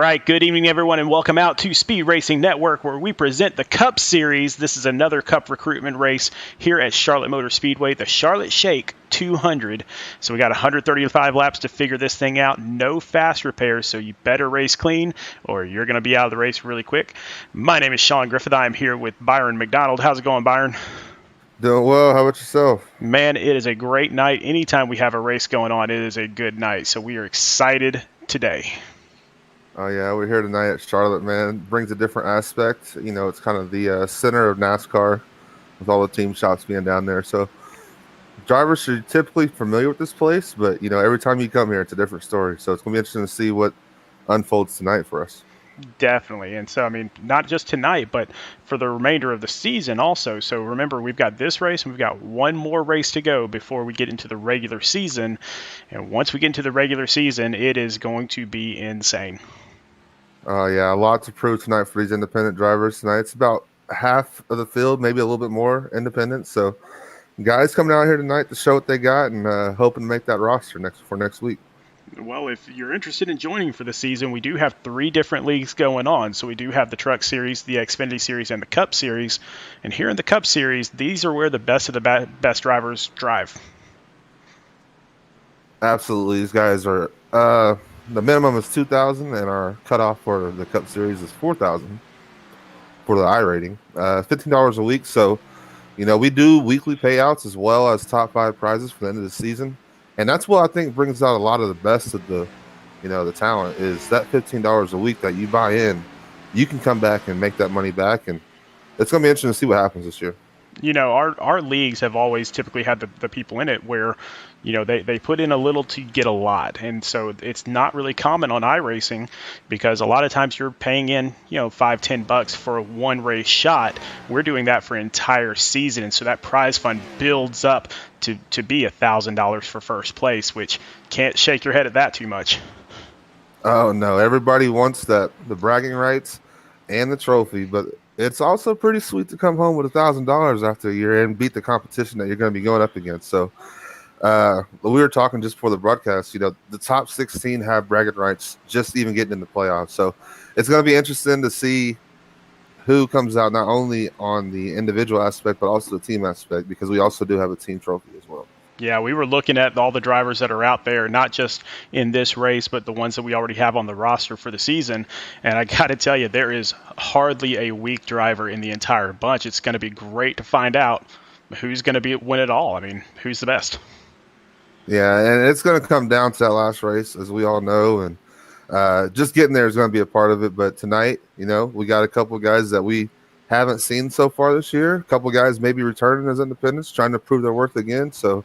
right, good evening, everyone, and welcome out to Speed Racing Network, where we present the Cup Series. This is another Cup recruitment race here at Charlotte Motor Speedway, the Charlotte Shake 200. So we got 135 laps to figure this thing out. No fast repairs, so you better race clean, or you're going to be out of the race really quick. My name is Sean Griffith. I am here with Byron McDonald. How's it going, Byron? Doing well. How about yourself? Man, it is a great night. Anytime we have a race going on, it is a good night. So we are excited today. Oh yeah, we're here tonight at Charlotte, man. Brings a different aspect. You know, it's kind of the center of NASCAR with all the team shops being down there. So drivers are typically familiar with this place, but you know, every time you come here, it's a different story. So it's gonna be interesting to see what unfolds tonight for us. Definitely. And so, I mean, not just tonight, but for the remainder of the season also. So remember, we've got this race and we've got one more race to go before we get into the regular season. And once we get into the regular season, it is going to be insane. Yeah, a lot to prove tonight for these independent drivers tonight. It's about half of the field, maybe a little bit more independent. So guys coming out here tonight to show what they got and hoping to make that roster next week. Well, if you're interested in joining for the season, we do have 3 different leagues going on. So we do have the Truck Series, the Xfinity Series, and the Cup Series. And here in the Cup Series, these are where the best of the best drivers drive. Absolutely. These guys are the minimum is 2,000 and our cutoff for the Cup Series is 4,000 for the iRating. $15 a week. So, you know, we do weekly payouts as well as top 5 prizes for the end of the season. And that's what I think brings out a lot of the best of the, you know, the talent is that $15 a week that you buy in, you can come back and make that money back. And it's going to be interesting to see what happens this year. You know, our leagues have always typically had the people in it where, you know, they put in a little to get a lot. And so it's not really common on iRacing because a lot of times you're paying in, you know, $5-10 for a one race shot. We're doing that for an entire season. And so that prize fund builds up to be $1,000 for first place, which can't shake your head at that too much. Oh, no. Everybody wants the bragging rights and the trophy, but it's also pretty sweet to come home with $1,000 after a year and beat the competition that you're going to be going up against. So we were talking just before the broadcast, you know, the top 16 have bragging rights just even getting in the playoffs. So it's going to be interesting to see who comes out not only on the individual aspect, but also the team aspect, because we also do have a team trophy as well. Yeah, we were looking at all the drivers that are out there, not just in this race, but the ones that we already have on the roster for the season. And I got to tell you, there is hardly a weak driver in the entire bunch. It's going to be great to find out who's going to win it all. I mean, who's the best? Yeah, and it's going to come down to that last race, as we all know. And just getting there is going to be a part of it. But tonight, you know, we got a couple of guys that we haven't seen so far this year. A couple of guys maybe returning as independents, trying to prove their worth again. So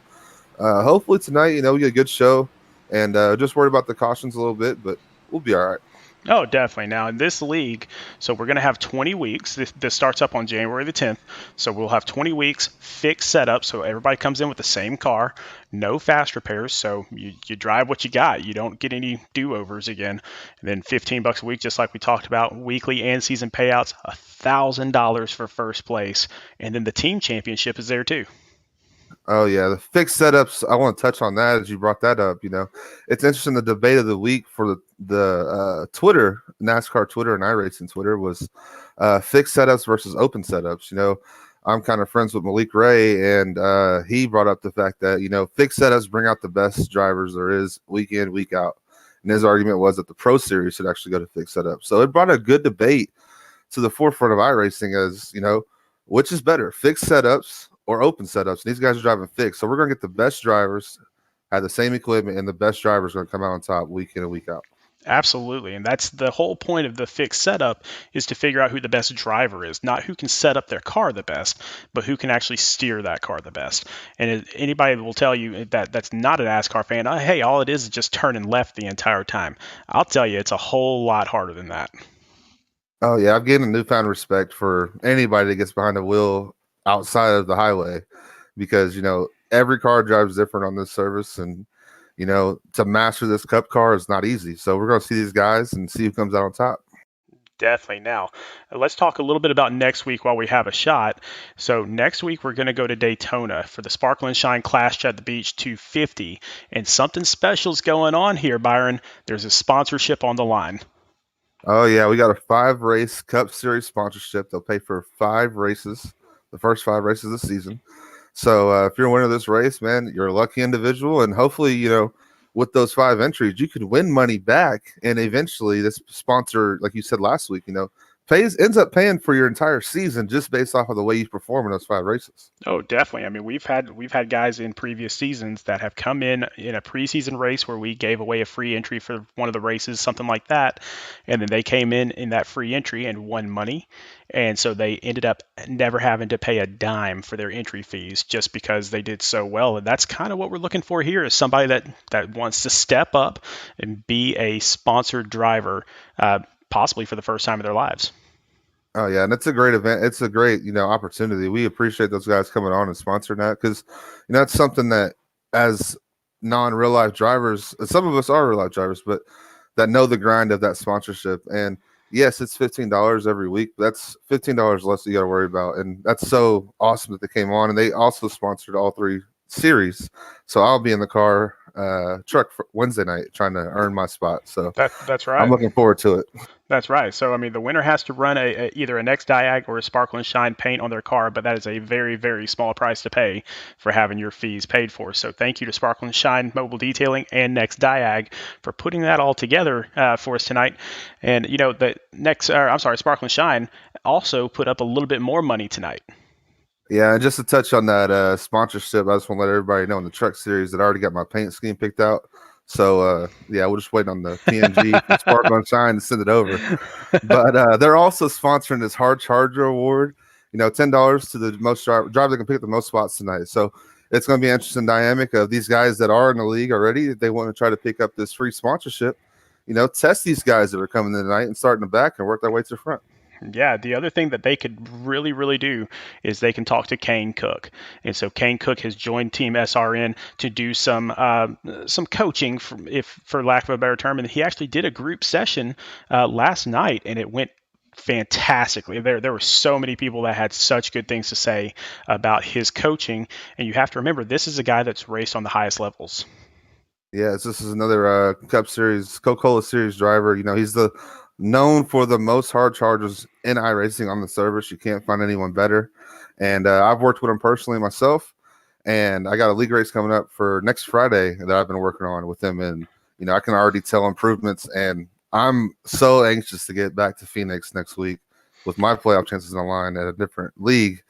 hopefully tonight, you know, we get a good show, and just worried about the cautions a little bit, but we'll be all right. Oh, definitely. Now, in this league, so we're going to have 20 weeks. This starts up on January the 10th. So we'll have 20 weeks fixed setup. So everybody comes in with the same car, no fast repairs. So you drive what you got. You don't get any do-overs again. And then $15 a week, just like we talked about, weekly and season payouts, $1,000 for first place. And then the team championship is there too. Oh, yeah. The fixed setups, I want to touch on that as you brought that up. You know, it's interesting. The debate of the week for the Twitter, NASCAR Twitter and iRacing Twitter was fixed setups versus open setups. You know, I'm kind of friends with Malik Ray, and he brought up the fact that, you know, fixed setups bring out the best drivers there is week in, week out. And his argument was that the Pro Series should actually go to fixed setups. So it brought a good debate to the forefront of iRacing as, you know, which is better, fixed setups or open setups. And these guys are driving fixed. So we're going to get the best drivers, have the same equipment, and the best drivers are going to come out on top week in and week out. Absolutely. And that's the whole point of the fixed setup, is to figure out who the best driver is, not who can set up their car the best, but who can actually steer that car the best. And anybody will tell you that that's not an NASCAR fan, hey, all it is just turning left the entire time. I'll tell you, it's a whole lot harder than that. Oh, yeah. I've gained a newfound respect for anybody that gets behind the wheel outside of the highway, because, you know, every car drives different on this service, and, you know, to master this cup car is not easy. So we're going to see these guys and see who comes out on top. Definitely. Now, let's talk a little bit about next week while we have a shot. So next week, we're going to go to Daytona for the Sparkle and Shine Clash at the Beach 250. And something special is going on here, Byron. There's a sponsorship on the line. Oh yeah, we got a 5-race Cup Series sponsorship. They'll pay for 5 races, the first 5 races of the season. So if you're a winner of this race, man, you're a lucky individual, and hopefully, with those 5 entries, you could win money back, and eventually, this sponsor, like you said last week, ends up paying for your entire season just based off of the way you perform in those 5 races. Oh, definitely. I mean, we've had guys in previous seasons that have come in a preseason race where we gave away a free entry for one of the races, something like that, and then they came in that free entry and won money, and so they ended up never having to pay a dime for their entry fees just because they did so well. And that's kind of what we're looking for here is somebody that wants to step up and be a sponsored driver, possibly for the first time in their lives. Oh yeah, and it's a great event. It's a great, opportunity. We appreciate those guys coming on and sponsoring that because, that's something that as non-real life drivers, some of us are real life drivers, but that know the grind of that sponsorship. And yes, it's $15 every week, but that's $15 less that you got to worry about. And that's so awesome that they came on, and they also sponsored all 3 series. So I'll be in the truck for Wednesday night trying to earn my spot. So That's right. I'm looking forward to it. That's right. So, I mean, the winner has to run either a Next Diag or a Sparkle and Shine paint on their car, but that is a very, very small price to pay for having your fees paid for. So, thank you to Sparkle and Shine Mobile Detailing and Next Diag for putting that all together for us tonight. And, Sparkle and Shine also put up a little bit more money tonight. Yeah, and just to touch on that sponsorship, I just want to let everybody know in the truck series that I already got my paint scheme picked out. So, we're just waiting on the PNG from Sparkle and Shine to send it over. But they're also sponsoring this Hard Charger Award, $10 to the most driver that can pick up the most spots tonight. So it's going to be an interesting dynamic of these guys that are in the league already. They want to try to pick up this free sponsorship, test these guys that are coming in tonight and starting the back and work their way to the front. Yeah, the other thing that they could really, really do is they can talk to Kane Cook, and so Kane Cook has joined Team SRN to do some coaching, for lack of a better term, and he actually did a group session last night, and it went fantastically. There were so many people that had such good things to say about his coaching, and you have to remember this is a guy that's raced on the highest levels. Yes, this is another Cup Series, Coca-Cola Series driver. He's known for the most hard chargers in iRacing on the service. You can't find anyone better. And I've worked with him personally myself. And I got a league race coming up for next Friday that I've been working on with him. And, I can already tell improvements. And I'm so anxious to get back to Phoenix next week with my playoff chances on the line at a different league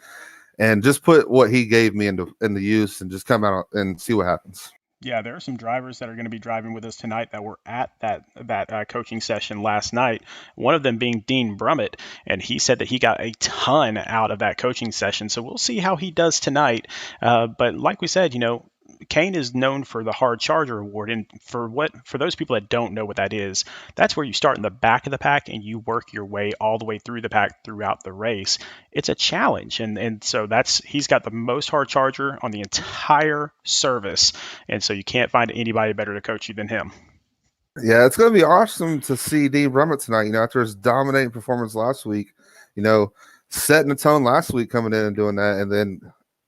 and just put what he gave me into use and just come out and see what happens. Yeah, there are some drivers that are going to be driving with us tonight that were at that coaching session last night. One of them being Dean Brummett, and he said that he got a ton out of that coaching session. So we'll see how he does tonight. But like we said, Kane is known for the Hard Charger Award, and for those people that don't know what that is, that's where you start in the back of the pack and you work your way all the way through the pack throughout the race. It's a challenge, and so he's got the most Hard Charger on the entire service, and so you can't find anybody better to coach you than him. Yeah, it's going to be awesome to see Dean Brummett tonight. After his dominating performance last week, setting the tone last week, coming in and doing that, and then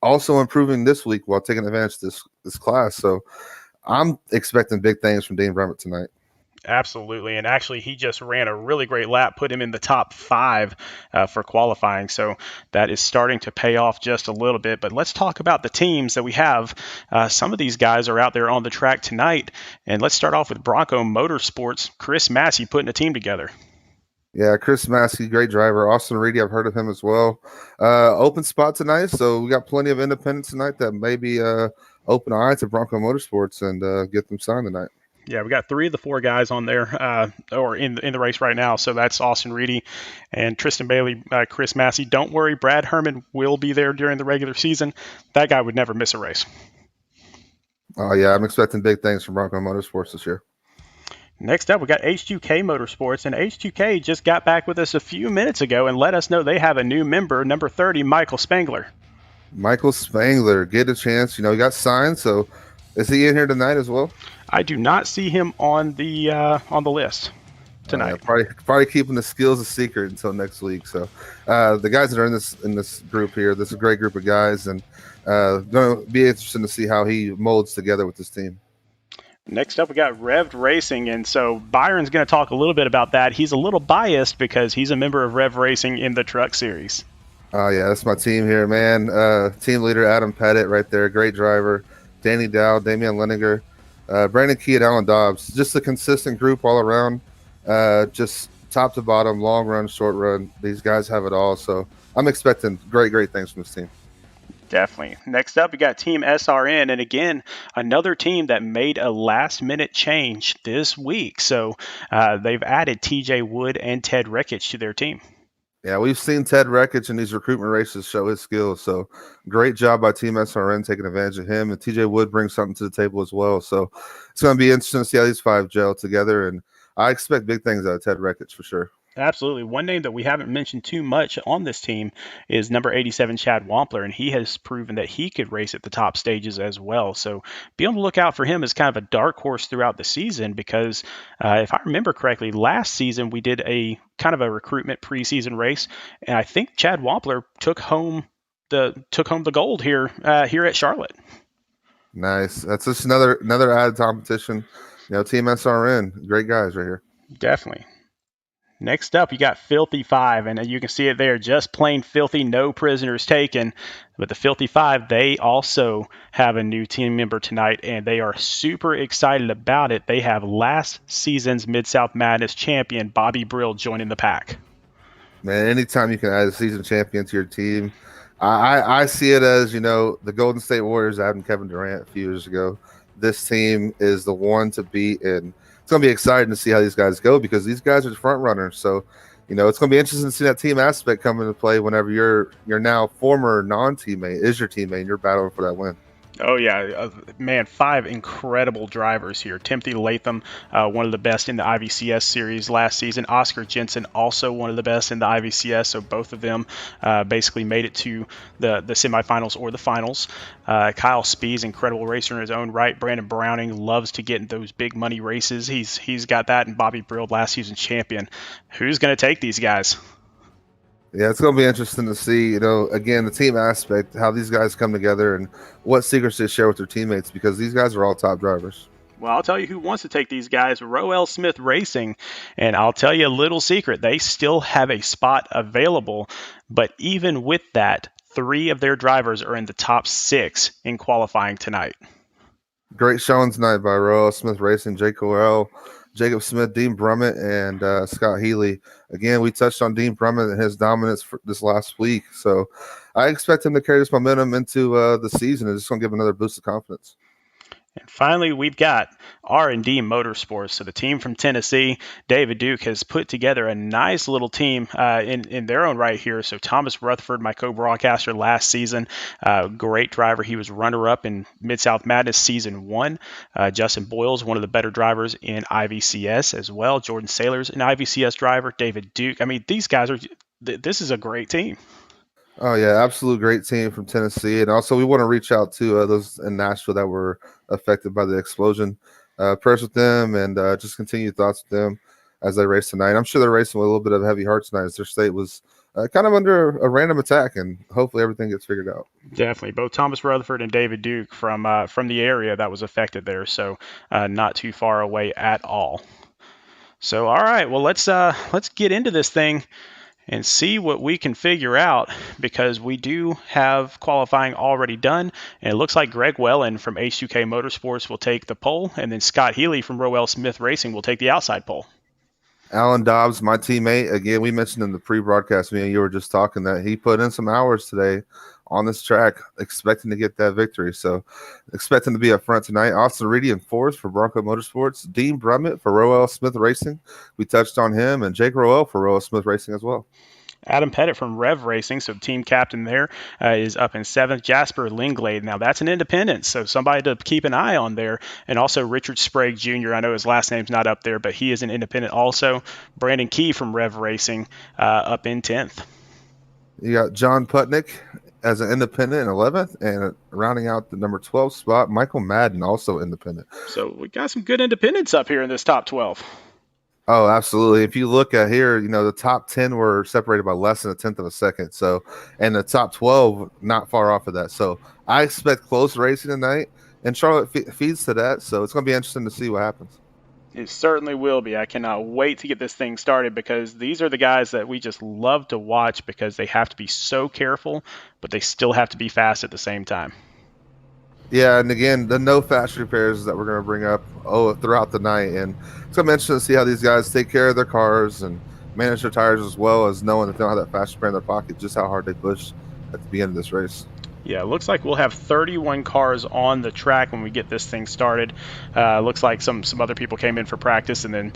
also improving this week while taking advantage of this class. So I'm expecting big things from Dean Brummett tonight. Absolutely. And actually, he just ran a really great lap, put him in the top 5 for qualifying. So that is starting to pay off just a little bit. But let's talk about the teams that we have. Some of these guys are out there on the track tonight. And let's start off with Bronco Motorsports. Chris Massey putting a team together. Yeah, Chris Massey, great driver. Austin Reedy, I've heard of him as well. Open spot tonight, so we got plenty of independents tonight that maybe open eye to Bronco Motorsports and get them signed tonight. Yeah, we got 3 of the 4 guys on there, or in the race right now. So that's Austin Reedy and Tristan Bailey, Chris Massey. Don't worry, Brad Herman will be there during the regular season. That guy would never miss a race. Oh yeah, I'm expecting big things from Bronco Motorsports this year. Next up, we got H2k Motorsports, and H2k just got back with us a few minutes ago and let us know they have a new member, number 30, Michael Spangler. Michael Spangler, get a chance. He got signed, so is he in here tonight as well? I do not see him on the list tonight. Probably keeping the skills a secret until next week. So the guys that are in this group here, this is a great group of guys, and going to be interesting to see how he molds together with this team. Next up, we got Revved Racing, and so Byron's going to talk a little bit about that. He's a little biased because he's a member of Revved Racing in the Truck Series. Oh yeah, that's my team here, man. Team leader Adam Pettit right there, great driver. Danny Dow, Damian Leninger, Brandon Key, and Alan Dobbs. Just a consistent group all around. Just top to bottom, long run, short run. These guys have it all. So I'm expecting great things from this team. Definitely. Next up, we got Team SRN, and again, another team that made a last-minute change this week. So they've added TJ Wood and Ted Rekich to their team. Yeah, we've seen Ted Rekich in these recruitment races show his skills. So great job by Team SRN taking advantage of him. And TJ Wood brings something to the table as well. So it's going to be interesting to see how these five gel together. And I expect big things out of Ted Rekich for sure. Absolutely. One name that we haven't mentioned too much on this team is number 87, Chad Wampler, and he has proven that he could race at the top stages as well. So be on the lookout for him as kind of a dark horse throughout the season because if I remember correctly, last season we did a kind of a recruitment preseason race, and I think Chad Wampler took home the gold here at Charlotte. Nice. That's just another added competition. Team SRN, great guys right here. Definitely. Next up, you got Filthy Five, and you can see it there, just plain filthy, no prisoners taken. But the Filthy Five, they also have a new team member tonight, and they are super excited about it. They have last season's Mid-South Madness champion, Bobby Brill, joining the pack. Man, anytime you can add a season champion to your team, I see it as, the Golden State Warriors adding Kevin Durant a few years ago. This team is the one to beat, and it's going to be exciting to see how these guys go because these guys are the front runners. So, it's going to be interesting to see that team aspect come into play whenever your now former non-teammate is your teammate and you're battling for that win. Oh, yeah. Man, 5 incredible drivers here. Timothy Latham, one of the best in the IVCS series last season. Oscar Jensen, also one of the best in the IVCS. So both of them basically made it to the semifinals or the finals. Kyle Spees, incredible racer in his own right. Brandon Browning loves to get in those big money races. He's got that. And Bobby Brill, last season champion. Who's going to take these guys? Yeah, it's going to be interesting to see, again, the team aspect, how these guys come together and what secrets they share with their teammates because these guys are all top drivers. Well, I'll tell you who wants to take these guys, Revved Smith Racing, and I'll tell you a little secret. They still have a spot available, but even with that, 3 of their drivers are in the top 6 in qualifying tonight. Great showing tonight by Revved Smith Racing, Jake Coel, Jacob Smith, Dean Brummett, and Scott Healey. Again, we touched on Dean Brummett and his dominance for this last week. So I expect him to carry this momentum into the season. It's just going to give another boost of confidence. And finally, we've got R&D Motorsports. So the team from Tennessee, David Duke, has put together a nice little team in their own right here. So Thomas Rutherford, my co-broadcaster last season, great driver. He was runner-up in Mid-South Madness Season 1. Justin Boyles, one of the better drivers in IVCS as well. Jordan Saylor's an IVCS driver. David Duke. I mean, these guys are – this is a great team. Oh, yeah, absolute great team from Tennessee. And also we want to reach out to those in Nashville that were affected by the explosion. Prayers with them and just continued thoughts with them as they race tonight. I'm sure they're racing with a little bit of heavy heart tonight as their state was kind of under a random attack, and hopefully everything gets figured out. Definitely. Both Thomas Rutherford and David Duke from the area that was affected there, so not too far away at all. So, all right, well, let's get into this thing and see what we can figure out because we do have qualifying already done. And it looks like Greg Wellen from H2k Motorsports will take the pole, and then Scott Healey from Revved Smith Racing will take the outside pole. Alan Dobbs, my teammate, again, we mentioned in the pre-broadcast meeting, you were just talking that he put in some hours today on this track, expecting to get that victory. So expecting to be up front tonight. Austin Reedy in fourth for Bronco Motorsports. Dean Brummett for Revved Smith Racing. We touched on him, and Jake Roel for Revved Smith Racing as well. Adam Pettit from Revved Racing, so team captain there, is up in 7th. Jasper Linglade, now that's an independent, so somebody to keep an eye on there. And also Richard Sprague Jr., I know his last name's not up there, but he is an independent also. Brandon Key from Revved Racing up in 10th. You got John Putnick as an independent in 11th, and rounding out the number 12 spot, Michael Madden, also independent. So we got some good independents up here in this top 12. Oh, absolutely. If you look at here, the top 10 were separated by less than a tenth of a second. So, and the top 12, not far off of that. So I expect close racing tonight. and Charlotte feeds to that. So it's going to be interesting to see what happens. It certainly will be. I cannot wait to get this thing started because these are the guys that we just love to watch because they have to be so careful, but they still have to be fast at the same time. Yeah, and again, the no fast repairs that we're going to bring up throughout the night, and it's going to be interesting to see how these guys take care of their cars and manage their tires, as well as knowing that they don't have that fast repair in their pocket, just how hard they push at the beginning of this race. Yeah, it looks like we'll have 31 cars on the track when we get this thing started. Looks like some other people came in for practice and then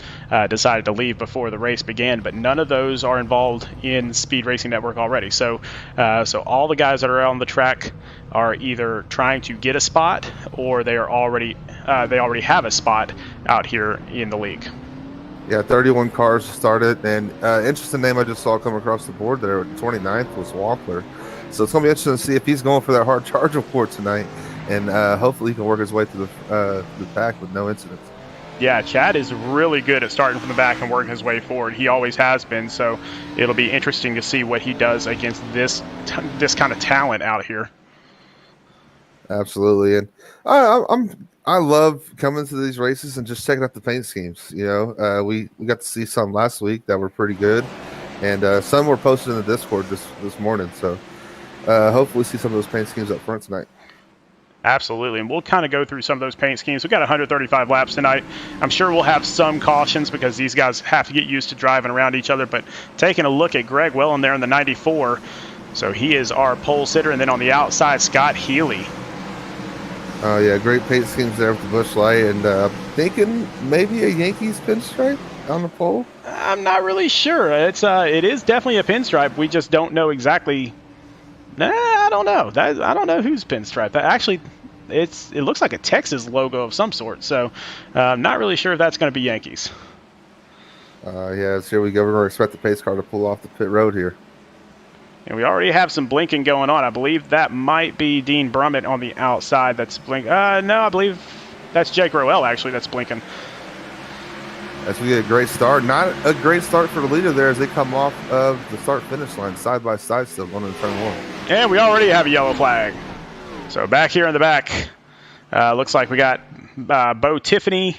decided to leave before the race began, but none of those are involved in Speed Racing Network already. So all the guys that are on the track are either trying to get a spot or they already have a spot out here in the league. Yeah, 31 cars started, and interesting name I just saw come across the board there. 29th was Wampler. So it's going to be interesting to see if he's going for that hard charge report tonight, and hopefully he can work his way through the pack with no incidents. Yeah, Chad is really good at starting from the back and working his way forward. He always has been, so it'll be interesting to see what he does against this kind of talent out here. Absolutely, and I love coming to these races and just checking out the paint schemes. You know, we got to see some last week that were pretty good, and some were posted in the Discord this morning. So hopefully see some of those paint schemes up front tonight. Absolutely, and we'll kind of go through some of those paint schemes. We've got 135 laps tonight. I'm sure we'll have some cautions because these guys have to get used to driving around each other, but taking a look at Greg Wellen there in the 94, so he is our pole sitter, and then on the outside, Scott Healey. Oh, yeah, great paint schemes there with the Busch Light, and thinking maybe a Yankees pinstripe on the pole? I'm not really sure. It is definitely a pinstripe. We just don't know exactly. I don't know. I don't know who's pinstripe. Actually, it looks like a Texas logo of some sort, so I'm not really sure if that's going to be Yankees. Yeah, so here we go. We're going to expect the pace car to pull off the pit road here. And we already have some blinking going on. I believe that might be Dean Brummett on the outside that's blinking. No, I believe that's Jake Roel, actually, that's blinking. As we get a great start. Not a great start for the leader there as they come off of the start-finish line, side by side still going into turn one. And we already have a yellow flag. So back here in the back, looks like we got Bo Tiffany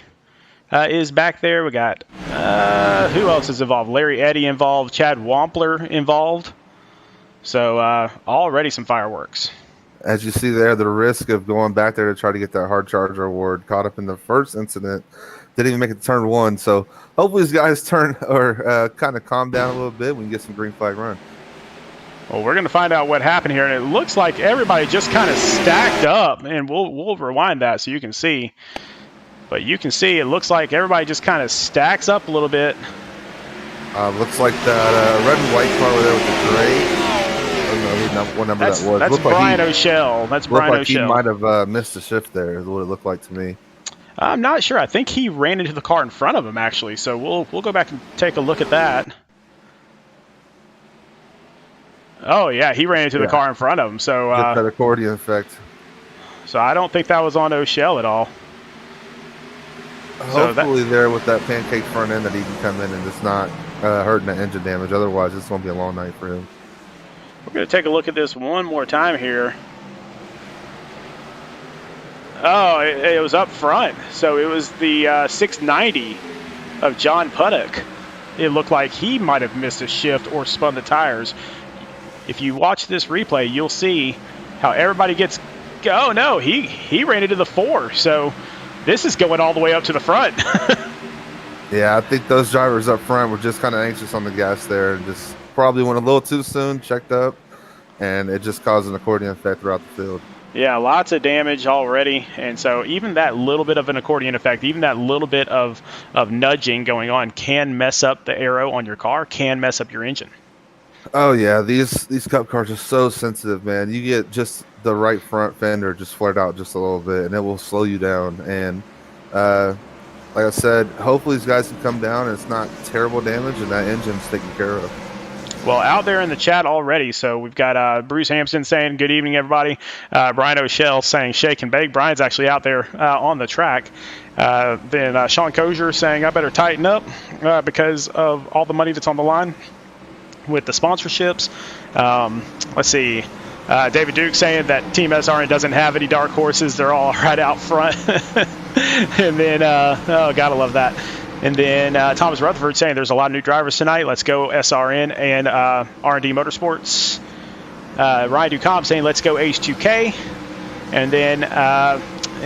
is back there. We got, who else is involved? Larry Eddy involved, Chad Wampler involved. So already some fireworks. As you see there, the risk of going back there to try to get that hard charger award caught up in the first incident. Didn't even make it to turn one. So hopefully these guys turn or kind of calm down a little bit. We can get some green flag run. Well, we're going to find out what happened here. And it looks like everybody just kind of stacked up. And we'll rewind that so you can see. But you can see it looks like everybody just kind of stacks up a little bit. Looks like that red and white car over there with the gray. I don't know what number that was. That's Brian O'Shell. That's Brian O'Shell. He might have missed a shift there, is what it looked like to me. I'm not sure. I think he ran into the car in front of him, actually. So we'll go back and take a look at that. Oh, yeah, he ran into the car in front of him. So get that accordion effect. So I don't think that was on O'Shell at all. Hopefully there with that pancake front end that he can come in and it's not hurting the engine damage. Otherwise, it's going to be a long night for him. We're going to take a look at this one more time here. Oh, it was up front. So it was the 690 of John Puddock. It looked like he might have missed a shift or spun the tires. If you watch this replay, you'll see how everybody gets... Oh, no, he ran into the 4. So this is going all the way up to the front. Yeah, I think those drivers up front were just kind of anxious on the gas there and just probably went a little too soon, checked up, and it just caused an accordion effect throughout the field. Yeah, lots of damage already, and so even that little bit of an accordion effect, even that little bit of nudging going on can mess up the aero on your car, can mess up your engine. Oh, yeah, these Cup cars are so sensitive, man. You get just the right front fender just flared out just a little bit, and it will slow you down. And like I said, hopefully these guys can come down and it's not terrible damage and that engine's taken care of. Well, out there in the chat already, so we've got Bruce Hampson saying, good evening, everybody. Brian O'Shell saying, shake and bake. Brian's actually out there on the track. Then Sean Kozier saying, I better tighten up because of all the money that's on the line with the sponsorships. Let's see. David Duke saying that Team SRN doesn't have any dark horses. They're all right out front. And then, oh, gotta love that. And then Thomas Rutherford saying there's a lot of new drivers tonight. Let's go SRN and R&D Motorsports. Ryan Ducombe saying let's go H2k. And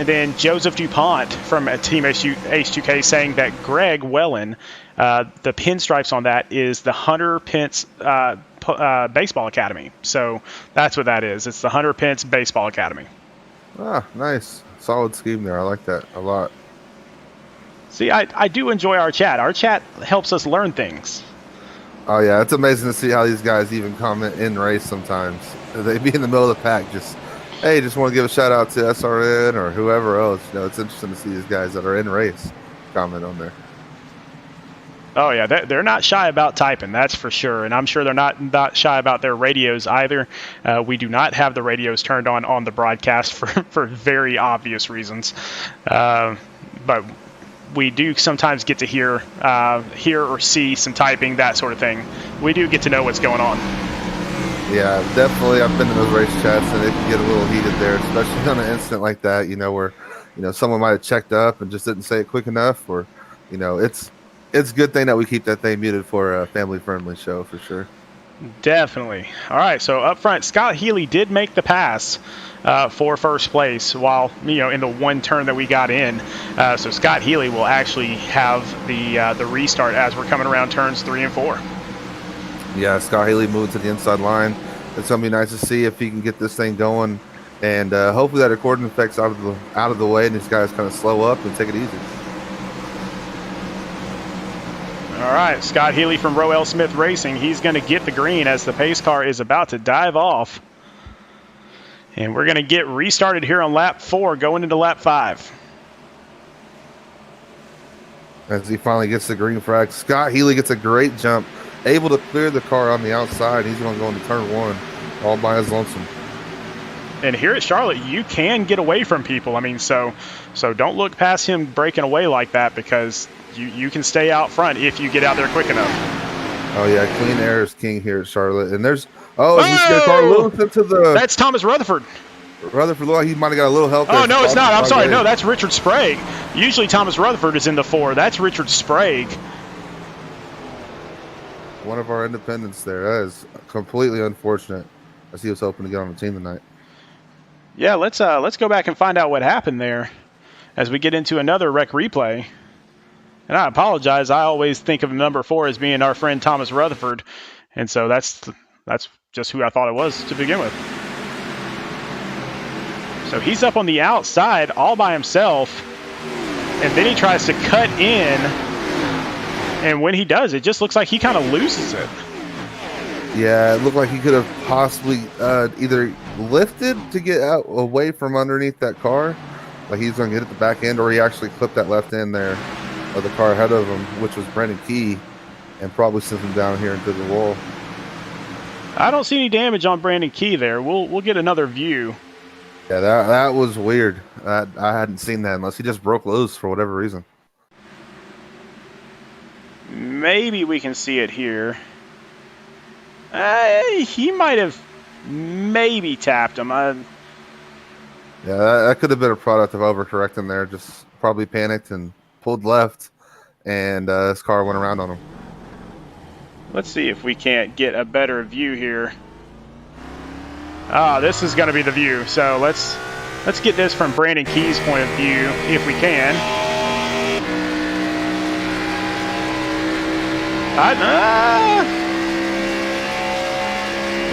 then Joseph DuPont from Team H2k saying that Greg Wellen, the pinstripes on that is the Hunter Pence Baseball Academy. So that's what that is. It's the Hunter Pence Baseball Academy. Ah, nice. Solid scheme there. I like that a lot. See, I do enjoy our chat. Our chat helps us learn things. Oh, yeah. It's amazing to see how these guys even comment in race sometimes. They be in the middle of the pack just, hey, just want to give a shout out to SRN or whoever else. You know, it's interesting to see these guys that are in race comment on there. Oh, yeah, they're not shy about typing, that's for sure. And I'm sure they're not shy about their radios either. We do not have the radios turned on the broadcast for very obvious reasons. But we do sometimes get to hear or see some typing, that sort of thing. We do get to know what's going on. Yeah, definitely. I've been in those race chats, and it can get a little heated there, especially on an incident like that, where, someone might have checked up and just didn't say it quick enough, or, it's a good thing that we keep that thing muted for a family-friendly show, for sure. Definitely. All right, so up front, Scott Healey did make the pass for first place while, in the one turn that we got in. So Scott Healey will actually have the restart as we're coming around turns 3 and 4. Yeah, Scott Healey moving to the inside line. It's going to be nice to see if he can get this thing going. And hopefully that recording effect's out of the way and these guys kind of slow up and take it easy. All right, Scott Healey from Roel Smith Racing. He's going to get the green as the pace car is about to dive off. And we're going to get restarted here on lap 4, going into lap 5. As he finally gets the green flag, Scott Healey gets a great jump, able to clear the car on the outside. He's going to go into turn 1 all by his lonesome. And here at Charlotte, you can get away from people. I mean, so don't look past him breaking away like that, because you can stay out front if you get out there quick enough. Oh, yeah, clean air is king here at Charlotte. And there's, he's got car loose into the... That's Thomas Rutherford. Rutherford, he might have got a little help there. Oh, no, it's not. I'm sorry. No, that's Richard Sprague. Usually Thomas Rutherford is in the 4. That's Richard Sprague. One of our independents there. That is completely unfortunate, as he was hoping to get on the team tonight. Yeah, let's go back and find out what happened there as we get into another wreck replay. And I apologize. I always think of number 4 as being our friend Thomas Rutherford, and so that's just who I thought it was to begin with. So he's up on the outside all by himself, and then he tries to cut in, and when he does, it just looks like he kind of loses it. Yeah, it looked like he could have possibly either lifted to get out away from underneath that car, like he's going to get at the back end, or he actually clipped that left end there of the car ahead of him, which was Brandon Key, and probably sent him down here into the wall. I don't see any damage on Brandon Key there. We'll get another view. Yeah, that was weird. I hadn't seen that unless he just broke loose for whatever reason. Maybe we can see it here. He might have maybe tapped him. Yeah, that could have been a product of overcorrecting there. Just probably panicked and pulled left, and his car went around on him. Let's see if we can't get a better view here. This is going to be the view. So let's get this from Brandon Key's point of view if we can.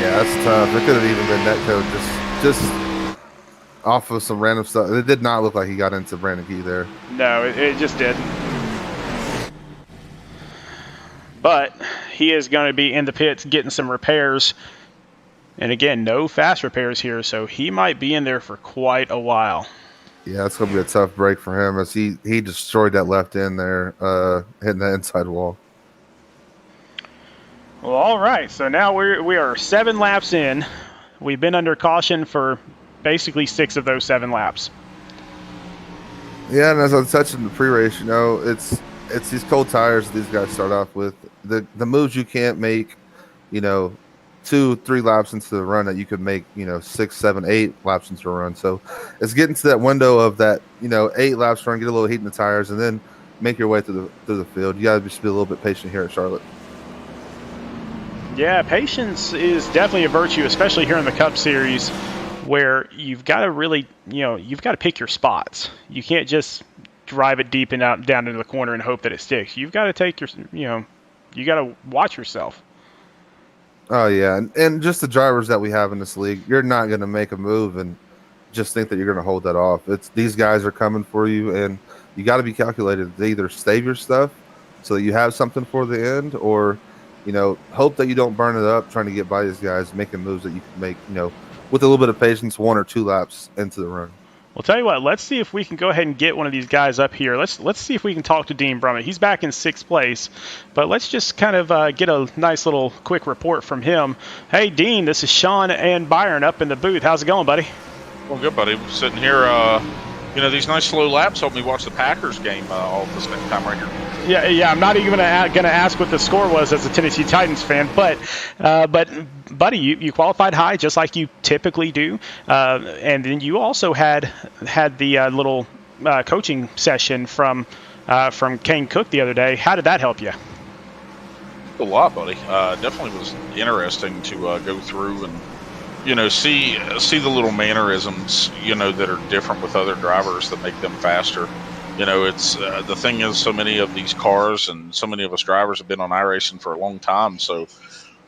Yeah, that's tough. It could have even been netcode just off of some random stuff. It did not look like he got into Brandon Key there. No, it just did. But he is going to be in the pits getting some repairs. And again, no fast repairs here, so he might be in there for quite a while. Yeah, it's going to be a tough break for him as he destroyed that left end there, hitting the inside wall. Well, all right, so now we are 7 laps in. We've been under caution for basically 6 of those 7 laps. Yeah, and as I was touching the pre-race, it's these cold tires these guys start off with. The moves you can't make, 2-3 laps into the run that you could make, 6, 7, 8 laps into a run. So it's getting to that window of that, 8 laps run, get a little heat in the tires, and then make your way through the field. You got to just be a little bit patient here at Charlotte. Yeah, patience is definitely a virtue, especially here in the Cup Series, where you've got to really, you've got to pick your spots. You can't just drive it deep and out down into the corner and hope that it sticks. You've got to take your, you got to watch yourself. Oh yeah, and just the drivers that we have in this league, you're not going to make a move and just think that you're going to hold that off. It's these guys are coming for you, and you got to be calculated to either save your stuff so that you have something for the end, or hope that you don't burn it up trying to get by these guys, making moves that you can make, with a little bit of patience, 1 or 2 laps into the run. Well, tell you what, let's see if we can go ahead and get one of these guys up here. Let's see if we can talk to Dean Brummett. He's back in 6th place, but let's just kind of get a nice little quick report from him. Hey, Dean, this is Sean and Byron up in the booth. How's it going, buddy? Well, good, buddy. We're sitting here, these nice slow laps help me watch the Packers game all at the same time right here. Yeah. I'm not even going to ask what the score was as a Tennessee Titans fan, but buddy, you qualified high just like you typically do, and then you also had the little coaching session from Kane Cook the other day. How did that help you? A lot, buddy. Definitely was interesting to go through and see the little mannerisms that are different with other drivers that make them faster. It's the thing is, so many of these cars and so many of us drivers have been on iRacing for a long time, so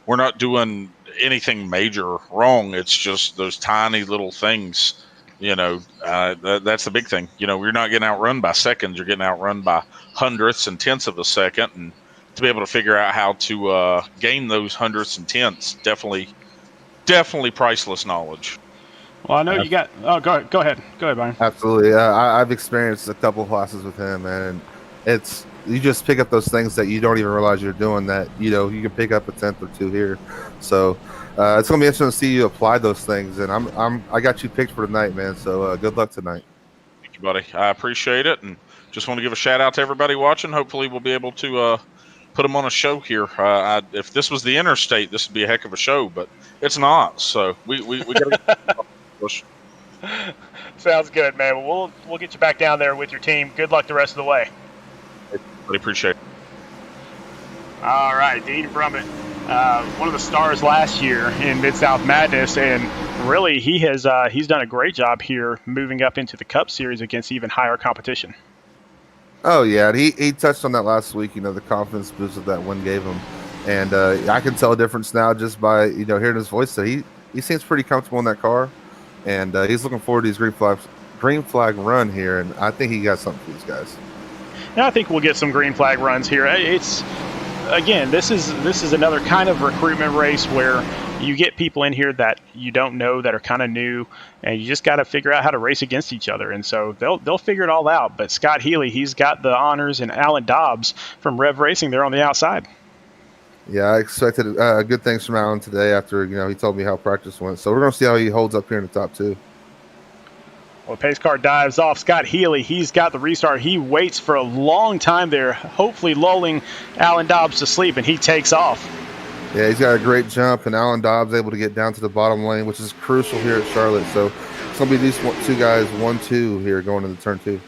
we're not doing anything major wrong. It's just those tiny little things. That's the big thing. You're not getting outrun by seconds. You're getting outrun by hundredths and tenths of a second, and to be able to figure out how to gain those hundredths and tenths, definitely priceless knowledge. Well, I know you got. Oh, go ahead, Byron. Absolutely. I've experienced a couple of classes with him, man. And you just pick up those things that you don't even realize you're doing. That you can pick up a 10th or 2 here. So it's gonna be interesting to see you apply those things. And I got you picked for tonight, man. So good luck tonight. Thank you, buddy. I appreciate it, and just want to give a shout out to everybody watching. Hopefully, we'll be able to put them on a show here. If this was the interstate, this would be a heck of a show, but it's not. So we got to. Sounds good, man. We'll get you back down there with your team. Good luck the rest of the way. Really appreciate it. All right, Dean Brummett, one of the stars last year in Mid-South Madness, and really he's done a great job here moving up into the Cup Series against even higher competition. Oh yeah, and he touched on that last week. The confidence boost that that win gave him, and I can tell a difference now just by hearing his voice. So he seems pretty comfortable in that car. And he's looking forward to his green flag run here, and I think he got something for these guys. Yeah, I think we'll get some green flag runs here. It's again, this is another kind of recruitment race where you get people in here that you don't know, that are kind of new, and you just got to figure out how to race against each other. And so they'll figure it all out. But Scott Healey, he's got the honors, and Alan Dobbs from Revved Racing, they're on the outside. Yeah, I expected good things from Alan today after, he told me how practice went. So we're going to see how he holds up here in the top 2. Well, pace car dives off. Scott Healey, he's got the restart. He waits for a long time there, hopefully lulling Alan Dobbs to sleep, and he takes off. Yeah, he's got a great jump, and Alan Dobbs able to get down to the bottom lane, which is crucial here at Charlotte. So it's going to be these 2 guys, 1-2 here going into turn 2.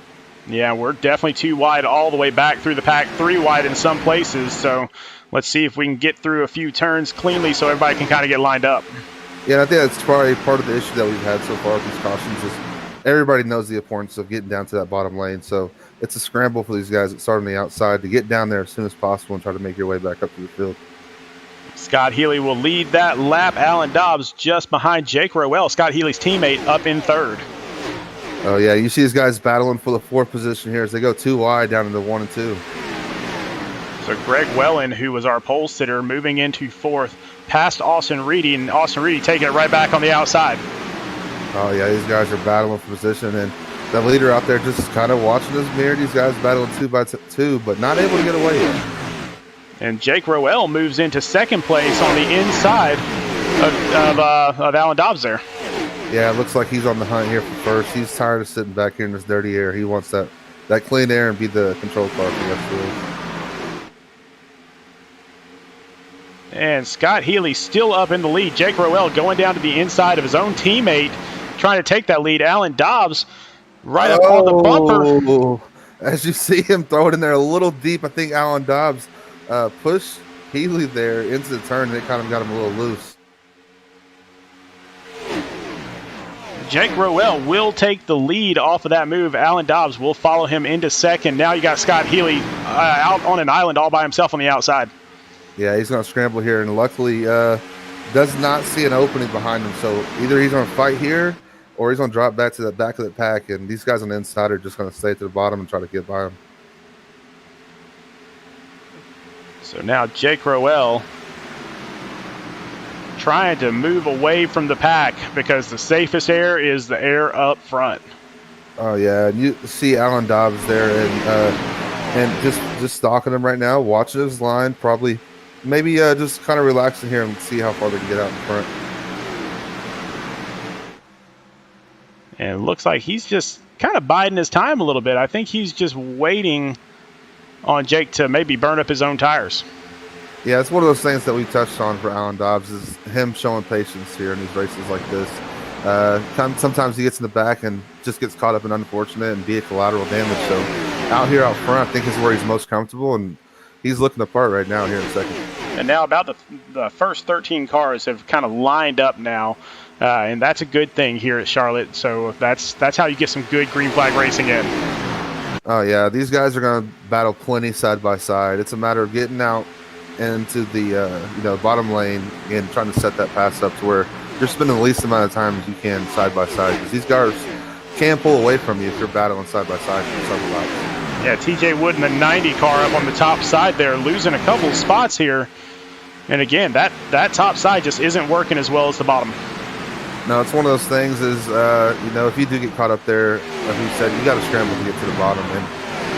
Yeah, we're definitely 2 wide all the way back through the pack, 3 wide in some places. So let's see if we can get through a few turns cleanly so everybody can kind of get lined up. Yeah, I think that's probably part of the issue that we've had so far with these cautions is everybody knows the importance of getting down to that bottom lane. So it's a scramble for these guys that start on the outside to get down there as soon as possible and try to make your way back up to the field. Scott Healey will lead that lap. Alan Dobbs just behind Jake Rowell, Scott Healey's teammate, up in 3rd. Oh, yeah, you see these guys battling for the 4th position here as they go 2 wide down into 1 and 2. So Greg Wellen, who was our pole sitter, moving into 4th, past Austin Reedy, and Austin Reedy taking it right back on the outside. Oh, yeah, these guys are battling for position, and the leader out there just kind of watching his mirror. These guys battling 2 by 2, but not able to get away yet. And Jake Rowell moves into 2nd place on the inside of Alan Dobbs there. Yeah, it looks like he's on the hunt here for 1st. He's tired of sitting back here in this dirty air. He wants that clean air and be the control car for the rest of the race. And Scott Healey still up in the lead. Jake Rowell going down to the inside of his own teammate, trying to take that lead. Alan Dobbs right up on the bumper. As you see him throw it in there a little deep, I think Alan Dobbs pushed Healey there into the turn, and it kind of got him a little loose. Jake Rowell will take the lead off of that move. Alan Dobbs will follow him into second. Now you got Scott Healey out on an island all by himself on the outside. Yeah, he's going to scramble here, and luckily does not see an opening behind him. So either he's going to fight here or he's going to drop back to the back of the pack, and these guys on the inside are just going to stay to the bottom and try to get by him. So now Jake Rowell trying to move away from the pack because the safest air is the air up front. Oh, yeah, and you see Alan Dobbs there and just stalking him right now, watching his line, probably maybe just kind of relaxing here and see how far they can get out in front. And it looks like he's just kind of biding his time a little bit. I think he's just waiting on Jake to maybe burn up his own tires. Yeah, it's one of those things that we touched on for Alan Dobbs is him showing patience here in these races like this. Sometimes he gets in the back and just gets caught up in unfortunate and be a collateral damage. So out here out front, I think is where he's most comfortable, and he's looking the part right now here in second. And now about the first 13 cars have kind of lined up now, and that's a good thing here at Charlotte. So that's how you get some good green flag racing in. Oh, yeah, these guys are going to battle plenty side by side. It's a matter of getting out into the bottom lane and trying to set that pass up to where you're spending the least amount of time as you can side by side, because these guys can pull away from you if you're battling side by side for several laps. Yeah, TJ Wood in the 90 car up on the top side there, losing a couple spots here. And again, that top side just isn't working as well as the bottom. No, it's one of those things is, if you do get caught up there, like we said, you got to scramble to get to the bottom. And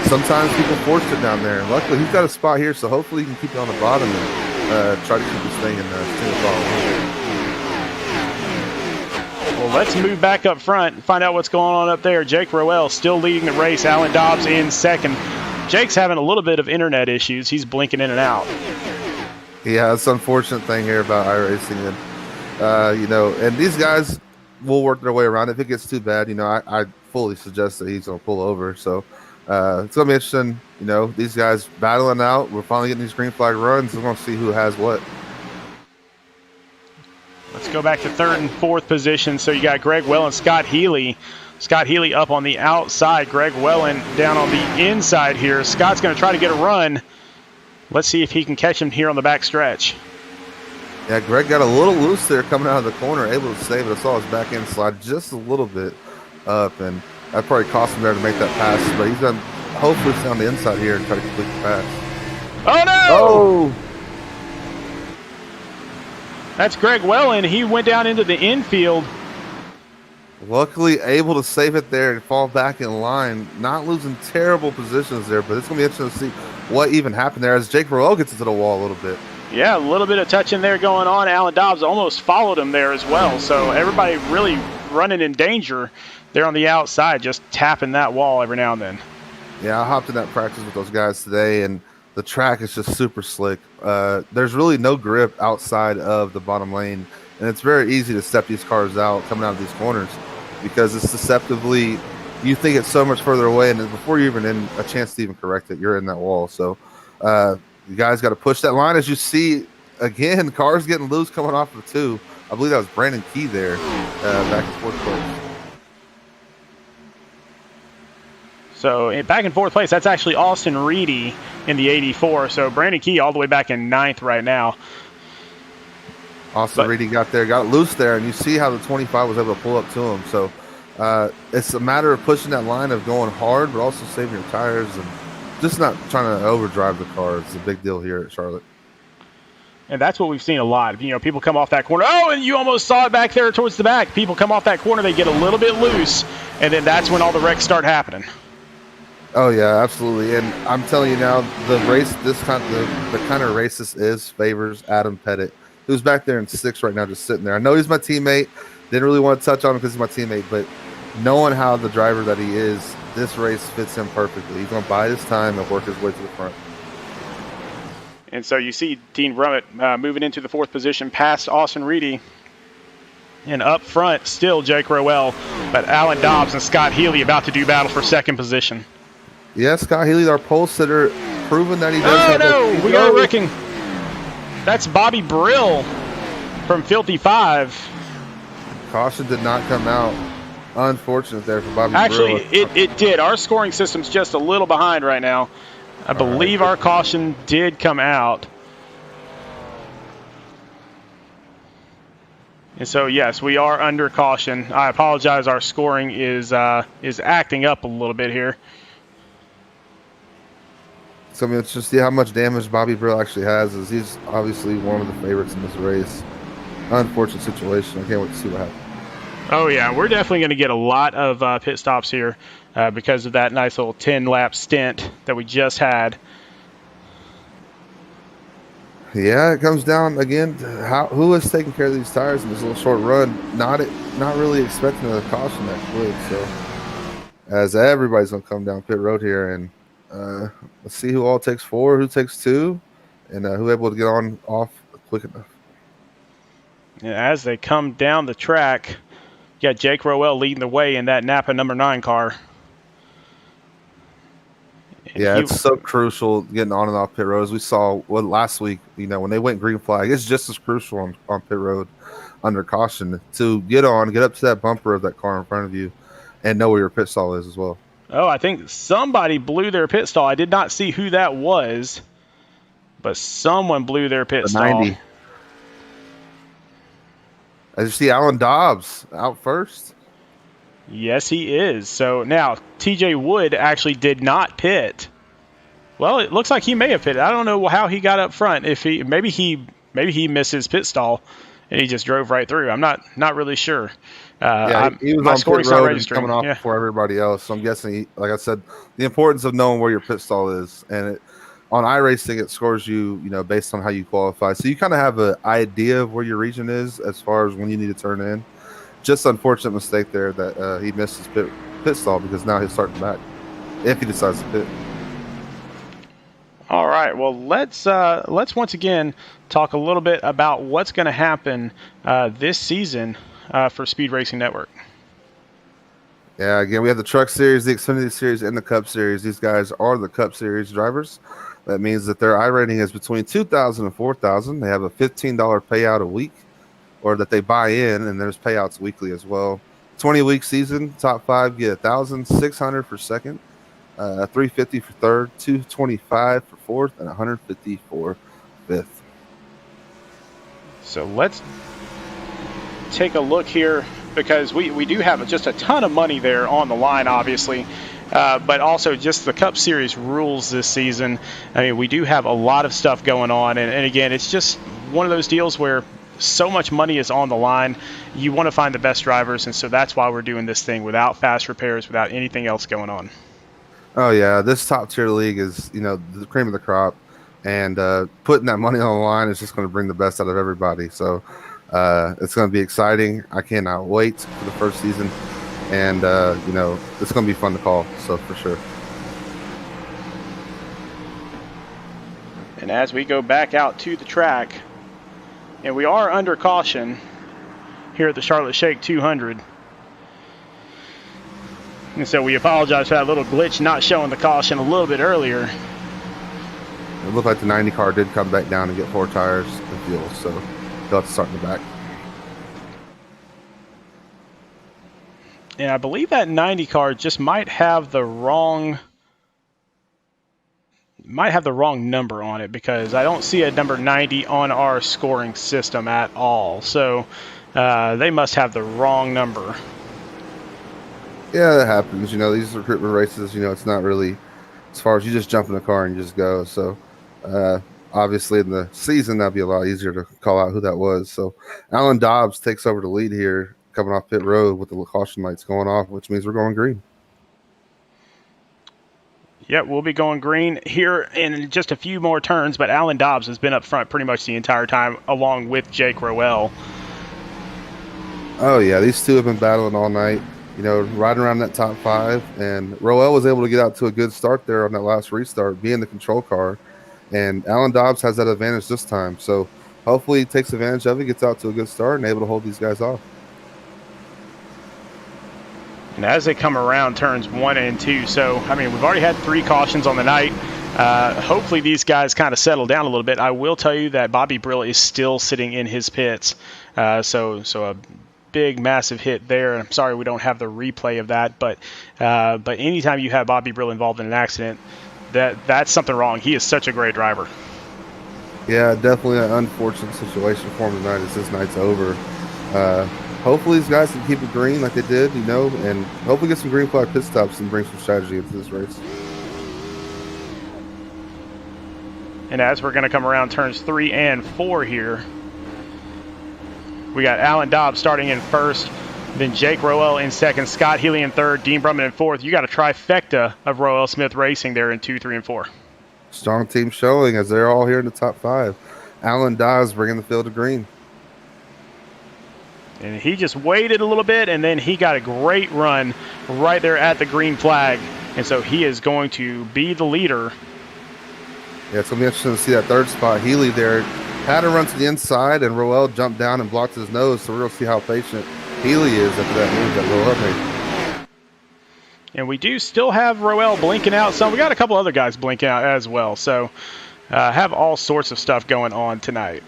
sometimes people force it down there. And luckily, he's got a spot here, so hopefully he can keep it on the bottom and try to keep this thing in single bottom. Well, let's move back up front and find out what's going on up there. Jake Rowell still leading the race. Alan Dobbs in second. Jake's having a little bit of internet issues. He's blinking in and out. Yeah, it's an unfortunate thing here about iRacing. And, and these guys will work their way around. If it gets too bad, I fully suggest that he's going to pull over. So it's going to be interesting, these guys battling out. We're finally getting these green flag runs. We're going to see who has what. Let's go back to third and fourth position. So you got Greg Wellen, Scott Healey. Scott Healey up on the outside. Greg Wellen down on the inside here. Scott's going to try to get a run. Let's see if he can catch him here on the back stretch. Yeah, Greg got a little loose there coming out of the corner, able to save it. I saw his back end slide just a little bit up, and that probably cost him there to make that pass. But he's going to hopefully stay on the inside here and try to complete the pass. Oh, no! Oh! That's Greg Wellen. He went down into the infield. Luckily able to save it there and fall back in line. Not losing terrible positions there, but it's going to be interesting to see what even happened there as Jake Rowell gets into the wall a little bit. Yeah, a little bit of touching there going on. Alan Dobbs almost followed him there as well. So everybody really running in danger there on the outside, just tapping that wall every now and then. Yeah, I hopped in that practice with those guys today, and the track is just super slick. There's really no grip outside of the bottom lane, and it's very easy to step these cars out coming out of these corners because it's deceptively, you think it's so much further away, and before you're even in a chance to even correct it, you're in that wall. So you guys got to push that line. As you see, again, cars getting loose coming off of two. I believe that was Brandon Key there back in fourth place. So back in fourth place, that's actually Austin Reedy in the 84. So Brandon Key all the way back in ninth right now. Austin Reedy got loose there, and you see how the 25 was able to pull up to him. So it's a matter of pushing that line of going hard, but also saving your tires and just not trying to overdrive the car. It's a big deal here at Charlotte. And that's what we've seen a lot. People come off that corner. Oh, and you almost saw it back there towards the back. People come off that corner, they get a little bit loose, and then that's when all the wrecks start happening. Oh yeah, absolutely. And I'm telling you now, the race, the kind of race this is favors Adam Pettit, who's back there in sixth right now, just sitting there. I know he's my teammate. Didn't really want to touch on him because he's my teammate, but knowing how the driver that he is, this race fits him perfectly. He's going to bide his time and work his way to the front. And so you see Dean Brummett moving into the 4th position past Austin Reedy. And up front, still Jake Rowell, but Alan Dobbs and Scott Healey about to do battle for 2nd position. Yeah, Scott Healey, our pole sitter, proving that he does. Oh, no, we got a wrecking. That's Bobby Brill from Filthy 5. Caution did not come out. Unfortunate there for Bobby Actually, Brill. it did. Our scoring system's just a little behind right now. I believe our caution did come out. And so, yes, we are under caution. I apologize. Our scoring is acting up a little bit here. So, I mean, let's just see how much damage Bobby Brill actually has. As he's obviously one of the favorites in this race. Unfortunate situation. I can't wait to see what happens. Oh, yeah. We're definitely going to get a lot of pit stops here because of that nice little 10-lap stint that we just had. Yeah, it comes down again to who is taking care of these tires in this little short run. Not really expecting a caution that quick. So, as everybody's going to come down pit road here, and let's see who all takes 4, who takes 2, and who able to get off quick enough. And as they come down the track, you got Jake Rowell leading the way in that Napa number 9 car. And yeah, it's so crucial getting on and off pit road. As we saw last week, when they went green flag, it's just as crucial on pit road under caution to get up to that bumper of that car in front of you and know where your pit stall is as well. Oh, I think somebody blew their pit stall. I did not see who that was, but someone blew their pit stall. 90. As you see, Alan Dobbs out first. Yes, he is. So now TJ Wood actually did not pit. Well, it looks like he may have pitted. I don't know how he got up front. If maybe he missed his pit stall and he just drove right through. I'm not really sure. He was on pit road and coming off before everybody else. So I'm guessing, like I said, the importance of knowing where your pit stall is, and on iRacing it scores you, based on how you qualify. So you kind of have an idea of where your region is as far as when you need to turn in. Just unfortunate mistake there that he missed his pit stall, because now he's starting back if he decides to pit. All right. Well, let's once again talk a little bit about what's going to happen this season for Speed Racing Network. Yeah, again, we have the Truck Series, the Xfinity Series, and the Cup Series. These guys are the Cup Series drivers. That means that their iRating is between $2,000 and $4,000. They have a $15 payout a week, or that they buy in, and there's payouts weekly as well. 20-week season, top 5 get $1,600 for second, $350 for third, $225 for fourth, and $150 for fifth. So let's take a look here, because we do have just a ton of money there on the line, obviously. But also just the Cup Series rules this season. I mean, we do have a lot of stuff going on. And again, it's just one of those deals where so much money is on the line. You want to find the best drivers. And so that's why we're doing this thing without fast repairs, without anything else going on. Oh, yeah. This top tier league is, the cream of the crop. And putting that money on the line is just going to bring the best out of everybody. So it's going to be exciting. I cannot wait for the first season. And, it's going to be fun to call, so for sure. And as we go back out to the track, and we are under caution here at the Charlotte Shake 200. And so we apologize for that little glitch not showing the caution a little bit earlier. It looked like the 90 car did come back down and get 4 tires and fuel, so they'll have to start in the back. And I believe that 90 car just might have the wrong number on it, because I don't see a number 90 on our scoring system at all. So they must have the wrong number. Yeah, that happens. These recruitment races, it's not really as far as you just jump in the car and you just go. So obviously in the season, that'd be a lot easier to call out who that was. So Alan Dobbs takes over the lead here, coming off pit road with the caution lights going off, which means we're going green. Yep, we'll be going green here in just a few more turns, but Alan Dobbs has been up front pretty much the entire time, along with Jake Rowell. Oh, yeah, these two have been battling all night, riding around that top 5, and Rowell was able to get out to a good start there on that last restart, being the control car, And Alan Dobbs has that advantage this time. So hopefully he takes advantage of it, gets out to a good start, and able to hold these guys off. And as they come around turns 1 and 2, so, I mean, we've already had 3 cautions on the night. Hopefully these guys kind of settle down a little bit. I will tell you that Bobby Brill is still sitting in his pits. So a big, massive hit there. I'm sorry we don't have the replay of that, but anytime you have Bobby Brill involved in an accident, that's something wrong. He is such a great driver. Yeah, definitely an unfortunate situation for him tonight as this night's over. Hopefully these guys can keep it green like they did, and hopefully get some green flag pit stops and bring some strategy into this race. And as we're going to come around turns 3 and 4 here, we got Alan Dobbs starting in first, then Jake Roel in second, Scott Healey in third, Dean Brumman in fourth. You got a trifecta of Roel Smith Racing there in 2, 3, and 4. Strong team showing as they're all here in the top 5. Alan Dobbs bringing the field to green. And he just waited a little bit, and then he got a great run right there at the green flag. And so he is going to be the leader. Yeah, it's going to be interesting to see that third spot. Healey there had to run to the inside, and Roel jumped down and blocked his nose. So we're going to see how patient Healey is after that move that Roel made. And we do still have Roel blinking out some. We got a couple other guys blinking out as well. So have all sorts of stuff going on tonight.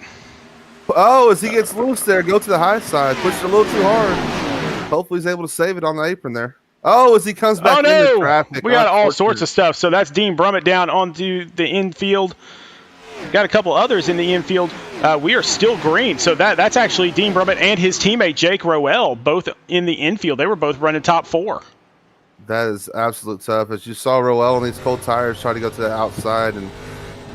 Oh, as he gets loose there, go to the high side. Pushed it a little too hard. Hopefully he's able to save it on the apron there. Oh, as he comes back into traffic. We got all sorts of stuff. So that's Dean Brummett down onto the infield. Got a couple others in the infield. We are still green. So that's actually Dean Brummett and his teammate Jake Roel, both in the infield. They were both running top 4. That is absolute tough. As you saw Roel on these cold tires try to go to the outside, and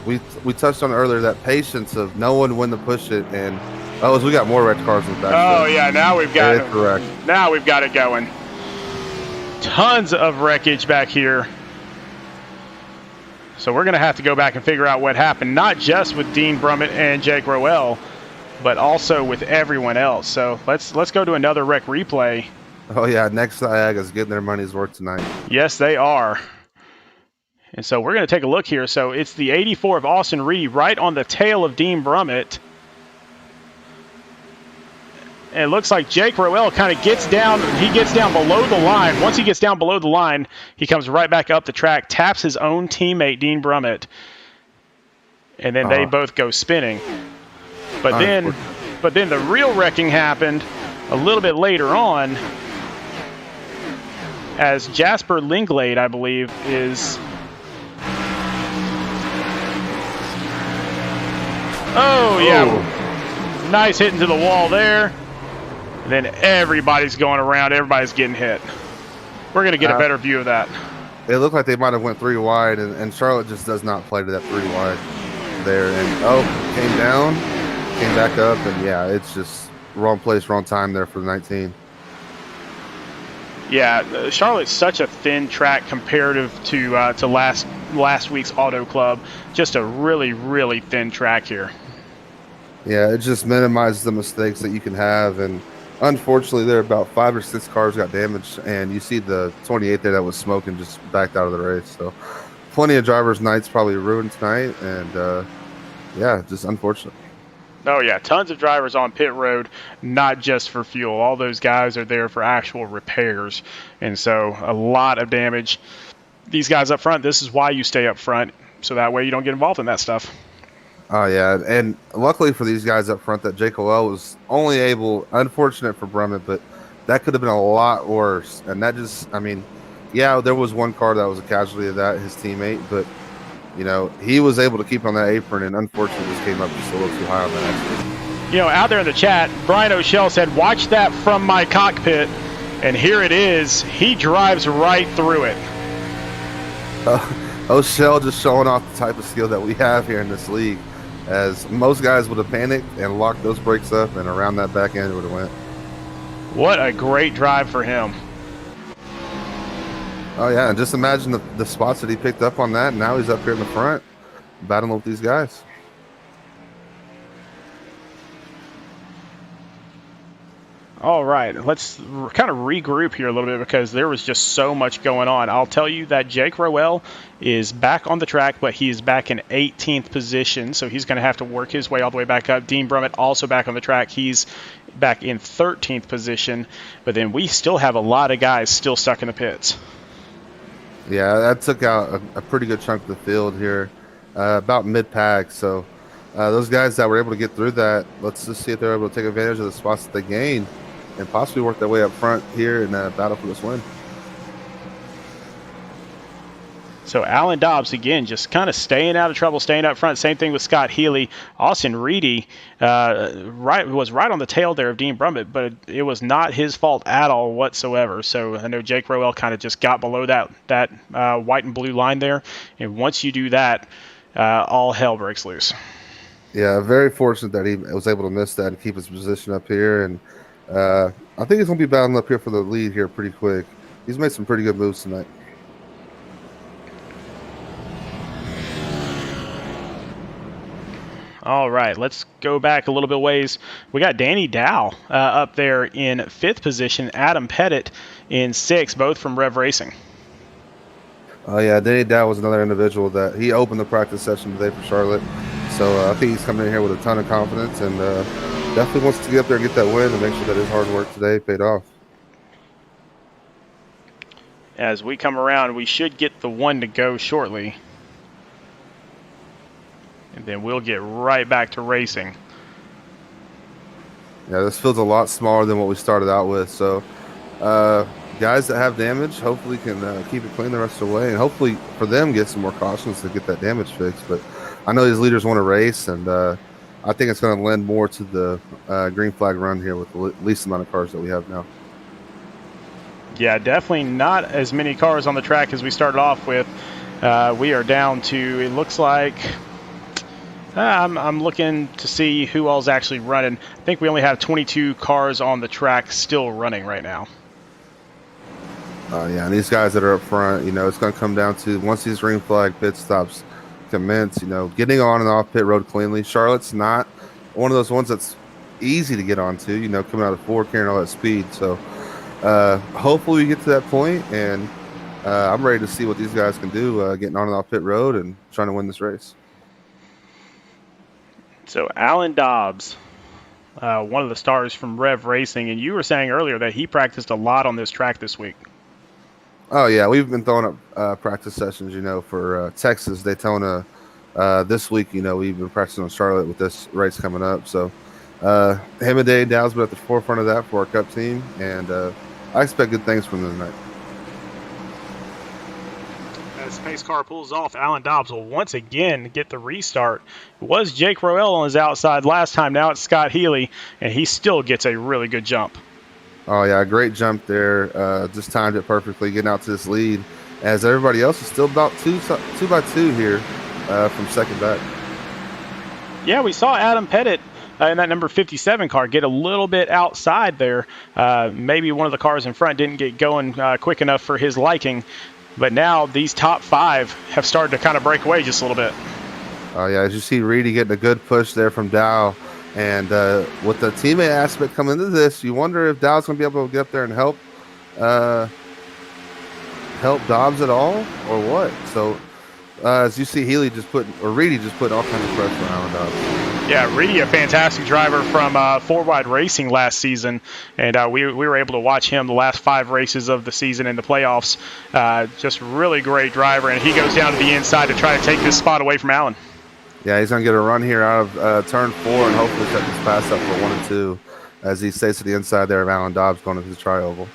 we touched on earlier that patience of knowing when to push it. And as we got more red cars in the back. Oh yeah, now we've got it. Correct. Now we've got it going. Tons of wreckage back here. So we're going to have to go back and figure out what happened, not just with Dean Brummett and Jake Roel, but also with everyone else. So let's go to another wreck replay. Oh yeah, next Niagara's getting their money's worth tonight. Yes, they are. And so we're going to take a look here. So it's the 84 of Austin Reed right on the tail of Dean Brummett. And it looks like Jake Roel kind of gets down. He gets down below the line. Once he gets down below the line, he comes right back up the track, taps his own teammate, Dean Brummett. And then they both go spinning. But then the real wrecking happened a little bit later on as Jasper Linglade, I believe, is... Oh, yeah. Nice hit into the wall there. And then everybody's going around. Everybody's getting hit. We're going to get a better view of that. It looked like they might have went 3 wide, and Charlotte just does not play to that 3 wide there. And, came down, came back up, and, yeah, it's just wrong place, wrong time there for the 19. Yeah, Charlotte's such a thin track comparative to last week's Auto Club. Just a really, really thin track here. Yeah, it just minimizes the mistakes that you can have, and unfortunately, there about 5 or 6 cars got damaged, and you see the 28 there that was smoking just backed out of the race. So, plenty of drivers' nights probably ruined tonight, and yeah, just unfortunate. Oh yeah, tons of drivers on pit road, not just for fuel. All those guys are there for actual repairs, and so a lot of damage. These guys up front, this is why you stay up front, so that way you don't get involved in that stuff. Oh, yeah, and luckily for these guys up front that Jake O'L was only able, unfortunate for Brummett, but that could have been a lot worse. And that just, I mean, yeah, there was one car that was a casualty of that, his teammate, but, he was able to keep on that apron, and unfortunately just came up just a little too high on that accident. Out there in the chat, Brian O'Shell said, watch that from my cockpit, and here it is. He drives right through it. O'Shell just showing off the type of skill that we have here in this league. As most guys would have panicked and locked those brakes up, and around that back end would have went. What a great drive for him. Oh, yeah, and just imagine the spots that he picked up on that, and now he's up here in the front battling with these guys. All right, let's kind of regroup here a little bit because there was just so much going on. I'll tell you that Jake Rowell is back on the track, but he is back in 18th position, so he's going to have to work his way all the way back up. Dean Brummett also back on the track. He's back in 13th position, but then we still have a lot of guys still stuck in the pits. Yeah, that took out a pretty good chunk of the field here, about mid-pack, so those guys that were able to get through that, let's just see if they're able to take advantage of the spots that they gained and possibly work their way up front here in a battle for this win. So Alan Dobbs, again, just kind of staying out of trouble, staying up front. Same thing with Scott Healey. Austin Reedy was right on the tail there of Dean Brummett, but it was not his fault at all whatsoever. So I know Jake Rowell kind of just got below that white and blue line there. And once you do that, all hell breaks loose. Yeah, very fortunate that he was able to miss that and keep his position up here. And I think he's going to be battling up here for the lead here pretty quick. He's made some pretty good moves tonight. All right, let's go back a little bit ways. We got Danny Dow up there in 5th position, Adam Pettit in 6th, both from Revved Racing. Oh, yeah, Danny Dow was another individual that he opened the practice session today for Charlotte. So I think he's coming in here with a ton of confidence and definitely wants to get up there and get that win and make sure that his hard work today paid off. As we come around, we should get the one to go shortly. And then we'll get right back to racing. Yeah, this field's a lot smaller than what we started out with. So guys that have damage hopefully can keep it clean the rest of the way. And hopefully for them get some more cautions to get that damage fixed. But I know these leaders want to race, and I think it's going to lend more to the green flag run here with the least amount of cars that we have now. Yeah, definitely not as many cars on the track as we started off with. We are down to, it looks like, I'm looking to see who all's actually running. I think we only have 22 cars on the track still running right now. Yeah, and these guys that are up front, it's going to come down to once these green flag pit stops commence, getting on and off pit road cleanly. Charlotte's not one of those ones that's easy to get onto, coming out of 4, carrying all that speed. So hopefully we get to that point, and I'm ready to see what these guys can do getting on and off pit road and trying to win this race. So Alan Dobbs, one of the stars from Revved Racing, and you were saying earlier that he practiced a lot on this track this week. Oh, yeah, we've been throwing up practice sessions, for Texas, Daytona. This week, we've been practicing on Charlotte with this race coming up. So him and Dave Dow's been at the forefront of that for our Cup team, and I expect good things from them tonight. As pace car pulls off, Alan Dobbs will once again get the restart. It was Jake Rowell on his outside last time. Now it's Scott Healey, and he still gets a really good jump. Oh, yeah, great jump there. Just timed it perfectly, getting out to this lead, as everybody else is still about two by two here from second back. Yeah, we saw Adam Pettit in that number 57 car get a little bit outside there. Maybe one of the cars in front didn't get going quick enough for his liking. But now these top 5 have started to kind of break away just a little bit. Oh, yeah, as you see Reedy getting a good push there from Dow. And with the teammate aspect coming into this, you wonder if Dow's going to be able to get up there and help Dobbs at all or what. So as you see, Reedy just put all kinds of pressure on Alan Dobbs. Yeah, Reedy, a fantastic driver from Four-Wide Racing last season, and we were able to watch him the last 5 races of the season in the playoffs. Just really great driver, and he goes down to the inside to try to take this spot away from Alan. Yeah, he's going to get a run here out of turn 4 and hopefully set this pass up for 1 and 2 as he stays to the inside there of Alan Dobbs going into the tri-oval.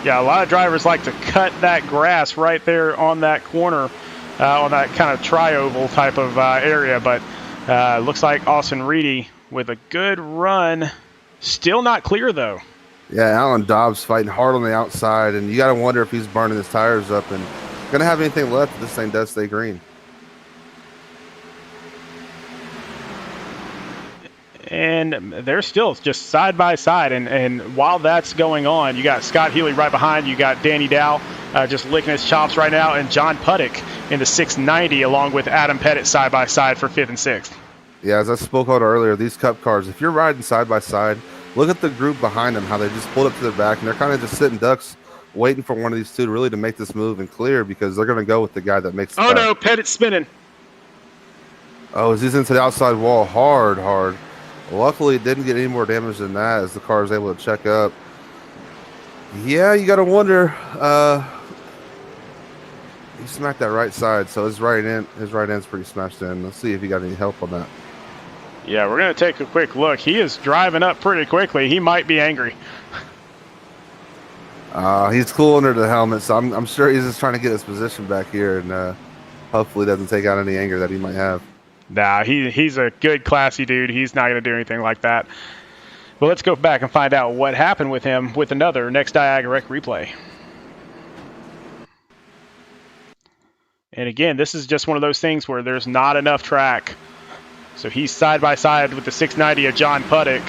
Yeah, a lot of drivers like to cut that grass right there on that corner, on that kind of tri-oval type of area. But looks like Austin Reedy with a good run. Still not clear, though. Yeah, Alan Dobbs fighting hard on the outside, and you got to wonder if he's burning his tires up and going to have anything left if this thing does stay green. And they're still just side by side. And while that's going on, you got Scott Healey right behind. You got Danny Dow just licking his chops right now. And John Puttick in the 690 along with Adam Pettit side by side for 5th and 6th. Yeah, as I spoke on earlier, these Cup cars, if you're riding side by side, look at the group behind them, how they just pulled up to the back, and they're kind of just sitting ducks, waiting for one of these two to really to make this move and clear, because they're going to go with the guy that makes the Oh pass. no, Pettit's spinning. Oh, he's into the outside wall hard. Luckily, it didn't get any more damage than that as the car is able to check up. Yeah, you got to wonder. He smacked that right side, so his right end's pretty smashed in. Let's see if he got any help on that. Yeah, we're going to take a quick look. He is driving up pretty quickly. He might be angry. He's cool under the helmet, so I'm sure he's just trying to get his position back here and hopefully doesn't take out any anger that he might have. Nah, he's a good, classy dude. He's not going to do anything like that. But let's go back and find out what happened with him with another Next Diagonal replay. And again, this is just one of those things where there's not enough track. So he's side by side with the 690 of John Puddick.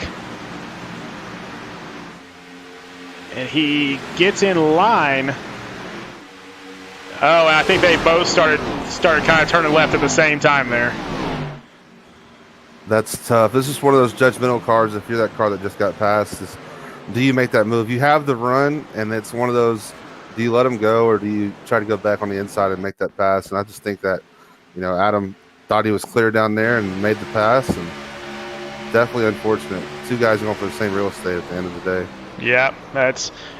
And he gets in line. Oh, and I think they both started kind of turning left at the same time there. That's tough. This is one of those judgmental cars. If you're that car that just got passed, do you make that move? You have the run, and it's one of those, do you let him go or do you try to go back on the inside and make that pass? And I just think that, Adam thought he was clear down there and made the pass, and definitely unfortunate. Two guys going for the same real estate at the end of the day. Yeah,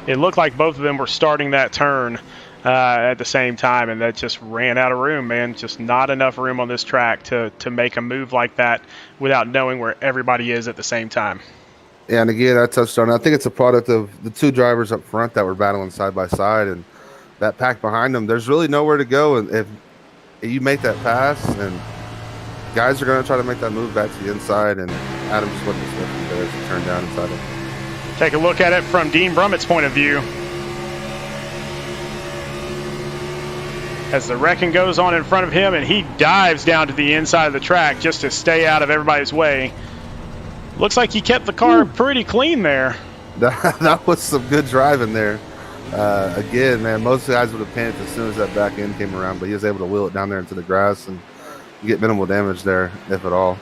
it looked like both of them were starting that turn at the same time, and that just ran out of room, man. Just not enough room on this track to make a move like that without knowing where everybody is at the same time. Yeah, and again, I touched on it. I think it's a product of the two drivers up front that were battling side by side, and that pack behind them. There's really nowhere to go, and if you make that pass, and guys are going to try to make that move back to the inside, and Adam just wasn't expecting there to turn down inside it. Take a look at it from Dean Brummett's point of view. As the wrecking goes on in front of him, and he dives down to the inside of the track just to stay out of everybody's way. Looks like he kept the car pretty clean there. That was some good driving there. Again, man, most guys would have panicked as soon as that back end came around, but he was able to wheel it down there into the grass and get minimal damage there, if at all.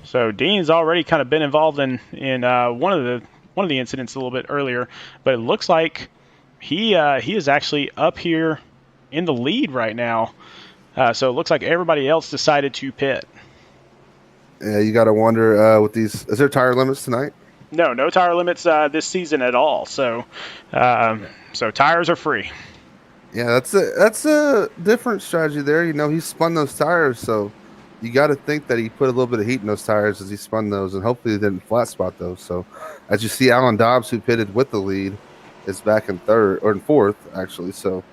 So Dean's already kind of been involved in one of the incidents a little bit earlier, but it looks like he is actually up here in the lead right now. So it looks like everybody else decided to pit. Yeah, you got to wonder with these. Is there tire limits tonight? No tire limits this season at all. So tires are free. Yeah, that's a different strategy there. He spun those tires, so you got to think that he put a little bit of heat in those tires as he spun those, and hopefully he didn't flat spot those. So as you see, Alan Dobbs, who pitted with the lead, is back in third or in fourth, actually. So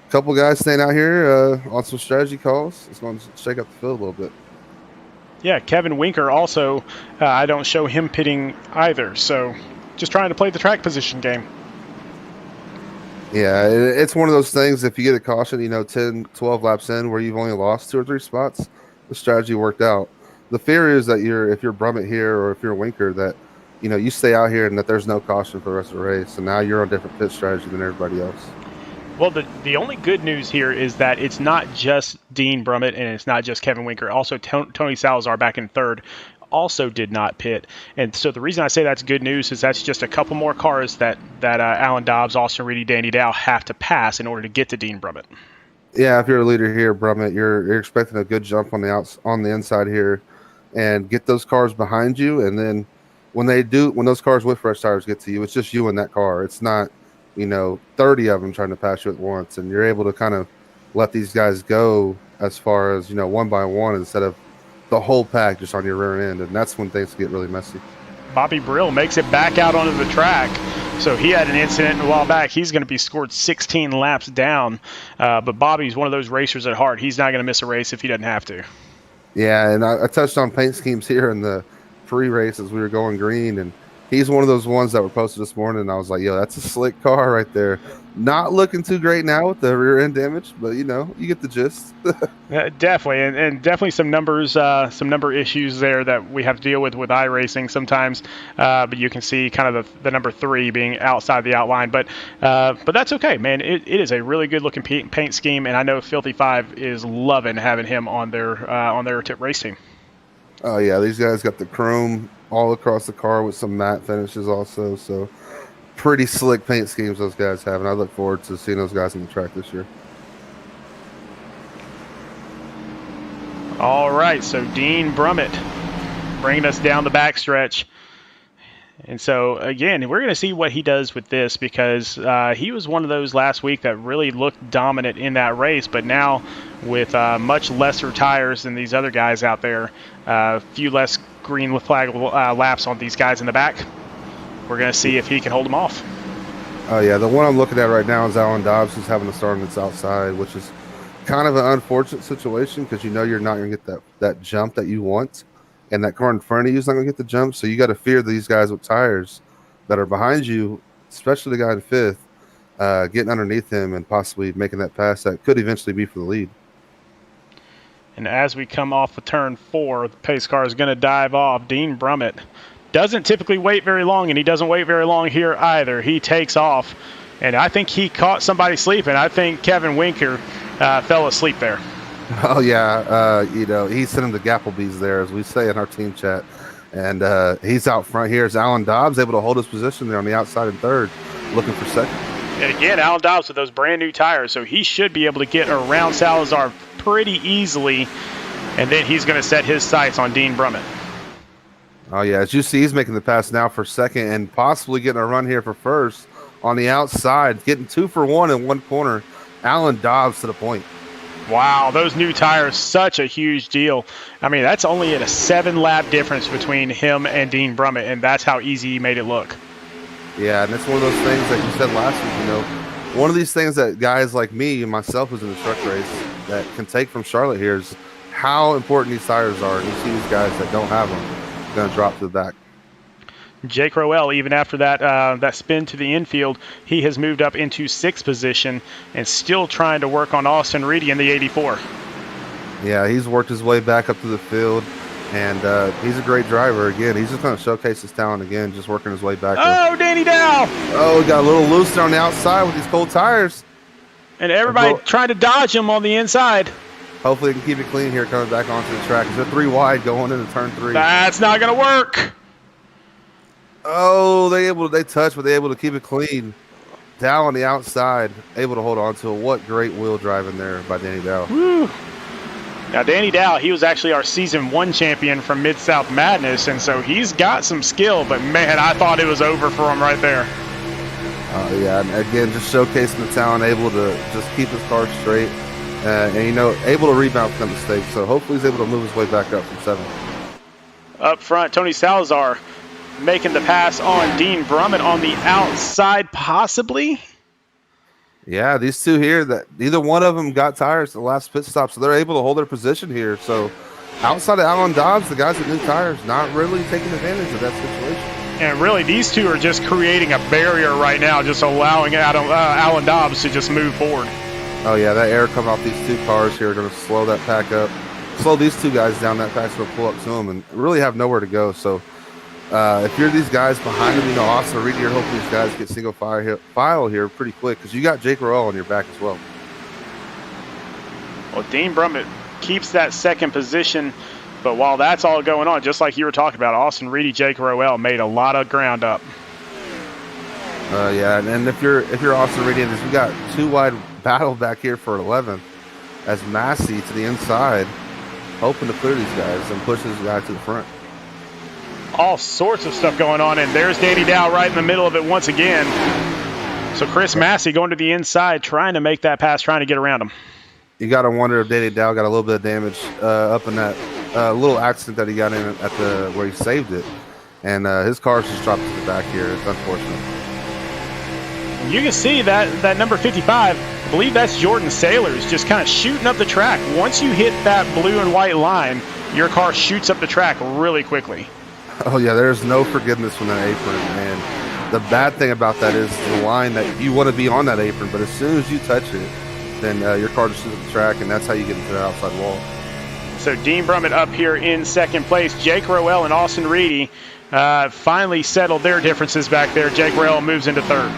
a couple guys staying out here on some strategy calls. It's going to shake up the field a little bit. Yeah, Kevin Winker also, I don't show him pitting either. So just trying to play the track position game. Yeah, it's one of those things. If you get a caution, 10, 12 laps in where you've only lost 2 or 3 spots, the strategy worked out. The fear is that if you're Brummett here or if you're Winker, that you stay out here and that there's no caution for the rest of the race, and now you're on a different pit strategy than everybody else. Well, the only good news here is that it's not just Dean Brummett and it's not just Kevin Winker. Also, Tony Salazar back in third also did not pit. And so the reason I say that's good news is that's just a couple more cars that Alan Dobbs, Austin Reedy, Danny Dow have to pass in order to get to Dean Brummett. Yeah, if you're a leader here, Brummett, you're expecting a good jump on the inside here, and get those cars behind you. And then when those cars with fresh tires get to you, it's just you and that car. It's not 30 of them trying to pass you at once, and you're able to kind of let these guys go as far as one by one instead of the whole pack just on your rear end, and that's when things get really messy. Bobby Brill makes it back out onto the track. So he had an incident a while back. He's going to be scored 16 laps down. But Bobby's one of those racers at heart. He's not going to miss a race if he doesn't have to. Yeah, and I touched on paint schemes here in the pre-race as we were going green, and he's one of those ones that were posted this morning, and I was like, yo, that's a slick car right there. Not looking too great now with the rear end damage, but you get the gist. Definitely, and definitely some number issues there that we have to deal with iRacing sometimes. But you can see kind of the number 3 being outside the outline, but that's okay, man. It is a really good looking paint scheme, and I know Filthy 5 is loving having him on their race team. Oh yeah, these guys got the chrome all across the car with some matte finishes also. So pretty slick paint schemes those guys have, and I look forward to seeing those guys on the track this year. All right, so Dean Brummett bringing us down the backstretch. And so, again, we're going to see what he does with this because he was one of those last week that really looked dominant in that race. But now with much lesser tires than these other guys out there, a few less green flag laps on these guys in the back, we're going to see if he can hold them off. Oh, yeah. The one I'm looking at right now is Alan Dobbs, who's having to start on its outside, which is kind of an unfortunate situation because you know you're not going to get that jump that you want. And that car in front of you is not going to get the jump. So you got to fear these guys with tires that are behind you, especially the guy in fifth, getting underneath him and possibly making that pass that could eventually be for the lead. And as we come off of turn 4, the pace car is going to dive off. Dean Brummett doesn't typically wait very long, and he doesn't wait very long here either. He takes off, and I think he caught somebody sleeping. I think Kevin Winker fell asleep there. Oh, yeah. He's sending the Gapplebees there, as we say in our team chat. And he's out front here. Is Alan Dobbs able to hold his position there on the outside in third, looking for second? And again, Alan Dobbs with those brand new tires, so he should be able to get around Salazar pretty easily. And then he's going to set his sights on Dean Brummett. Oh, yeah. As you see, he's making the pass now for second and possibly getting a run here for first on the outside, getting 2 for 1 in one corner. Alan Dobbs to the point. Wow, those new tires, such a huge deal. I mean, that's only at a 7-lap difference between him and Dean Brummett, and that's how easy he made it look. Yeah, and it's one of those things that you said last week, one of these things that guys like me and myself who's in the truck race that can take from Charlotte here is how important these tires are. And you see these guys that don't have them going to drop to the back. Jake Rowell, even after that spin to the infield, he has moved up into 6th position and still trying to work on Austin Reedy in the 84. Yeah, he's worked his way back up to the field, and he's a great driver. Again, he's just going to showcase his talent again, just working his way back up. Oh, Danny Dow! Oh, he got a little loose there on the outside with these cold tires. And everybody trying to dodge him on the inside. Hopefully they can keep it clean here coming back onto the track. They're 3 wide going into turn 3. That's not going to work. Oh, they touch, but they're able to keep it clean. Dow on the outside, able to hold on to it. What great wheel driving there by Danny Dow. Woo. Now, Danny Dow, he was actually our Season 1 champion from Mid-South Madness, and so he's got some skill, but, man, I thought it was over for him right there. Yeah, and again, just showcasing the talent, able to just keep his car straight, and, able to rebound from that mistake. So hopefully he's able to move his way back up from 7th. Up front, Tony Salazar making the pass on Dean Brummett on the outside, possibly. Yeah, these two here, that neither one of them got tires at the last pit stop, so they're able to hold their position here. So outside of Alan Dobbs, the guys with new tires, not really taking advantage of that situation. And really, these two are just creating a barrier right now, just allowing Alan Dobbs to just move forward. Oh, yeah, that air coming off these two cars here are going to slow that pack up, slow these two guys down. That pack's going to pull up to them and really have nowhere to go. So if you're these guys behind them, Austin Reedy, you're hoping these guys get single file here pretty quick because you got Jake Rowell on your back as well. Well, Dean Brummett keeps that 2nd position, but while that's all going on, just like you were talking about, Austin Reedy, Jake Rowell made a lot of ground up. Yeah, and if you're Austin Reedy, we got 2 wide battle back here for 11th as Massey to the inside, hoping to clear these guys and push this guy to the front. All sorts of stuff going on, and there's Danny Dow right in the middle of it once again. So Chris Massey going to the inside, trying to make that pass, trying to get around him. You got to wonder if Danny Dow got a little bit of damage up in that little accident that he got in at where he saved it, and his car's just dropped to the back here. It's unfortunate. You can see that number 55, I believe that's Jordan Sailors, just kind of shooting up the track. Once you hit that blue and white line, your car shoots up the track really quickly. Oh, yeah, there's no forgiveness from that apron, and the bad thing about that is the line that you want to be on that apron, but as soon as you touch it, then your car just shoots up the track, and that's how you get into the outside wall. So Dean Brummett up here in 2nd place. Jake Rowell and Austin Reedy finally settled their differences back there. Jake Rowell moves into 3rd.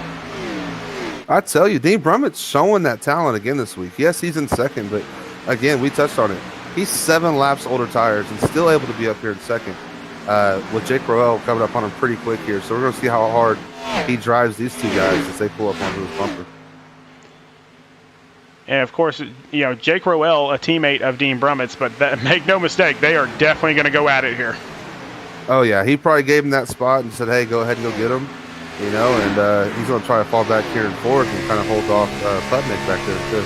I tell you, Dean Brummett's showing that talent again this week. Yes, he's in 2nd, but again, we touched on it. He's 7 laps older tires and still able to be up here in second. With Jake Roel coming up on him pretty quick here. So we're going to see how hard he drives these two guys as they pull up onto his bumper. And of course, you know, Jake Roel, a teammate of Dean Brummett's, but make no mistake, they are definitely going to go at it here. Oh yeah, he probably gave him that spot and said, "Hey, go ahead and go get him," you know. And he's going to try to fall back here and forth and kind of hold off Putnick back there too.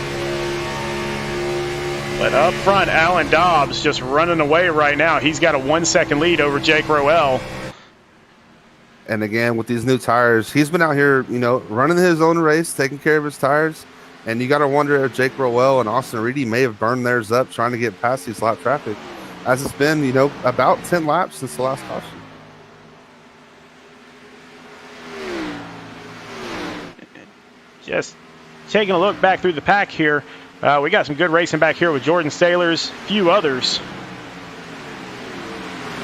But up front, Alan Dobbs just running away right now. He's got a 1 second lead over Jake Roel. And again, with these new tires, he's been out here, you know, running his own race, taking care of his tires. And you got to wonder if Jake Roel and Austin Reedy may have burned theirs up trying to get past these lap traffic, as it's been, you know, about 10 laps since the last caution. Just taking a look back through the pack here. We got some good racing back here with Jordan Sailors, few others.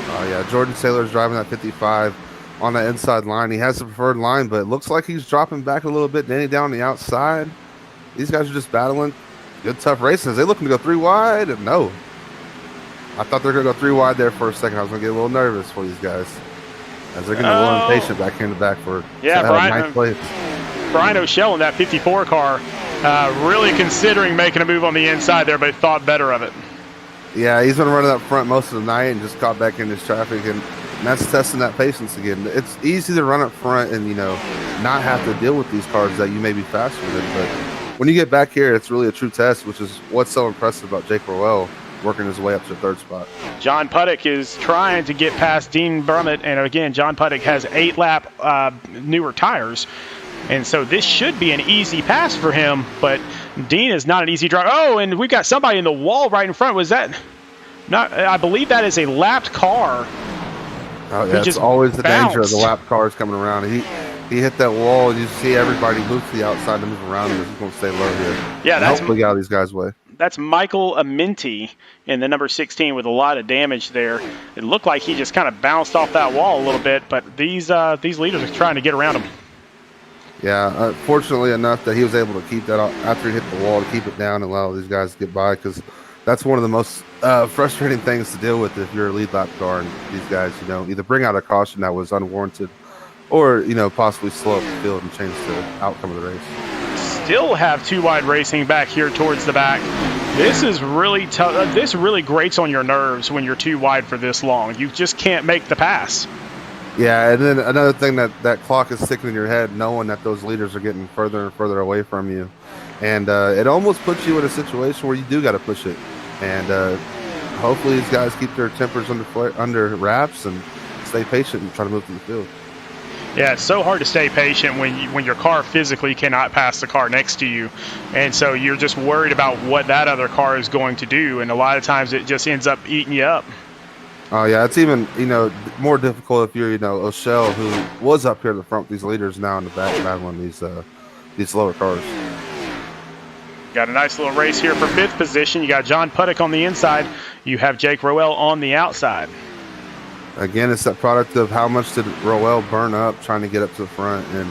Oh, yeah, Jordan Sailor's driving that 55 on the inside line. He has the preferred line, but it looks like he's dropping back a little bit, Danny down the outside. These guys are just battling. Good, tough races. They looking to go 3 wide? No. I thought they were going to go 3 wide there for a second. I was going to get a little nervous for these guys, as they're getting a little impatient back here in the back for ninth place. Brian O'Shell in that 54 car really considering making a move on the inside there, but thought better of it. Yeah, he's been running up front most of the night and just caught back in this traffic, and that's testing that patience again. It's easy to run up front and, you know, not have to deal with these cars that you may be faster than, but when you get back here, it's really a true test, which is what's so impressive about Jake Roel working his way up to the 3rd spot. John Puttick is trying to get past Dean Brummett, and again, John Puttick has 8-lap newer tires, and so this should be an easy pass for him, but Dean is not an easy driver. Oh, and we've got somebody in the wall right in front. Was that not? I believe that is a lapped car. Oh, yeah, it's always the danger of the lap cars coming around. He hit that wall, and you see everybody move to the outside and move around him. He's going to stay low here. Yeah, and hopefully get out of these guys' way. That's Michael Aminti in the number 16 with a lot of damage there. It looked like he just kind of bounced off that wall a little bit, but these leaders are trying to get around him. Yeah, fortunately enough that he was able to keep that after he hit the wall, to keep it down and allow these guys to get by, because that's one of the most frustrating things to deal with if you're a lead lap car and these guys, you know, either bring out a caution that was unwarranted or, you know, possibly slow up the field and change the outcome of the race. Still have 2 wide racing back here towards the back. This is really tough. This really grates on your nerves when you're 2 wide for this long. You just can't make the pass. Yeah, and then another thing that clock is sticking in your head, knowing that those leaders are getting further and further away from you. And it almost puts you in a situation where you do got to push it. And hopefully these guys keep their tempers under wraps and stay patient and try to move through the field. Yeah, it's so hard to stay patient when your car physically cannot pass the car next to you. And so you're just worried about what that other car is going to do. And a lot of times it just ends up eating you up. Oh, yeah, it's even, you know, more difficult if you're, you know, O'Shell, who was up here in the front with these leaders, now in the back battling these lower cars. Got a nice little race here for 5th position. You got John Puttick on the inside. You have Jake Roel on the outside. Again, it's that product of how much did Roel burn up trying to get up to the front, and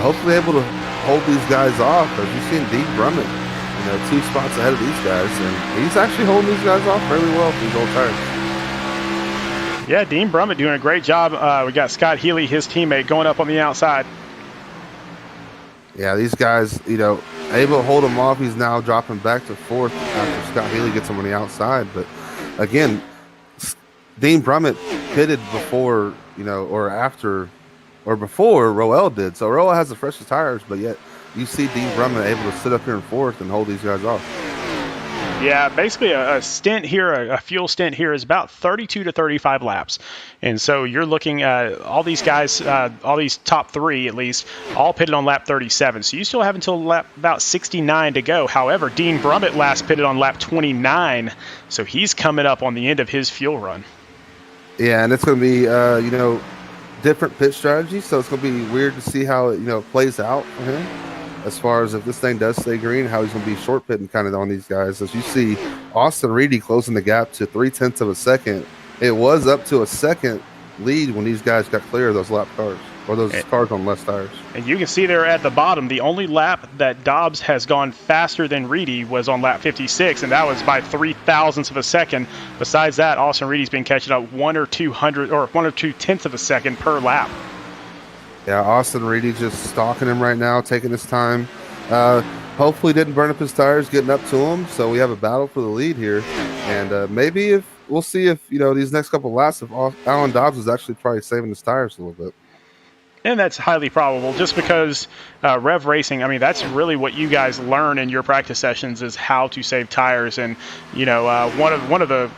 hopefully able to hold these guys off. As you've seen Dean Brummett, you know, 2 spots ahead of these guys, and he's actually holding these guys off fairly well for these old tires. Yeah, Dean Brummett doing a great job. We got Scott Healey, his teammate, going up on the outside. Yeah, these guys, you know, able to hold him off. He's now dropping back to 4th after Scott Healey gets him on the outside. But again, Dean Brummett pitted before, you know, or after, or before Roel did. So Roel has the freshest tires, but yet you see Dean Brummett able to sit up here in 4th and hold these guys off. Yeah, basically a stint here, a fuel stint here is about 32 to 35 laps. And so you're looking at all these guys, all these top 3 at least, all pitted on lap 37. So you still have until lap about 69 to go. However, Dean Brummett last pitted on lap 29. So he's coming up on the end of his fuel run. Yeah, and it's going to be, you know, different pit strategy. So it's going to be weird to see how it, you know, plays out for him. As far as if this thing does stay green, how he's going to be short pitting kind of on these guys. As you see, Austin Reedy closing the gap to 0.3 of a second. It was up to a second lead when these guys got clear of those lap cars. or those cars on less tires. And you can see there at the bottom, the only lap that Dobbs has gone faster than Reedy was on lap 56, and that was by 0.03 of a second. Besides that, Austin Reedy's been catching up 1 or 2 tenths of a second per lap. Yeah, Austin Reedy just stalking him right now, taking his time. Hopefully didn't burn up his tires getting up to him, so we have a battle for the lead here. And maybe we'll see if, these next couple laps, if Alan Dobbs is actually probably saving his tires a little bit. And that's highly probable, just because Revved Racing, that's really what you guys learn in your practice sessions is how to save tires. And, one of the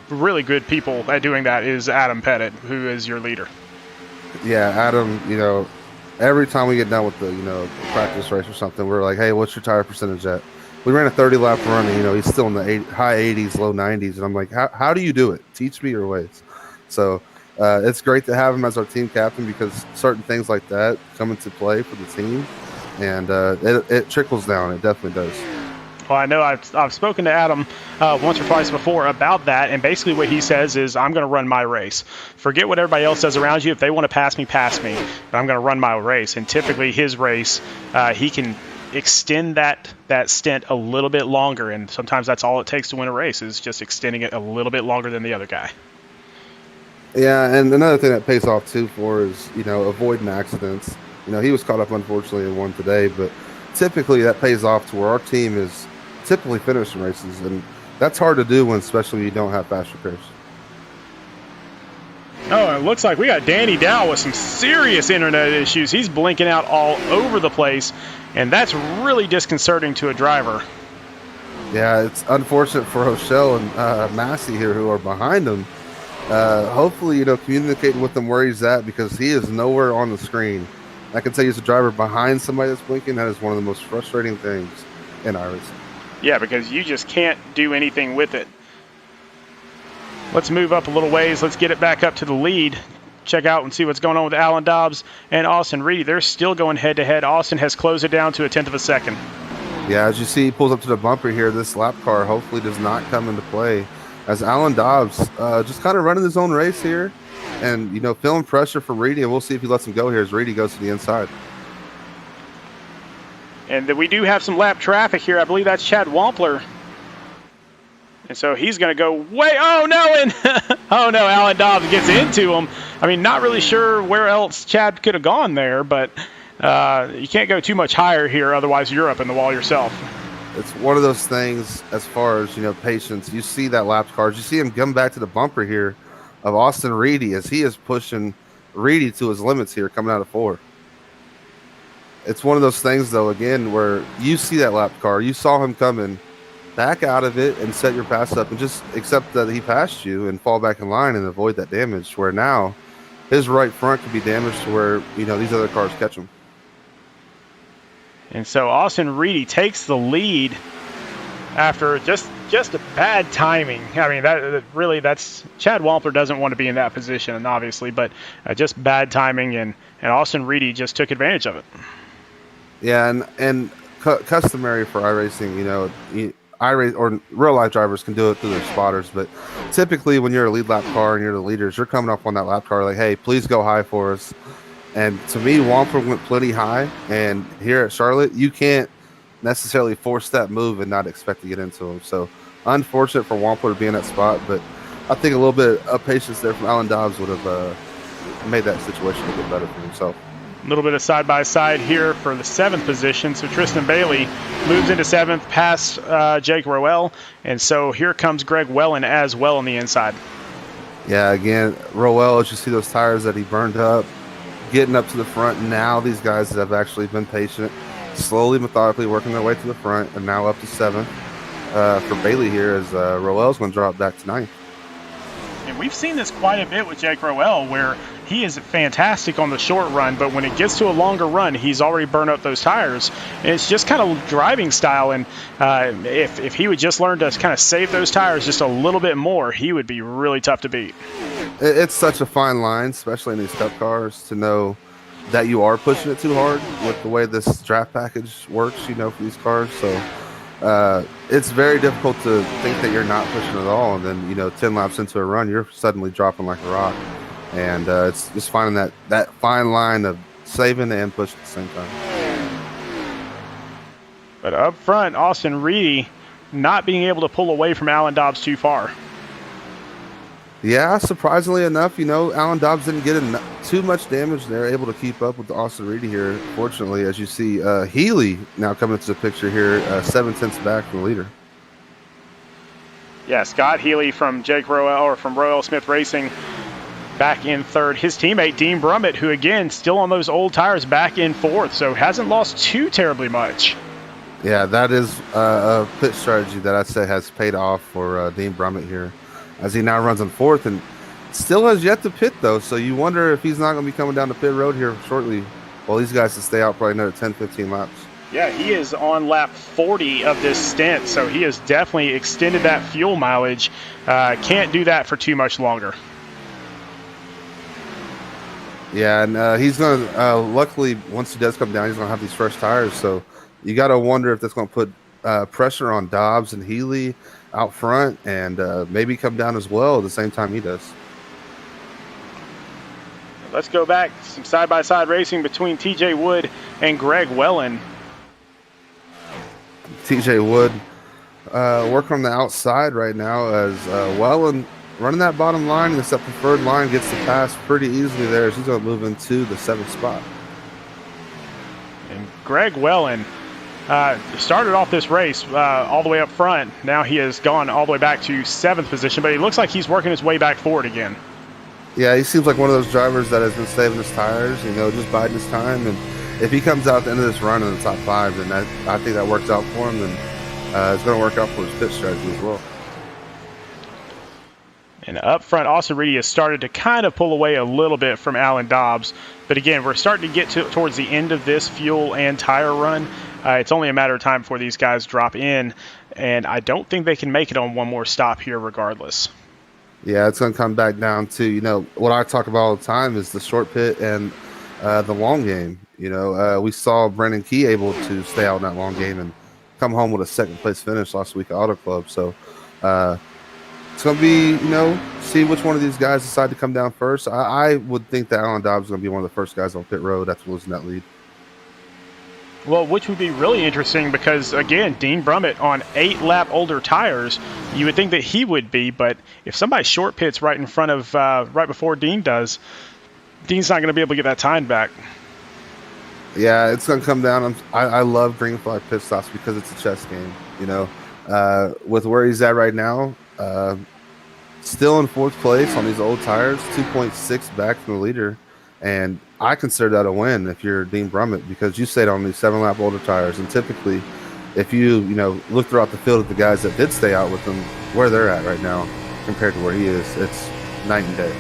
really good people at doing that is Adam Pettit, who is your leader. Yeah, Adam, every time we get done with the, practice race or something, we're like, hey, what's your tire percentage at? We ran a 30-lap run, and, he's still in the high 80s, low 90s. And I'm like, how do you do it? Teach me your ways. So it's great to have him as our team captain because certain things like that come into play for the team. And it trickles down. It definitely does. Well, I know I've spoken to Adam once or twice before about that, and basically what he says is, I'm going to run my race. Forget what everybody else does around you. If they want to pass me, pass me. But I'm going to run my race. And typically his race, he can extend that stint a little bit longer, and sometimes that's all it takes to win a race is just extending it a little bit longer than the other guy. Yeah, and another thing that pays off too for is, avoiding accidents. He was caught up unfortunately in one today, but typically that pays off to where our team is typically finishing races, and that's hard to do when especially you don't have fast repairs. Oh, it looks like we got Danny Dow with some serious internet issues. He's blinking out all over the place, and that's really disconcerting to a driver. Yeah, it's unfortunate for Rochelle and Massey here who are behind him. Hopefully, communicating with him where he's at because he is nowhere on the screen. I can tell you as a driver behind somebody that's blinking, that is one of the most frustrating things in iRacing. Yeah, because you just can't do anything with it. Let's move up a little ways. Let's get it back up to the lead. Check out and see what's going on with Alan Dobbs and Austin Reedy. They're still going head-to-head. Austin has closed it down to 1/10 of a second. Yeah, as you see, he pulls up to the bumper here. This lap car hopefully does not come into play as Alan Dobbs just kind of running his own race here and, feeling pressure for Reedy, and we'll see if he lets him go here as Reedy goes to the inside. And we do have some lap traffic here. I believe that's Chad Wampler. And so he's going to go way, oh no, and oh no, Alan Dobbs gets into him. Not really sure where else Chad could have gone there, but you can't go too much higher here, otherwise you're up in the wall yourself. It's one of those things as far as, patience. You see that lap cars. You see him come back to the bumper here of Austin Reedy as he is pushing Reedy to his limits here coming out of 4. It's one of those things, though, again, where you see that lap car, you saw him coming, back out of it and set your pass up and just accept that he passed you and fall back in line and avoid that damage, where now his right front could be damaged to where, these other cars catch him. And so Austin Reedy takes the lead after just a bad timing. That's Chad Wampler doesn't want to be in that position, obviously, but just bad timing, and Austin Reedy just took advantage of it. Yeah, and customary for iRacing, iRace or real life drivers can do it through their spotters, but typically when you're a lead lap car and you're the leaders, you're coming up on that lap car like, hey, please go high for us. And to me, Wampler went plenty high, and here at Charlotte, you can't necessarily force that move and not expect to get into him. So unfortunate for Wampler to be in that spot, but I think a little bit of patience there from Alan Dobbs would have made that situation a bit better for himself. A little bit of side-by-side here for the 7th position. So Tristan Bailey moves into 7th past Jake Rowell. And so here comes Greg Wellen as well on the inside. Yeah, again, Rowell, as you see those tires that he burned up, getting up to the front. Now these guys have actually been patient, slowly, methodically working their way to the front, and now up to 7th for Bailey here as Rowell's going to drop back to 9th. And we've seen this quite a bit with Jake Rowell, where he is fantastic on the short run, but when it gets to a longer run, he's already burned up those tires. And it's just kind of driving style, and if he would just learn to kind of save those tires just a little bit more, he would be really tough to beat. It's such a fine line, especially in these Cup cars, to know that you are pushing it too hard with the way this draft package works, for these cars. So it's very difficult to think that you're not pushing at all, and then 10 laps into a run, you're suddenly dropping like a rock. And it's just finding that fine line of saving and pushing at the same time. But up front, Austin Reedy not being able to pull away from Alan Dobbs too far. Yeah, surprisingly enough, Alan Dobbs didn't get too much damage. They're able to keep up with Austin Reedy here. Fortunately, as you see, Healey now coming into the picture here, 7/10 back from the leader. Yeah, Scott Healey from Royal Smith Racing back in third. His teammate, Dean Brummett, who again, still on those old tires, back in fourth, so hasn't lost too terribly much. Yeah, that is a pit strategy that I'd say has paid off for Dean Brummett here, as he now runs on fourth and still has yet to pit, though. So you wonder if he's not going to be coming down the pit road here shortly. Well, these guys to stay out probably another 10, 15 laps. Yeah, he is on lap 40 of this stint, so he has definitely extended that fuel mileage. Can't do that for too much longer. Yeah, and he's going to, luckily, once he does come down, he's going to have these fresh tires. So you got to wonder if that's going to put pressure on Dobbs and Healey out front, and maybe come down as well at the same time he does. Let's go back. Some side-by-side racing between TJ Wood and Greg Wellen. TJ Wood working on the outside right now as Wellen running that bottom line. This preferred line gets the pass pretty easily there. She's going to move into the 7th spot. And Greg Wellen started off this race all the way up front. Now he has gone all the way back to 7th position, but it looks like he's working his way back forward again. Yeah, he seems like one of those drivers that has been saving his tires, just biding his time. And if he comes out at the end of this run in the top 5, then I think that works out for him, and it's going to work out for his pit strategy as well. And up front, Austin Reedy has started to kind of pull away a little bit from Alan Dobbs. But again, we're starting to get towards the end of this fuel and tire run. It's only a matter of time before these guys drop in, and I don't think they can make it on one more stop here regardless. Yeah, it's going to come back down to, what I talk about all the time is the short pit and the long game. We saw Brendan Key able to stay out in that long game and come home with a 2nd place finish last week at Auto Club. So it's going to be, see which one of these guys decide to come down first. I would think that Alan Dobbs is going to be one of the first guys on pit road after losing that lead. Well, which would be really interesting because, again, Dean Brummett on 8-lap older tires, you would think that he would be, but if somebody short pits right in front of, right before Dean does, Dean's not going to be able to get that time back. Yeah, it's going to come down. I love green flag pit stops because it's a chess game, with where he's at right now, still in 4th place on these old tires, 2.6 back from the leader. And I consider that a win if you're Dean Brummett, because you stayed on these 7-lap older tires. And typically, if you look throughout the field at the guys that did stay out with him, where they're at right now compared to where he is, it's night and day.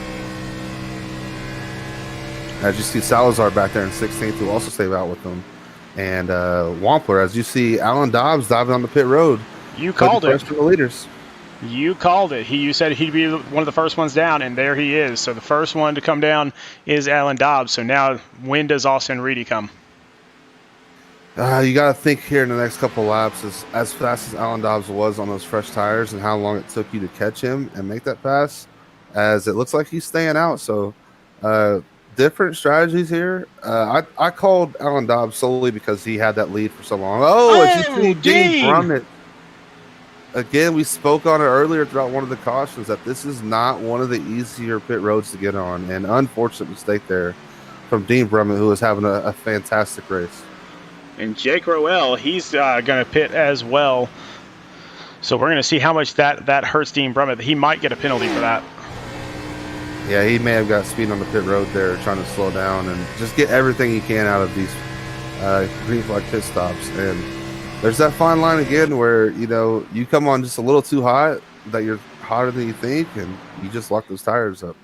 As you see Salazar back there in 16th, who also stayed out with them. And Wampler, as you see Alan Dobbs diving on the pit road. You called it. For the leaders. You called it. You said he'd be one of the first ones down, and there he is. So the first one to come down is Alan Dobbs. So now, when does Austin Reedy come? You got to think here in the next couple laps, as fast as Alan Dobbs was on those fresh tires and how long it took you to catch him and make that pass, as it looks like he's staying out. So different strategies here. I called Alan Dobbs solely because he had that lead for so long. As you see, Dean Brummett. Again, we spoke on it earlier throughout one of the cautions that this is not one of the easier pit roads to get on. And unfortunate mistake there from Dean Brummett, who was having a fantastic race. And Jake Roel, he's going to pit as well. So we're going to see how much that hurts Dean Brummett. He might get a penalty for that. Yeah, he may have got speed on the pit road there, trying to slow down and just get everything he can out of these green flag pit stops. And there's that fine line again where, you come on just a little too hot, that you're hotter than you think, and you just lock those tires up.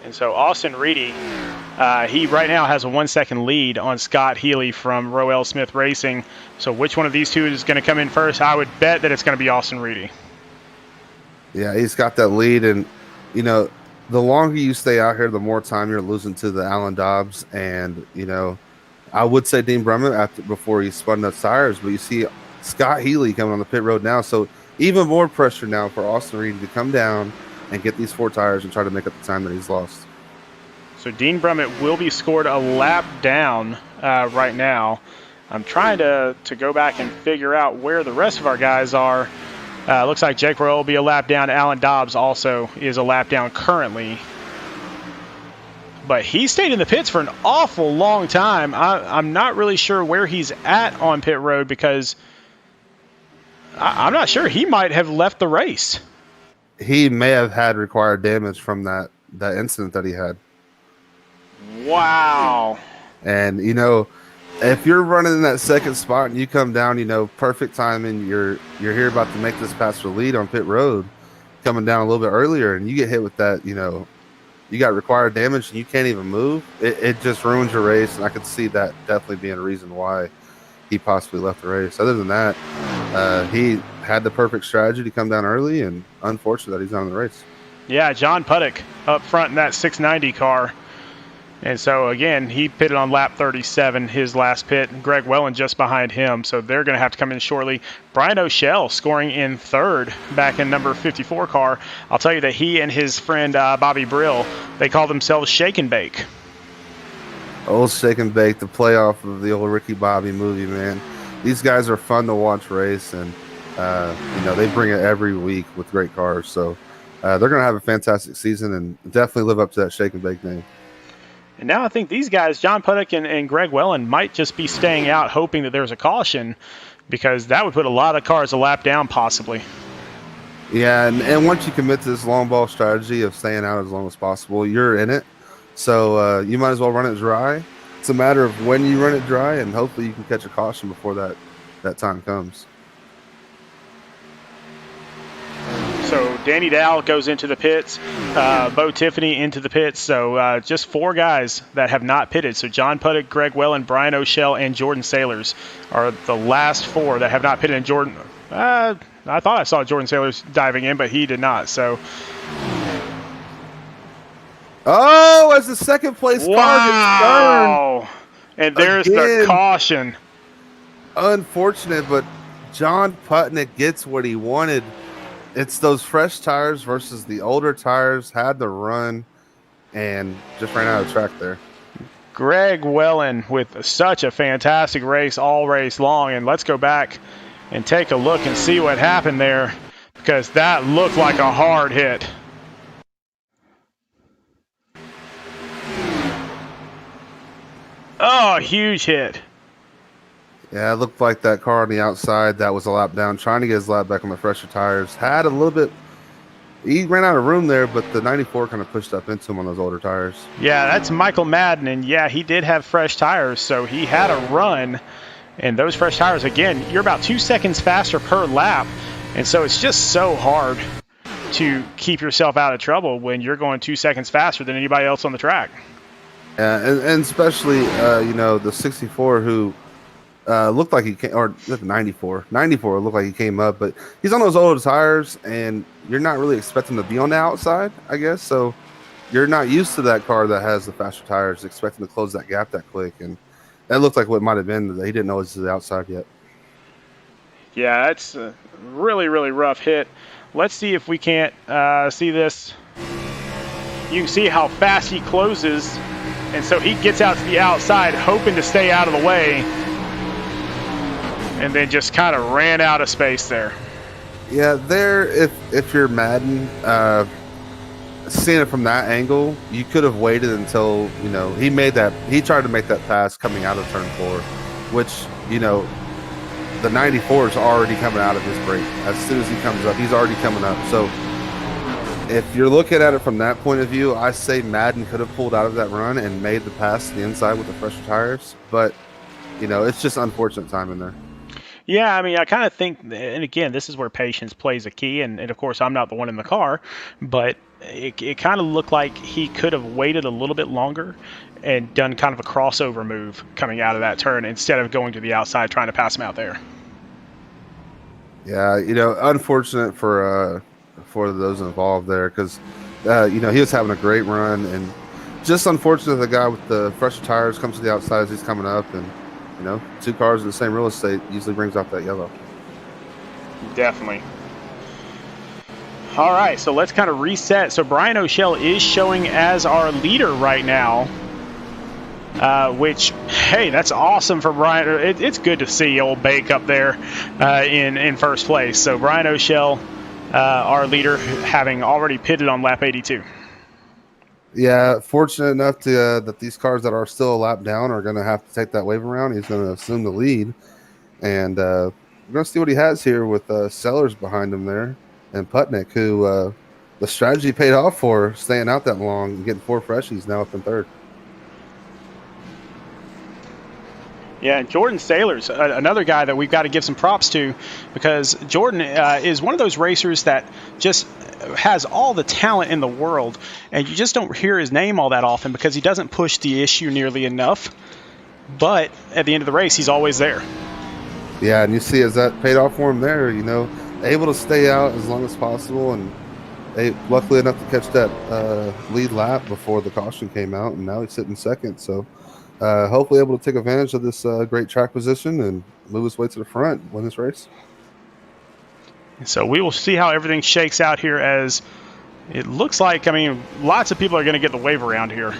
And so Austin Reedy, he right now has a 1-second lead on Scott Healey from Royal Smith Racing. So which one of these two is going to come in first? I would bet that it's going to be Austin Reedy. Yeah, he's got that lead, and, the longer you stay out here, the more time you're losing to the Alan Dobbs, and, I would say Dean Brummett before he spun those tires, but you see Scott Healey coming on the pit road now. So even more pressure now for Austin Reedy to come down, and get these 4 tires and try to make up the time that he's lost. So Dean Brummett will be scored a lap down right now. I'm trying to go back and figure out where the rest of our guys are. Looks like Jake Royal will be a lap down. Alan Dobbs also is a lap down currently. But he stayed in the pits for an awful long time. I'm not really sure where he's at on pit road because I'm not sure. He might have left the race. He may have had required damage from that incident that he had. Wow. And, you know, if you're running in that second spot and you come down, you know, perfect timing, you're here about to make this pass for the lead on pit road, coming down a little bit earlier, and you get hit with that, you know, you got required damage and you can't even move, it just ruins your race. And I could see that definitely being a reason why he possibly left the race. Other than that, he had the perfect strategy to come down early, and unfortunate that he's not in the race. Yeah, John Puttick up front in that 690 car. And so, again, he pitted on lap 37, his last pit. Greg Wellen just behind him, so they're going to have to come in shortly. Brian O'Shell scoring in third back in number 54 car. I'll tell you that he and his friend Bobby Brill, they call themselves Shake and Bake. Old Shake and Bake, the playoff of the old Ricky Bobby movie, man. These guys are fun to watch race, and, you know, they bring it every week with great cars. So they're going to have a fantastic season and definitely live up to that Shake and Bake name. And now I think these guys, John Puttick and Greg Wellen, might just be staying out hoping that there's a caution, because that would put a lot of cars a lap down possibly. Yeah, and once you commit to this long ball strategy of staying out as long as possible, you're in it. So you might as well run it dry. It's a matter of when you run it dry, and hopefully you can catch a caution before that time comes. So Danny Dow goes into the pits, Bo Tiffany into the pits. So just 4 guys that have not pitted. So John Puttick, Greg Wellen, Brian O'Shell, and Jordan Sailors are the last 4 that have not pitted. And Jordan, I thought I saw Jordan Sailors diving in, but he did not. So. Oh, as the second place car gets burned. And there's the caution. Unfortunate, but John Putnick gets what he wanted. It's those fresh tires versus the older tires. Had the run and just ran out of track there. Greg Wellen with such a fantastic race all race long. And let's go back and take a look and see what happened there, because that looked like a hard hit. Oh, huge hit. Yeah, it looked like that car on the outside that was a lap down, trying to get his lap back on the fresher tires. Had a little bit, he ran out of room there, but the 94 kind of pushed up into him on those older tires. Yeah, that's Michael Madden, and yeah, he did have fresh tires, so he had a run. And those fresh tires, again, you're about 2 seconds faster per lap, and so it's just so hard to keep yourself out of trouble when you're going 2 seconds faster than anybody else on the track. Yeah, and especially, you know, the 64 who looked like he came, or the 94 looked like he came up, but he's on those older tires, and you're not really expecting to be on the outside, I guess. So you're not used to that car that has the faster tires, expecting to close that gap that quick, and that looked like what might have been that he didn't know it was to the outside yet. Yeah, that's a really, really rough hit. Let's see if we can't see this. You can see how fast he closes, and so he gets out to the outside, hoping to stay out of the way, and then just kind of ran out of space there. Yeah, there, if you're Madden, seeing it from that angle, you could have waited until, you know, he tried to make that pass coming out of turn 4, which, you know, the 94 is already coming out of his brake. As soon as he comes up, he's already coming up. So if you're looking at it from that point of view, I say Madden could have pulled out of that run and made the pass to the inside with the fresher tires. But, you know, it's just unfortunate timing there. Yeah, I mean, I kind of think, and again, this is where patience plays a key, and of course, I'm not the one in the car, but it kind of looked like he could have waited a little bit longer and done kind of a crossover move coming out of that turn instead of going to the outside trying to pass him out there. Yeah, you know, unfortunate for those involved there, because, you know, he was having a great run, and just unfortunate the guy with the fresher tires comes to the outside as he's coming up, and you know, 2 cars in the same real estate usually brings out that yellow. Definitely. All right, so let's kind of reset. So Brian O'Shell is showing as our leader right now, which, hey, that's awesome for Brian. It's good to see old Bake up there in first place. So Brian O'Shell, our leader, having already pitted on lap 82. Yeah, fortunate enough to that these cars that are still a lap down are going to have to take that wave around. He's going to assume the lead, and we're going to see what he has here with Sellers behind him there, and Putnick, who the strategy paid off for, staying out that long and getting 4 freshies now up in third. Yeah, Jordan Sailors, another guy that we've got to give some props to, because Jordan is one of those racers that just has all the talent in the world, and you just don't hear his name all that often because he doesn't push the issue nearly enough. But at the end of the race, he's always there. Yeah, and you see as that paid off for him there, able to stay out as long as possible, and luckily enough to catch that lead lap before the caution came out, and now he's sitting second. So hopefully able to take advantage of this great track position and move his way to the front, win this race. So we will see how everything shakes out here, as it looks like, lots of people are going to get the wave around here.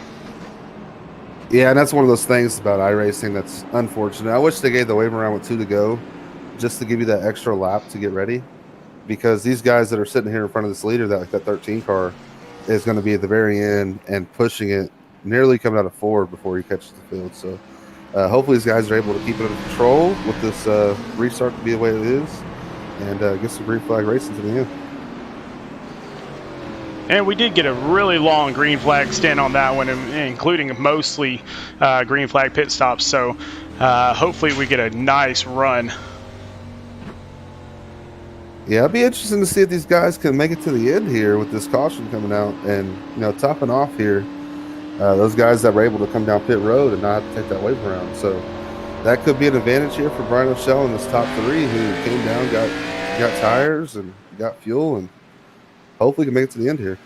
Yeah, and that's one of those things about iRacing that's unfortunate. I wish they gave the wave around with 2 to go just to give you that extra lap to get ready, because these guys that are sitting here in front of this leader, that 13 car, is going to be at the very end and pushing it, nearly coming out of 4 before he catches the field. So hopefully these guys are able to keep it under control with this restart to be the way it is, and get some green flag racing to the end. And we did get a really long green flag stint on that one, including mostly green flag pit stops. So hopefully we get a nice run. Yeah, it'd be interesting to see if these guys can make it to the end here with this caution coming out, and topping off here. Those guys that were able to come down pit road and not have to take that wave around. So that could be an advantage here for Brian O'Shell in this top 3, who came down, got tires and got fuel, and hopefully can make it to the end here.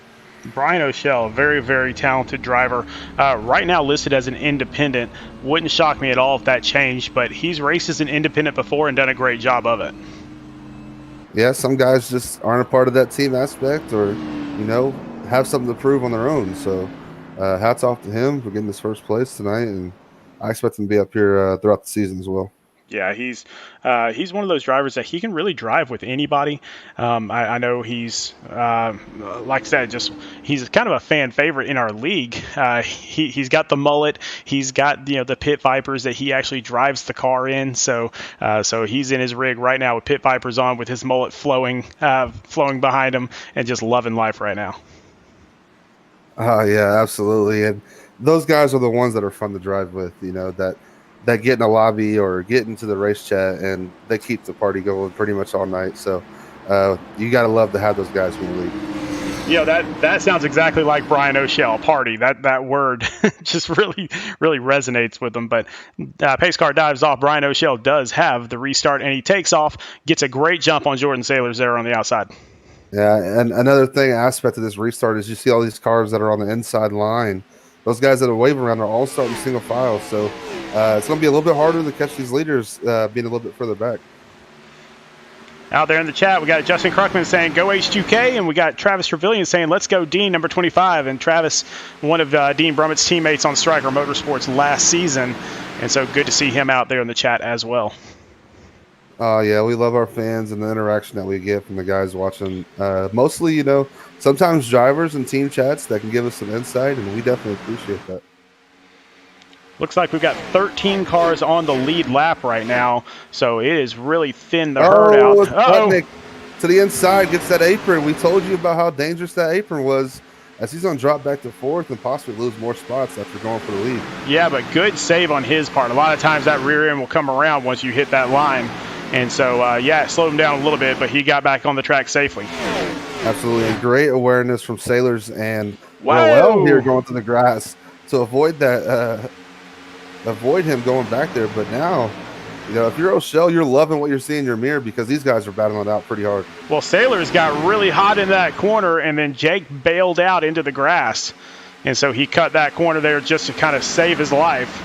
Brian O'Shell, very, very talented driver. Right now listed as an independent. Wouldn't shock me at all if that changed, but he's raced as an independent before and done a great job of it. Yeah, some guys just aren't a part of that team aspect, or, have something to prove on their own. So hats off to him for getting his first place tonight, and I expect him to be up here throughout the season as well. Yeah, he's one of those drivers that he can really drive with anybody. I know he's like I said, he's kind of a fan favorite in our league. He's got the mullet, he's got the pit vipers that he actually drives the car in. So he's in his rig right now with pit vipers on, with his mullet flowing behind him, and just loving life right now. Yeah, absolutely. And those guys are the ones that are fun to drive with. That get in a lobby or get into the race chat, and they keep the party going pretty much all night. So you got to love to have those guys when you lead. That sounds exactly like Brian O'Shell, party. That word just really, really resonates with them. But pace car dives off. Brian O'Shell does have the restart, and he takes off, gets a great jump on Jordan Sailors there on the outside. Yeah, and another aspect of this restart is you see all these cars that are on the inside line. Those guys that are waving around are all starting single file. So it's going to be a little bit harder to catch these leaders being a little bit further back. Out there in the chat, we got Justin Kruckman saying, go H2k, and we got Travis Trevelyan saying, let's go Dean, number 25. And Travis, one of Dean Brummett's teammates on Striker Motorsports last season. And so good to see him out there in the chat as well. Yeah, we love our fans and the interaction that we get from the guys watching. Mostly, sometimes drivers and team chats that can give us some insight, and we definitely appreciate that. Looks like we've got 13 cars on the lead lap right now, so it is really thin the herd out. Putnick to the inside, gets that apron. We told you about how dangerous that apron was, as he's going to drop back to 4th and possibly lose more spots after going for the lead. Yeah, but good save on his part. A lot of times that rear end will come around once you hit that line. And so, it slowed him down a little bit, but he got back on the track safely. Absolutely. Great awareness from Sailors and Noel here going to the grass to avoid that, avoid him going back there. But now, if you're O'Shell, you're loving what you're seeing in your mirror, because these guys are battling it out pretty hard. Well, Sailors got really hot in that corner, and then Jake bailed out into the grass. And so he cut that corner there just to kind of save his life.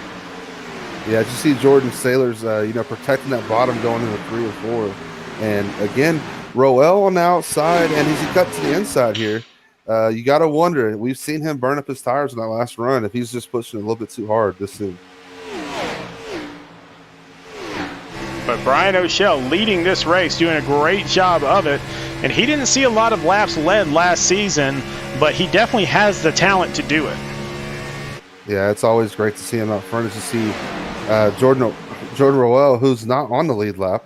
Yeah, you see Jordan Sailors, protecting that bottom going into 3 or 4. And again, Roel on the outside, and he's cut to the inside here. You got to wonder. We've seen him burn up his tires in that last run. If he's just pushing a little bit too hard this soon. But Brian O'Shell leading this race, doing a great job of it. And he didn't see a lot of laps led last season, but he definitely has the talent to do it. Yeah, it's always great to see him out front. As you see Jordan Roel, who's not on the lead lap,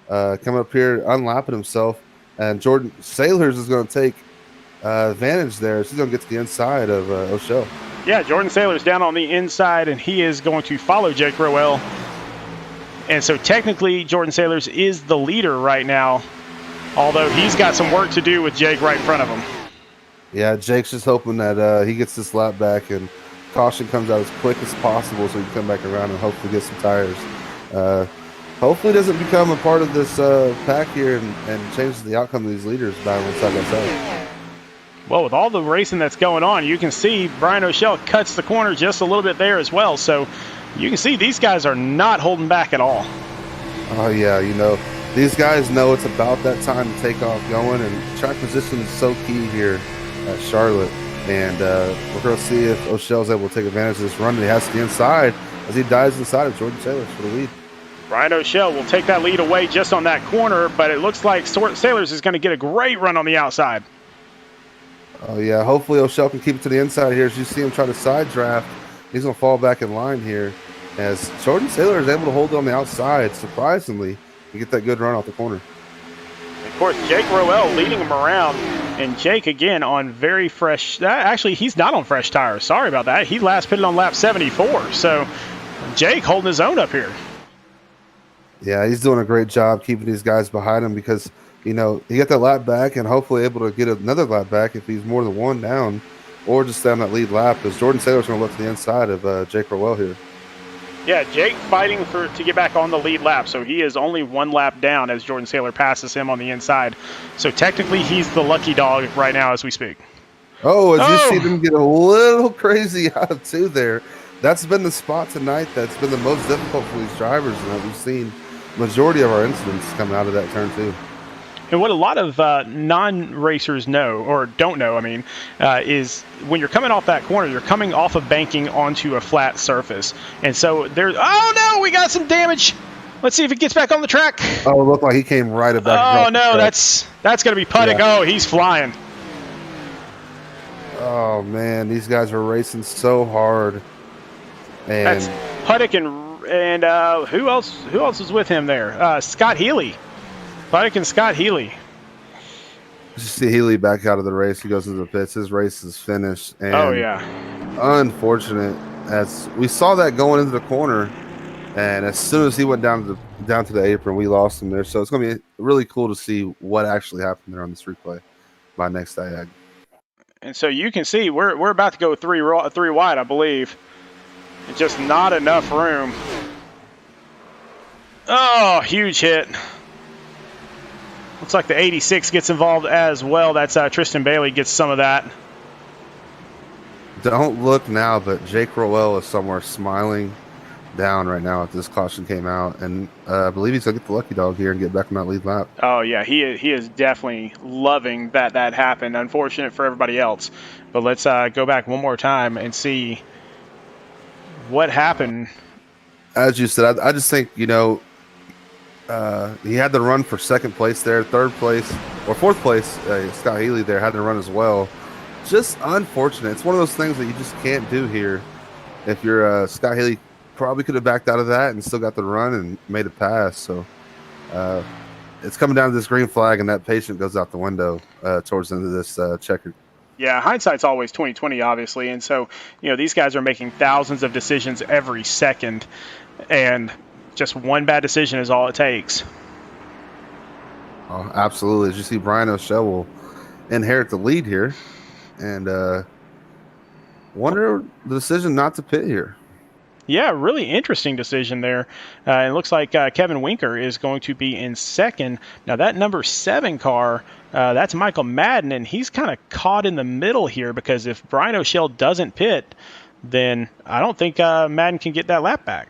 coming up here, unlapping himself. And Jordan Sailors is going to take advantage there. She's going to get to the inside of O'Shell. Yeah, Jordan Sailor's down on the inside, and he is going to follow Jake Roel. And so technically, Jordan Sailors is the leader right now, although he's got some work to do with Jake right in front of him. Yeah, Jake's just hoping that he gets this lap back and caution comes out as quick as possible so he can come back around and hopefully get some tires. Hopefully doesn't become a part of this pack here and changes the outcome of these leaders battling side by side. Well, with all the racing that's going on, you can see Brian O'Shell cuts the corner just a little bit there as well. So you can see these guys are not holding back at all. Oh, yeah, you know, these guys know it's about that time to take off going, and track position is so key here at Charlotte. And we're going to see if O'Shell's able to take advantage of this run that he has to the inside as he dives inside of Jordan Sailors for the lead. Brian O'Shell will take that lead away just on that corner, but it looks like Sailors is going to get a great run on the outside. Oh, yeah, hopefully O'Shell can keep it to the inside here. As you see him try to side draft, he's going to fall back in line here as Jordan Sailor is able to hold it on the outside, surprisingly, to get that good run off the corner. Of course, Jake Roel leading him around, and Jake again on very fresh. Actually, he's not on fresh tires. Sorry about that. He last pitted on lap 74. So Jake holding his own up here. Yeah, he's doing a great job keeping these guys behind him because, you know, he got that lap back and hopefully able to get another lap back if he's more than one down or just down that lead lap because Jordan Sailor's going to look to the inside of Jake Roel here. Yeah, Jake fighting to get back on the lead lap, so he is only one lap down as Jordan Sailor passes him on the inside. So technically he's the lucky dog right now as we speak. Oh, as you see them get a little crazy out of two there. That's been the spot tonight that's been the most difficult for these drivers, and we've seen majority of our incidents come out of that turn too. And what a lot of non-racers know, or don't know, I mean, is when you're coming off that corner, you're coming off of banking onto a flat surface. And so there's, oh no, we got some damage. Let's see if it gets back on the track. Oh, it looked like he came right about. Oh no, that's going to be Puttick. Yeah. Oh, he's flying. Oh man, these guys are racing so hard. And that's Puttick and who else was with him there? Scott Healey. Puttick and Scott Healey. Just see Healey back out of the race. He goes into the pits. His race is finished. And oh yeah. Unfortunate, as we saw that going into the corner, and as soon as he went down to the apron, we lost him there. So it's going to be really cool to see what actually happened there on this replay by next diag. And so you can see we're about to go three wide, I believe. It's just not enough room. Oh, huge hit. Looks like the 86 gets involved as well. That's Tristan Bailey gets some of that. Don't look now, but Jake Roel is somewhere smiling down right now if this caution came out. And I believe he's going to get the lucky dog here and get back on that lead lap. Oh, yeah, he is definitely loving that happened. Unfortunate for everybody else. But let's go back one more time and see what happened. As you said, I just think, you know, he had the run for second place there, third place, or fourth place. Scott Healey there had the run as well. Just unfortunate. It's one of those things that you just can't do here. If you're Scott Healey, probably could have backed out of that and still got the run and made a pass. So it's coming down to this green flag, and that patient goes out the window towards the end of this checkered. Yeah, hindsight's always 20/20, obviously, and so these guys are making thousands of decisions every second, and just one bad decision is all it takes. Oh, absolutely. As you see, Brian O'Shell will inherit the lead here, and wonder the decision not to pit here. Yeah, really interesting decision there. It looks like Kevin Winker is going to be in second. Now that number 7 car, that's Michael Madden, and he's kind of caught in the middle here because if Brian O'Shell doesn't pit, then I don't think Madden can get that lap back.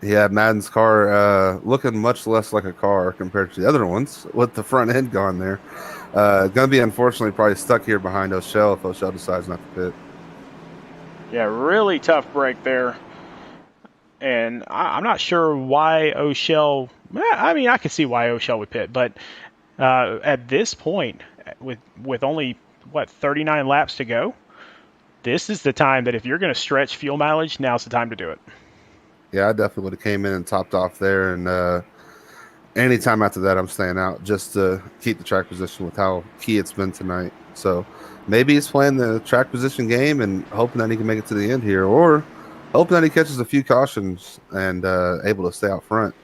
Yeah, Madden's car looking much less like a car compared to the other ones with the front end gone there. Going to be unfortunately probably stuck here behind O'Shell if O'Shell decides not to pit. Yeah, really tough break there. And I'm not sure why O'Shell. I mean, I can see why O'Shell would pit, but at this point, with only 39 laps to go, this is the time that if you're going to stretch fuel mileage, now's the time to do it. Yeah, I definitely would have came in and topped off there, and anytime after that, I'm staying out just to keep the track position with how key it's been tonight. So maybe he's playing the track position game and hoping that he can make it to the end here, or hoping that he catches a few cautions and able to stay out front.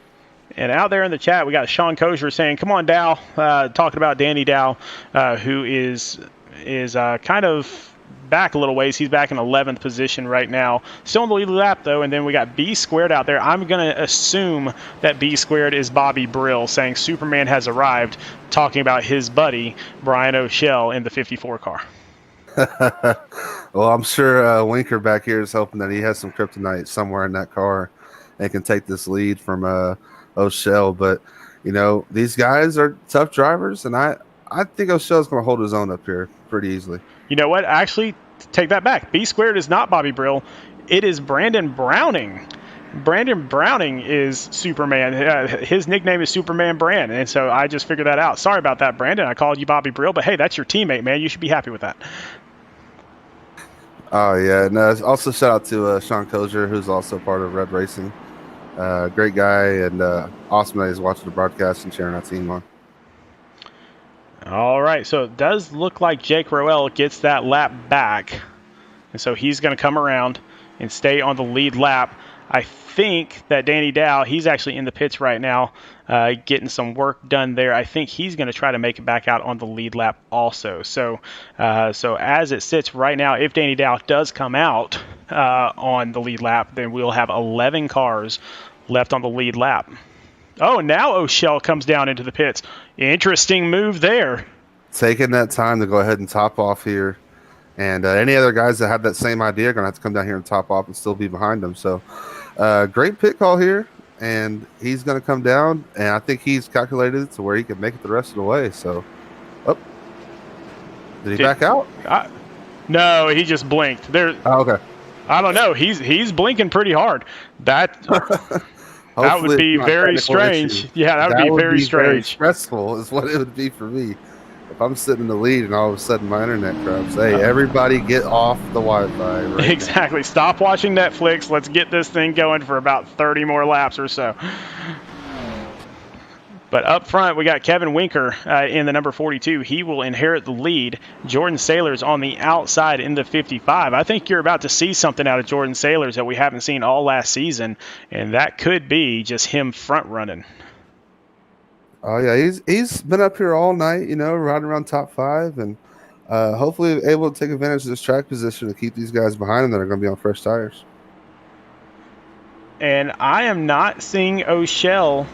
And out there in the chat, we got Sean Kosher saying, "Come on, Dow," talking about Danny Dow, who is kind of back a little ways. He's back in 11th position right now. Still in the lead lap, though, and then we got B Squared out there. I'm going to assume that B Squared is Bobby Brill saying Superman has arrived, talking about his buddy, Brian O'Shell, in the 54 car. Well, I'm sure Winker back here is hoping that he has some kryptonite somewhere in that car and can take this lead from O'Shell. But, you know, these guys are tough drivers, and I think O'Shell's going to hold his own up here pretty easily. You know what? Actually, take that back. B Squared is not Bobby Brill. It is Brandon Browning. Brandon Browning is Superman. His nickname is Superman Brand, and so I just figured that out. Sorry about that, Brandon. I called you Bobby Brill, but hey, that's your teammate, man. You should be happy with that. Oh, yeah. And also shout out to Sean Kosher, who's also part of Revved Racing. Great guy, and awesome that he's watching the broadcast and cheering our team on. All right, so it does look like Jake Roel gets that lap back, and so he's going to come around and stay on the lead lap. I think that Danny Dow, he's actually in the pits right now, getting some work done there. I think he's going to try to make it back out on the lead lap also. So as it sits right now, if Danny Dow does come out on the lead lap, then we'll have 11 cars left on the lead lap. Oh, now O'Shell comes down into the pits. Interesting move there. Taking that time to go ahead and top off here. And any other guys that have that same idea are going to have to come down here and top off and still be behind them. So great pit call here. And he's going to come down. And I think he's calculated it to where he can make it the rest of the way. So, did he back out? No, he just blinked. Oh, okay. I don't know. He's blinking pretty hard. That would be very strange. Yeah, that would be very strange. Very stressful is what it would be for me. If I'm sitting in the lead and all of a sudden my internet crashes, hey, everybody get off the Wi-Fi. Right exactly. Now. Stop watching Netflix. Let's get this thing going for about 30 more laps or so. But up front, we got Kevin Winker in the number 42. He will inherit the lead. Jordan Sailors on the outside in the 55. I think you're about to see something out of Jordan Sailors that we haven't seen all last season, and that could be just him front running. Oh, yeah, he's been up here all night, you know, riding around top 5, and hopefully able to take advantage of this track position to keep these guys behind him that are going to be on fresh tires. And I am not seeing O'Shell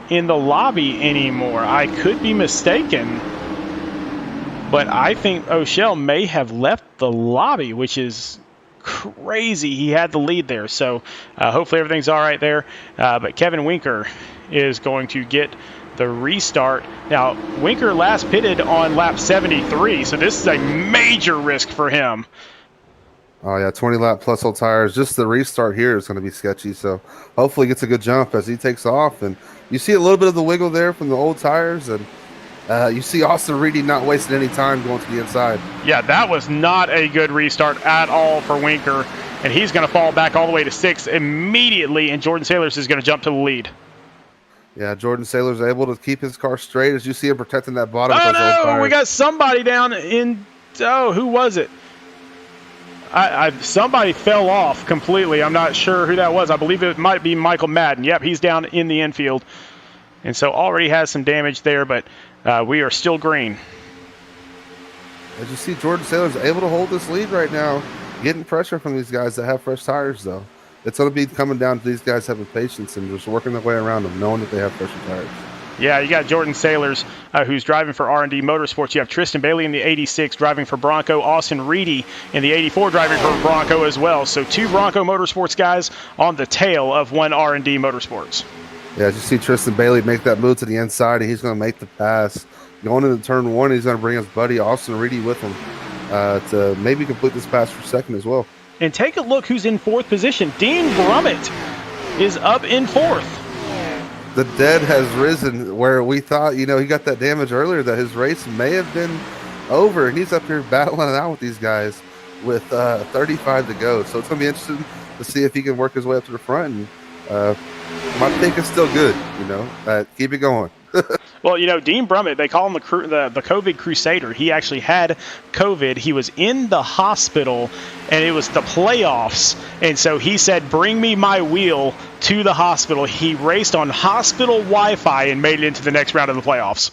in the lobby anymore. I could be mistaken, but I think O'Shell may have left the lobby, which is crazy. He had the lead there, so hopefully everything's all right there. But Kevin Winker is going to get the restart. Now, Winker last pitted on lap 73, so this is a major risk for him. Oh, yeah, 20 lap plus old tires. Just the restart here is going to be sketchy, so hopefully he gets a good jump as he takes off. And you see a little bit of the wiggle there from the old tires, and you see Austin Reedy not wasting any time going to the inside. Yeah, that was not a good restart at all for Winker, and he's going to fall back all the way to 6th immediately, and Jordan Sailors is going to jump to the lead. Yeah, Jordan Sailors able to keep his car straight as you see him protecting that bottom. Oh, no, we got somebody down in – oh, who was it? Somebody fell off completely. I'm not sure who that was. I believe it might be Michael Madden. Yep, he's down in the infield. And so already has some damage there, but we are still green. As you see, Jordan Sailors able to hold this lead right now, getting pressure from these guys that have fresh tires, though. It's going to be coming down to these guys having patience and just working their way around them, knowing that they have fresher tires. Yeah, you got Jordan Sailors, who's driving for R&D Motorsports. You have Tristan Bailey in the 86 driving for Bronco. Austin Reedy in the 84 driving for Bronco as well. So 2 Bronco Motorsports guys on the tail of 1 R&D Motorsports. Yeah, as you see Tristan Bailey make that move to the inside, and he's going to make the pass. Going into turn 1, he's going to bring his buddy Austin Reedy with him to maybe complete this pass for second as well. And take a look who's in 4th position. Dean Brummett is up in 4th. The dead has risen where we thought, he got that damage earlier that his race may have been over, and he's up here battling it out with these guys with 35 to go. So it's going to be interesting to see if he can work his way up to the front. And my pick is still good, keep it going. Well, Dean Brummett, they call him the COVID Crusader. He actually had COVID. He was in the hospital, and it was the playoffs. And so he said, bring me my wheel to the hospital. He raced on hospital Wi-Fi and made it into the next round of the playoffs.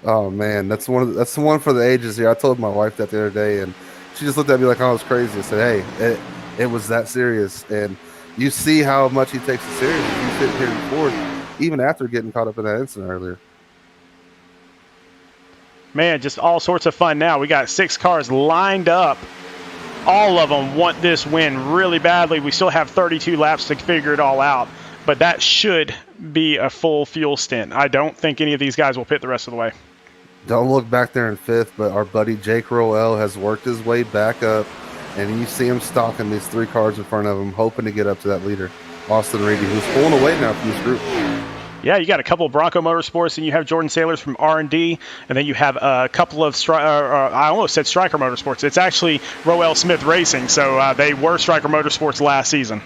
Oh, man, that's the one for the ages here. I told my wife that the other day, and she just looked at me like I was crazy. I said, hey, it was that serious. And you see how much he takes it serious. He's sitting here in fourth, even after getting caught up in that incident earlier. Man, just all sorts of fun now. We got 6 cars lined up. All of them want this win really badly. We still have 32 laps to figure it all out, but that should be a full fuel stint. I don't think any of these guys will pit the rest of the way. Don't look back there in 5th, but our buddy Jake Roel has worked his way back up, and you see him stalking these 3 cars in front of him, hoping to get up to that leader, Austin Reedy, who's pulling away now from this group. Yeah, you got a couple of Bronco Motorsports, and you have Jordan Sailors from R&D, and then you have a couple of I almost said Striker Motorsports. It's actually Roel Smith Racing, so they were Striker Motorsports last season.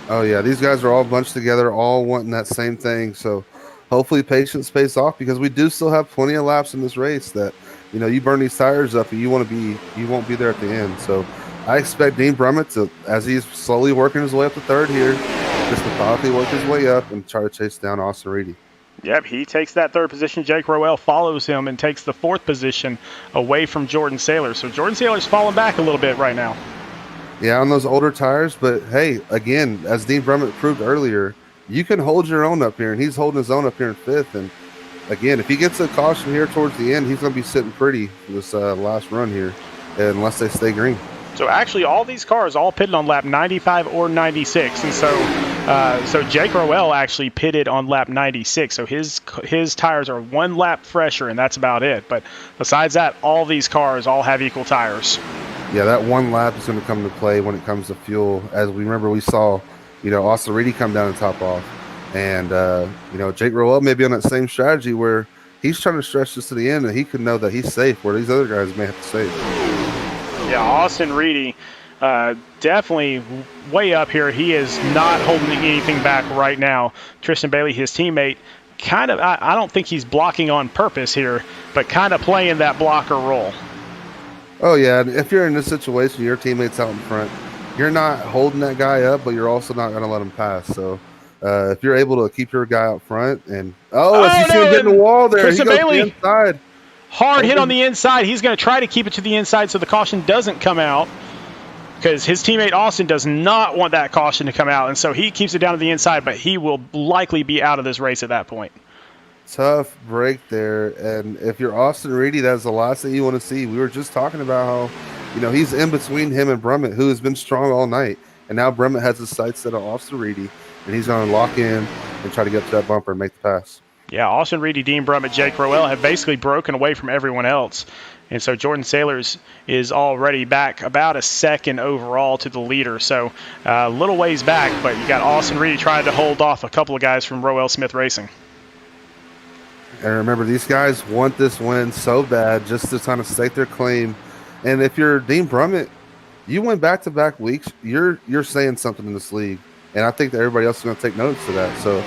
Oh, yeah, these guys are all bunched together, all wanting that same thing, so hopefully patience pays off, because we do still have plenty of laps in this race that, you burn these tires up and you won't be there at the end. So I expect Dean Brummett to, as he's slowly working his way up to 3rd here, just methodically work his way up and try to chase down Austin Reedy. Yep, he takes that 3rd position. Jake Roel follows him and takes the 4th position away from Jordan Sailor. So Jordan Sailor's falling back a little bit right now. Yeah, on those older tires, but hey, again, as Dean Brummett proved earlier, you can hold your own up here, and he's holding his own up here in 5th. And again, if he gets a caution here towards the end, he's going to be sitting pretty for this last run here, unless they stay green. So actually, all these cars all pitted on lap 95 or 96, and so Jake Roel actually pitted on lap 96. So his tires are 1 lap fresher, and that's about it. But besides that, all these cars all have equal tires. Yeah, that 1 lap is going to come into play when it comes to fuel. As we saw, Austin Reedy come down and top off, and Jake Roel may be on that same strategy where he's trying to stretch this to the end, and he could know that he's safe, where these other guys may have to save. Yeah, Austin Reedy definitely way up here. He is not holding anything back right now. Tristan Bailey, his teammate, kind of, I don't think he's blocking on purpose here, but kind of playing that blocker role. Oh, yeah. If you're in this situation, your teammate's out in front, you're not holding that guy up, but you're also not going to let him pass. So if you're able to keep your guy out front and, as you see him getting the wall there, Tristan he goes Bailey. to the inside. Hard hit on the inside. He's going to try to keep it to the inside so the caution doesn't come out, because his teammate Austin does not want that caution to come out, and so he keeps it down to the inside, but he will likely be out of this race at that point. Tough break there, and if you're Austin Reedy, that's the last thing you want to see. We were just talking about how, he's in between him and Brummett, who has been strong all night, and now Brummett has his sights set on Austin Reedy, and he's going to lock in and try to get to that bumper and make the pass. Yeah, Austin Reedy, Dean Brummett, Jake Roel have basically broken away from everyone else. And so Jordan Sailors is already back about a second overall to the leader. So a little ways back, but you got Austin Reedy trying to hold off a couple of guys from Roel Smith Racing. And remember, these guys want this win so bad just to kind of stake their claim. And if you're Dean Brummett, you win back-to-back weeks, you're saying something in this league. And I think that everybody else is going to take notice of that. So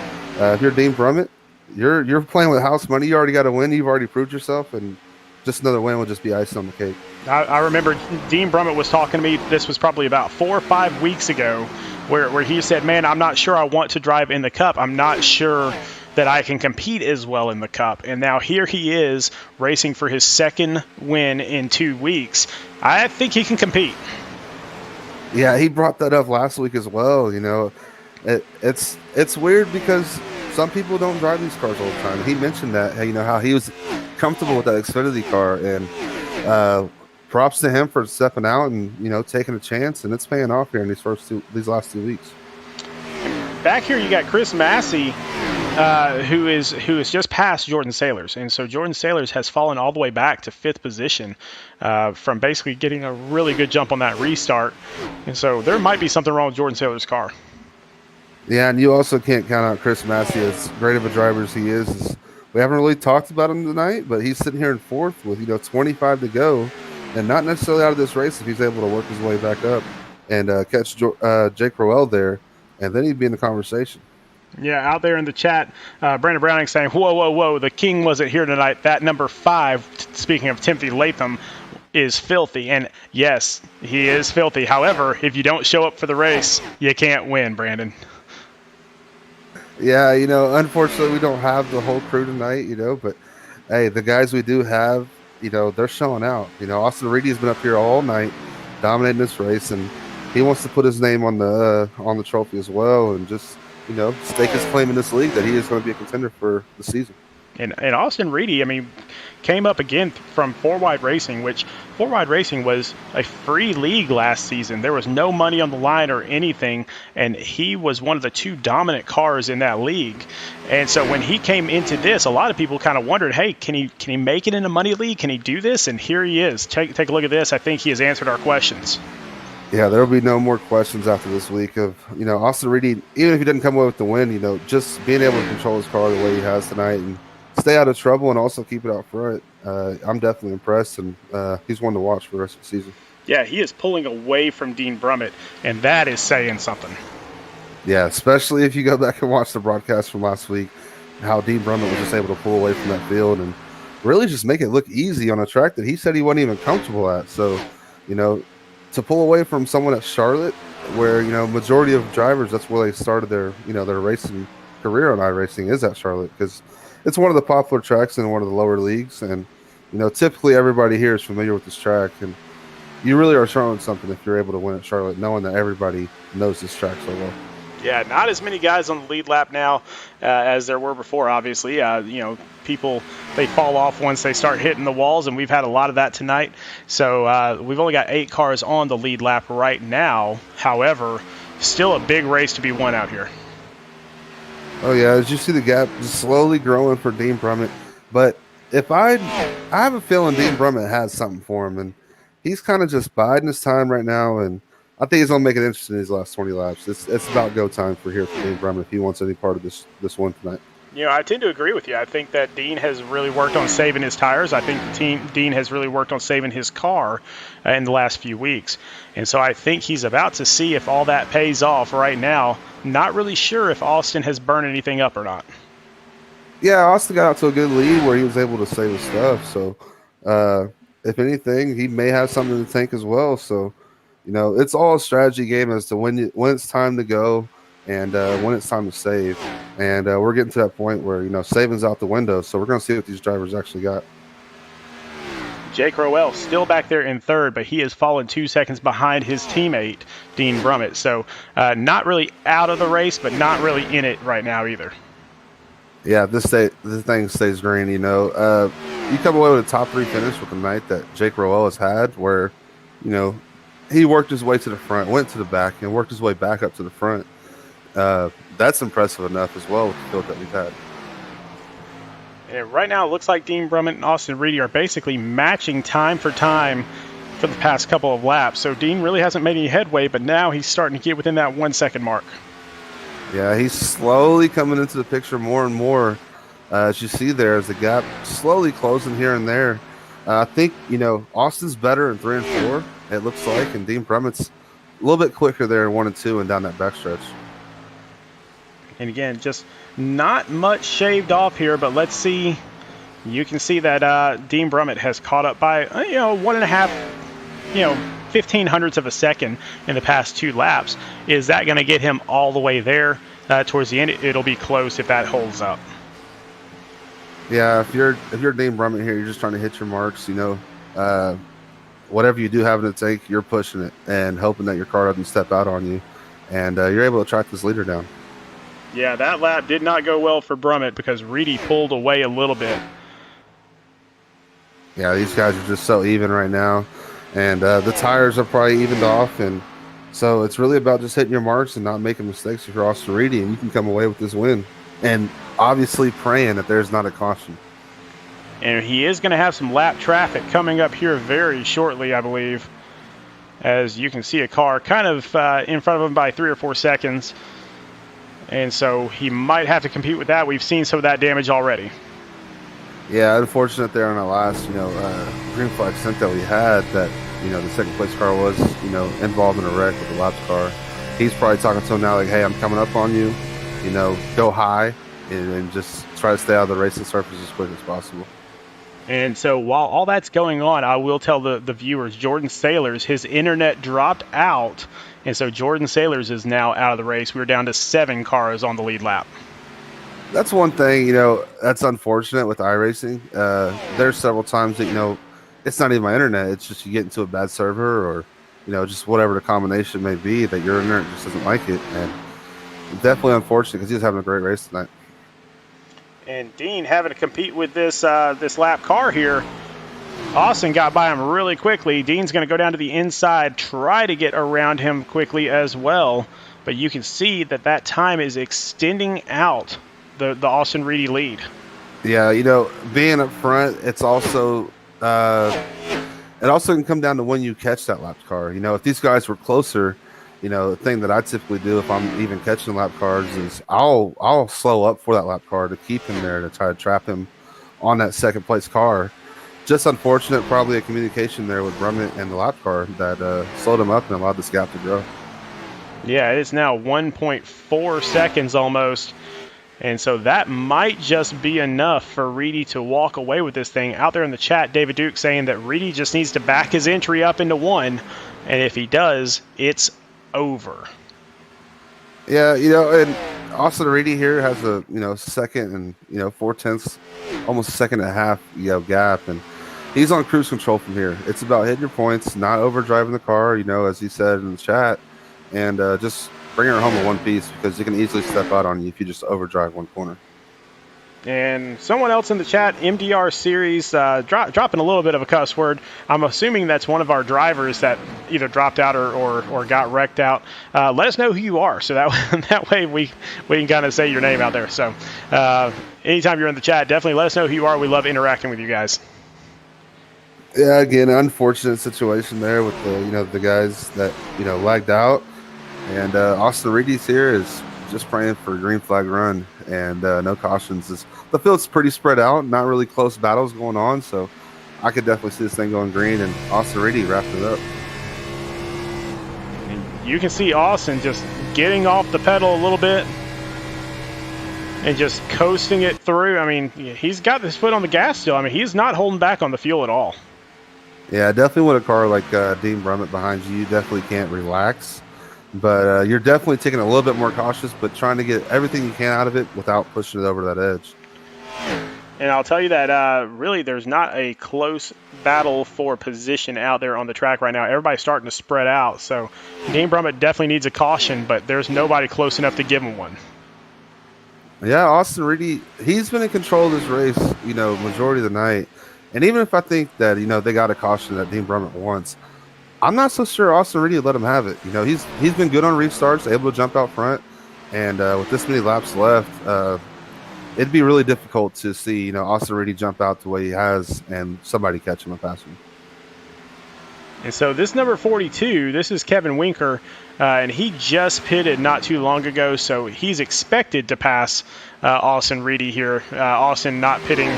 if you're Dean Brummett, you're playing with house money. You already got a win. You've already proved yourself, and just another win will just be icing on the cake. I remember Dean Brummett was talking to me. This was probably about 4 or 5 weeks ago, where he said, "Man, I'm not sure I want to drive in the Cup. I'm not sure that I can compete as well in the Cup." And now here he is racing for his 2nd win in 2 weeks. I think he can compete. Yeah, he brought that up last week as well. It's weird because some people don't drive these cars all the time. He mentioned that, how he was comfortable with that Xfinity car, and props to him for stepping out and taking a chance, and it's paying off here in these last 2 weeks. Back here, you got Chris Massey, who is just past Jordan Sailors, and so Jordan Sailors has fallen all the way back to 5th position from basically getting a really good jump on that restart, and so there might be something wrong with Jordan Sailors' car. Yeah, and you also can't count out Chris Massey, as great of a driver as he is. We haven't really talked about him tonight, but he's sitting here in 4th with 25 to go, and not necessarily out of this race if he's able to work his way back up and catch Jake Roel there, and then he'd be in the conversation. Yeah, out there in the chat, Brandon Browning saying, whoa, the king wasn't here tonight. That number 5, speaking of Timothy Latham, is filthy. And yes, he is filthy. However, if you don't show up for the race, you can't win, Brandon. Yeah, unfortunately we don't have the whole crew tonight, but hey, the guys we do have, they're showing out. Austin Reedy has been up here all night dominating this race, and he wants to put his name on the trophy as well, and just stake his claim in this league that he is going to be a contender for the season. And Austin Reedy, came up again from 4Wide Racing, which 4Wide Racing was a free league last season. There was no money on the line or anything, and he was one of the 2 dominant cars in that league. And so when he came into this, a lot of people kind of wondered, hey, can he make it in a money league? Can he do this? And here he is. Take a look at this. I think he has answered our questions. Yeah, there will be no more questions after this week of, Austin Reedy, even if he doesn't come away with the win, just being able to control his car the way he has tonight and stay out of trouble and also keep it out front. I'm definitely impressed, and he's one to watch for the rest of the season. Yeah, he is pulling away from Dean Brummett, and that is saying something. Yeah, especially if you go back and watch the broadcast from last week, how Dean Brummett was just able to pull away from that field and really just make it look easy on a track that he said he wasn't even comfortable at. So, to pull away from someone at Charlotte, where majority of drivers, that's where they started their their racing career on iRacing, is at Charlotte, because it's one of the popular tracks in one of the lower leagues, and typically everybody here is familiar with this track, and you really are showing something if you're able to win at Charlotte, knowing that everybody knows this track so well. Yeah, not as many guys on the lead lap now as there were before, obviously. People, they fall off once they start hitting the walls, and we've had a lot of that tonight. So we've only got 8 cars on the lead lap right now. However, still a big race to be won out here. Oh, yeah, as you see the gap just slowly growing for Dean Brummett. But I have a feeling Dean Brummett has something for him, and he's kind of just biding his time right now, and I think he's going to make it interesting in these last 20 laps. It's about go time for Dean Brummett if he wants any part of this one tonight. I tend to agree with you. I think that Dean has really worked on saving his tires. I think Dean has really worked on saving his car in the last few weeks. And so I think he's about to see if all that pays off right now. Not really sure if Austin has burned anything up or not. Yeah, Austin got out to a good lead where he was able to save his stuff. So if anything, he may have something to tank as well. So, it's all a strategy game as to when it's time to go and when it's time to save. And we're getting to that point where, saving's out the window. So we're going to see what these drivers actually got. Jake Roel still back there in 3rd, but he has fallen 2 seconds behind his teammate, Dean Brummett. So not really out of the race, but not really in it right now either. Yeah, this thing stays green, You come away with a top 3 finish with the night that Jake Roel has had where, he worked his way to the front, went to the back, and worked his way back up to the front. That's impressive enough as well with the field that we've had. And right now, it looks like Dean Brummett and Austin Reedy are basically matching time for time for the past couple of laps. So Dean really hasn't made any headway, but now he's starting to get within that 1 second mark. Yeah, he's slowly coming into the picture more and more. As you see there, as the gap slowly closing here and there. I think, Austin's better in 3 and 4, it looks like, and Dean Brummett's a little bit quicker there in 1 and 2 and down that backstretch. And again, just not much shaved off here, but let's see. You can see that Dean Brummett has caught up by, 1.5, 15 hundredths of a second in the past 2 laps. Is that going to get him all the way there towards the end? It'll be close if that holds up. Yeah, if you're Dean Brummett here, you're just trying to hit your marks. Whatever you do have in the tank, you're pushing it and hoping that your car doesn't step out on you. and you're able to track this leader down. Yeah, that lap did not go well for Brummett because Reedy pulled away a little bit. Yeah, these guys are just so even right now, and the tires are probably evened off, and so it's really about just hitting your marks and not making mistakes if you're Austin Reedy, and you can come away with this win. And obviously praying that there's not a caution. And he is going to have some lap traffic coming up here very shortly, I believe. As you can see a car kind of in front of him by 3 or 4 seconds. And so he might have to compete with that. We've seen some of that damage already. Yeah, unfortunate there on the last, green flag stint that we had that, the second place car was, involved in a wreck with the laps car. He's probably talking to him now like, hey, I'm coming up on you, go high and just try to stay out of the racing surface as quick as possible. And so while all that's going on, I will tell the viewers, Jordan Sailors, his internet dropped out. And so Jordan Sailors is now out of the race. We're down to 7 cars on the lead lap. That's one thing, that's unfortunate with iRacing. There's several times that, it's not even my internet. It's just you get into a bad server or, just whatever the combination may be that your internet just doesn't like it. And definitely unfortunate because he was having a great race tonight. And Dean having to compete with this lap car here. Austin got by him really quickly. Dean's going to go down to the inside, try to get around him quickly as well. But you can see that time is extending out the Austin Reedy lead. Yeah, being up front, it's also it also can come down to when you catch that lap car. If these guys were closer, the thing that I typically do if I'm even catching lap cars is I'll slow up for that lap car to keep him there to try to trap him on that second place car. Just unfortunate, probably a communication there with Brummett and the lap car that slowed him up and allowed this gap to grow. Yeah, it's now 1.4 seconds almost. And so that might just be enough for Reedy to walk away with this thing. Out there in the chat, David Duke saying that Reedy just needs to back his entry up into 1. And if he does, it's over. Yeah, and Austin Reedy here has a second and 4/10, almost a second and a half gap, and he's on cruise control from here. It's about hitting your points, not overdriving the car, as he said in the chat, and just bring her home in one piece because you can easily step out on you if you just overdrive one corner. And someone else in the chat, MDR Series, dropping a little bit of a cuss word. I'm assuming that's one of our drivers that either dropped out or got wrecked out. Let us know who you are, so that way we can kind of say your name out there. So anytime you're in the chat, definitely let us know who you are. We love interacting with you guys. Yeah, again, unfortunate situation there with the guys that lagged out, and Austin Reedy's here is just praying for a green flag run and no cautions. The field's pretty spread out, not really close battles going on, so I could definitely see this thing going green and Austin Reedy wrapped it up. You can see Austin just getting off the pedal a little bit and just coasting it through. I mean, he's got his foot on the gas still. I mean, he's not holding back on the fuel at all. Yeah, definitely with a car like Dean Brummett behind you, you definitely can't relax. But you're definitely taking a little bit more cautious, but trying to get everything you can out of it without pushing it over that edge. And I'll tell you that really there's not a close battle for position out there on the track right now. Everybody's starting to spread out. So Dean Brummett definitely needs a caution, but there's nobody close enough to give him one. Yeah, Austin Reedy, he's been in control of this race, majority of the night. And even if I think that, they got a caution that Dean Brummett wants, I'm not so sure Austin Reedy let him have it. He's been good on restarts, able to jump out front, and with this many laps left, it'd be really difficult to see Austin Reedy jump out the way he has and somebody catch him and pass him. And so this number 42, this is Kevin Winker, and he just pitted not too long ago, so he's expected to pass Austin Reedy here. Austin not pitting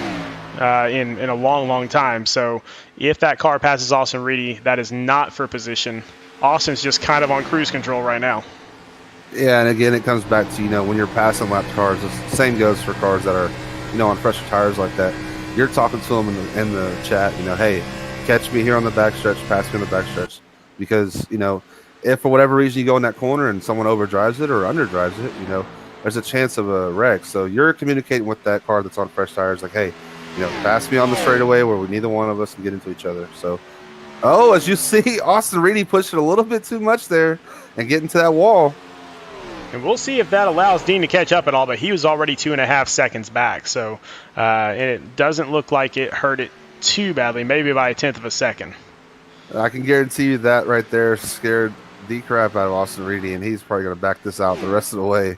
in a long time. So if that car passes Austin Reedy, that is not for position. Austin's just kind of on cruise control right now. Yeah, and again, it comes back to, when you're passing lap cars, the same goes for cars that are, on fresher tires like that. You're talking to them in the chat, hey, catch me here on the backstretch, pass me on the backstretch. Because, if for whatever reason you go in that corner and someone overdrives it or underdrives it, there's a chance of a wreck. So you're communicating with that car that's on fresh tires like, hey, pass me on the straightaway where neither one of us can get into each other. So, as you see, Austin Reedy pushed it a little bit too much there and get into that wall. And we'll see if that allows Dean to catch up at all, but he was already 2.5 seconds back. So and it doesn't look like it hurt it too badly, maybe by 1/10 of a second. I can guarantee you that right there scared the crap out of Austin Reedy, and he's probably going to back this out the rest of the way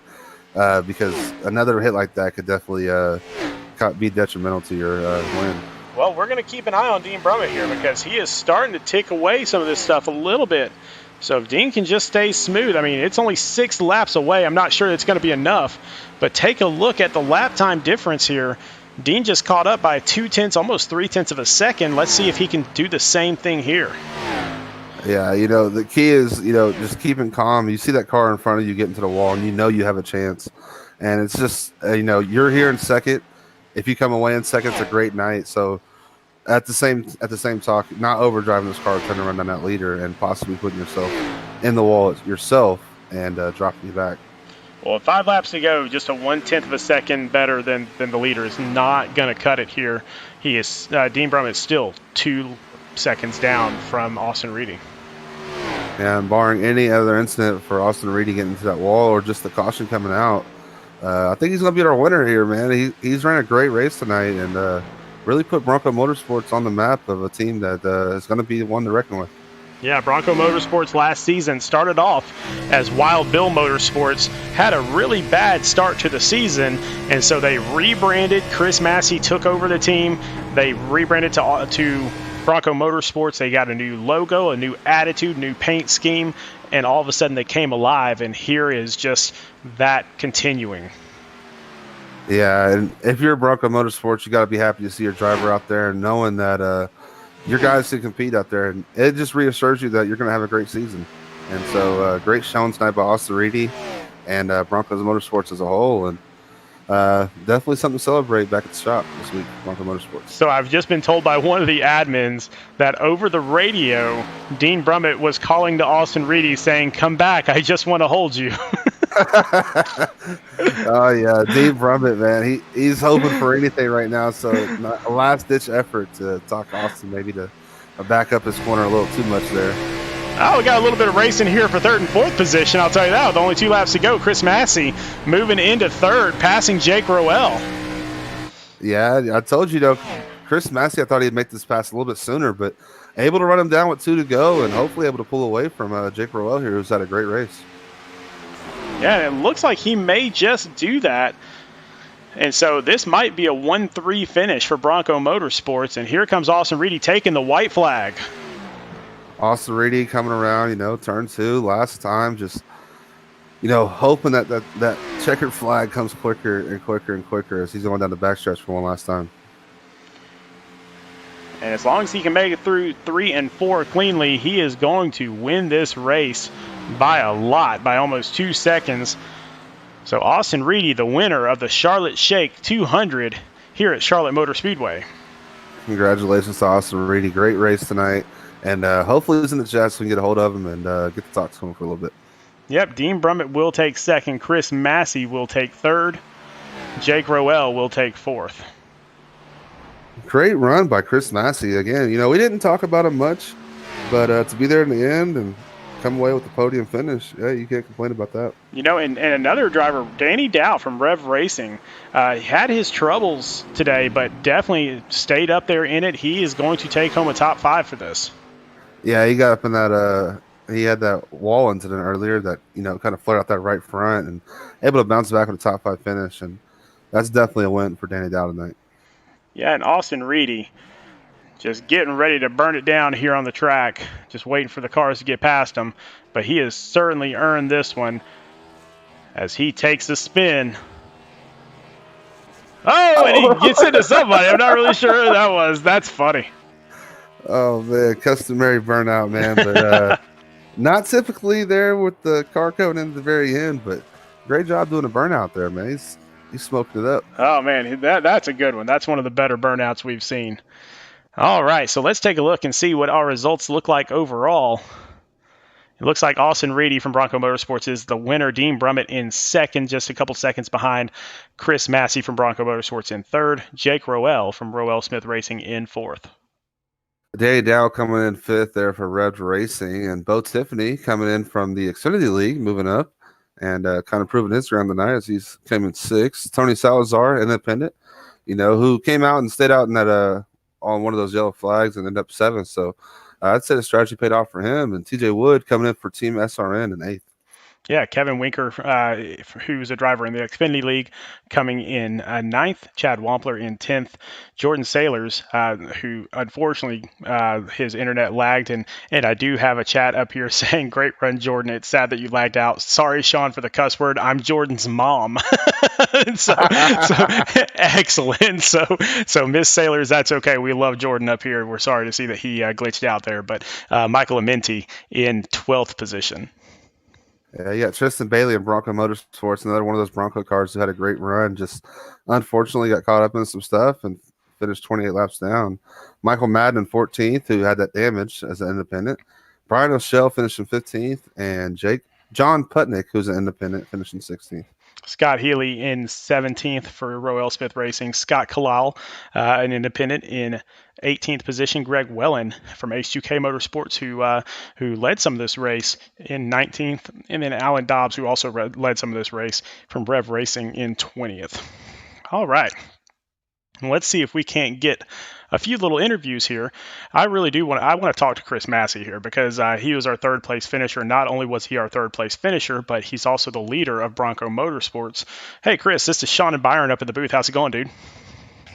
because another hit like that could definitely be detrimental to your win. Well, we're going to keep an eye on Dean Brummett here because he is starting to tick away some of this stuff a little bit. So if Dean can just stay smooth, I mean, it's only 6 laps away. I'm not sure it's going to be enough. But take a look at the lap time difference here. Dean just caught up by 2/10, almost 3/10 of a second. Let's see if he can do the same thing here. Yeah, the key is, just keeping calm. You see that car in front of you get into the wall, and you have a chance. And it's just, you're here in second. If you come away in second, it's a great night. So at the same talk, not overdriving this car, trying to run down that leader and possibly putting yourself in the wall yourself and dropping you back. Well, with 5 laps to go, just a 1/10 of a second better than the leader is not going to cut it here. He is Dean Brummett is still 2 seconds down from Austin Reedy. And barring any other incident for Austin Reedy getting into that wall or just the caution coming out, I think he's going to be our winner here, man. He's ran a great race tonight and really put Bronco Motorsports on the map of a team that is going to be one to reckon with. Yeah, Bronco Motorsports last season started off as Wild Bill Motorsports, had a really bad start to the season, and so they rebranded. Chris Massey took over the team. They rebranded to Bronco Motorsports. They got a new logo, a new attitude, new paint scheme, and all of a sudden they came alive, and here is just that continuing. Yeah, and if you're Bronco Motorsports, you got to be happy to see your driver out there and knowing that your guys can compete out there. And it just reassures you that you're going to have a great season. And so great showing tonight by Austin Reedy and Broncos Motorsports as a whole. And definitely something to celebrate back at the shop this week, Bronco Motorsports. So I've just been told by one of the admins that over the radio, Dean Brummett was calling to Austin Reedy saying, "Come back, I just want to hold you." Oh yeah, Dean Brummett, man, he's hoping for anything right now. So a last ditch effort to talk Austin maybe to back up his corner a little too much there. Oh, we got a little bit of racing here for 3rd and 4th position. I'll tell you that. With only 2 laps to go, Chris Massey moving into 3rd, passing Jake Rowell. Yeah, I told you Chris Massey, I thought he'd make this pass a little bit sooner, but able to run him down with 2 to go and hopefully able to pull away from Jake Rowell here, who's had a great race. Yeah, it looks like he may just do that. And so this might be a 1-3 finish for Bronco Motorsports. And here comes Austin Reedy taking the white flag. Austin Reedy coming around, turn 2 last time, just, hoping that checkered flag comes quicker and quicker and quicker as he's going down the backstretch for one last time. And as long as he can make it through 3 and 4 cleanly, he is going to win this race by a lot, by almost 2 seconds. So Austin Reedy, the winner of the Charlotte Shake 200 here at Charlotte Motor Speedway. Congratulations to Austin Reedy. Great race tonight. And hopefully he's in the chat so we can get a hold of him and get to talk to him for a little bit. Yep, Dean Brummett will take 2nd. Chris Massey will take 3rd. Jake Rowell will take 4th. Great run by Chris Massey. Again, we didn't talk about him much, but to be there in the end and come away with the podium finish, yeah, you can't complain about that. And another driver, Danny Dow from Revved Racing, had his troubles today, but definitely stayed up there in it. He is going to take home a top 5 for this. Yeah, he got up in that he had that wall incident earlier that, kind of flared out that right front and able to bounce back with a top 5 finish. And that's definitely a win for Danny Dow tonight. Yeah, and Austin Reedy just getting ready to burn it down here on the track, just waiting for the cars to get past him. But he has certainly earned this one as he takes a spin. Oh, and he gets into somebody. I'm not really sure who that was. That's funny. Oh, man, customary burnout, man. But not typically there with the car coming in at the very end, but great job doing a burnout there, man. He's smoked it up. Oh, man, that's a good one. That's one of the better burnouts we've seen. All right, so let's take a look and see what our results look like overall. It looks like Austin Reedy from Bronco Motorsports is the winner. Dean Brummett in 2nd, just a couple seconds behind. Chris Massey from Bronco Motorsports in 3rd. Jake Rowell from Rowell Smith Racing in 4th. Danny Dow coming in 5th there for Revved Racing, and Bo Tiffany coming in from the Xfinity League, moving up, and kind of proving his ground tonight as he's came in 6th. Tony Salazar, independent, who came out and stayed out in that on one of those yellow flags and ended up 7th. So I'd say the strategy paid off for him. And TJ Wood coming in for Team SRN in 8th. Yeah, Kevin Winker, who's a driver in the Xfinity League, coming in 9th. Chad Wampler in 10th. Jordan Sailors, who unfortunately his internet lagged, and I do have a chat up here saying, "Great run, Jordan. It's sad that you lagged out. Sorry, Sean, for the cuss word. I'm Jordan's mom." so excellent. So Miss Sailors, that's okay. We love Jordan up here. We're sorry to see that he glitched out there, but Michael Amenti in 12th position. Yeah, you got Tristan Bailey and Bronco Motorsports, another one of those Bronco cars who had a great run. Just unfortunately got caught up in some stuff and finished 28 laps down. Michael Madden, 14th, who had that damage as an independent. Brian O'Shell finishing 15th, and John Putnick, who's an independent, finishing 16th. Scott Healey in 17th for Revved Racing. Scott Kalal, an independent, in 18th position. Greg Wellen from H2k Motorsports, who led some of this race, in 19th. And then Alan Dobbs, who also led some of this race, from Revved Racing, in 20th. All right. Let's see if we can't get a few little interviews here. I really do want to talk to Chris Massey here, because he was our 3rd place finisher. Not only was he our 3rd place finisher, but he's also the leader of Bronco Motorsports. Hey, Chris, this is Sean and Byron up in the booth. How's it going, dude?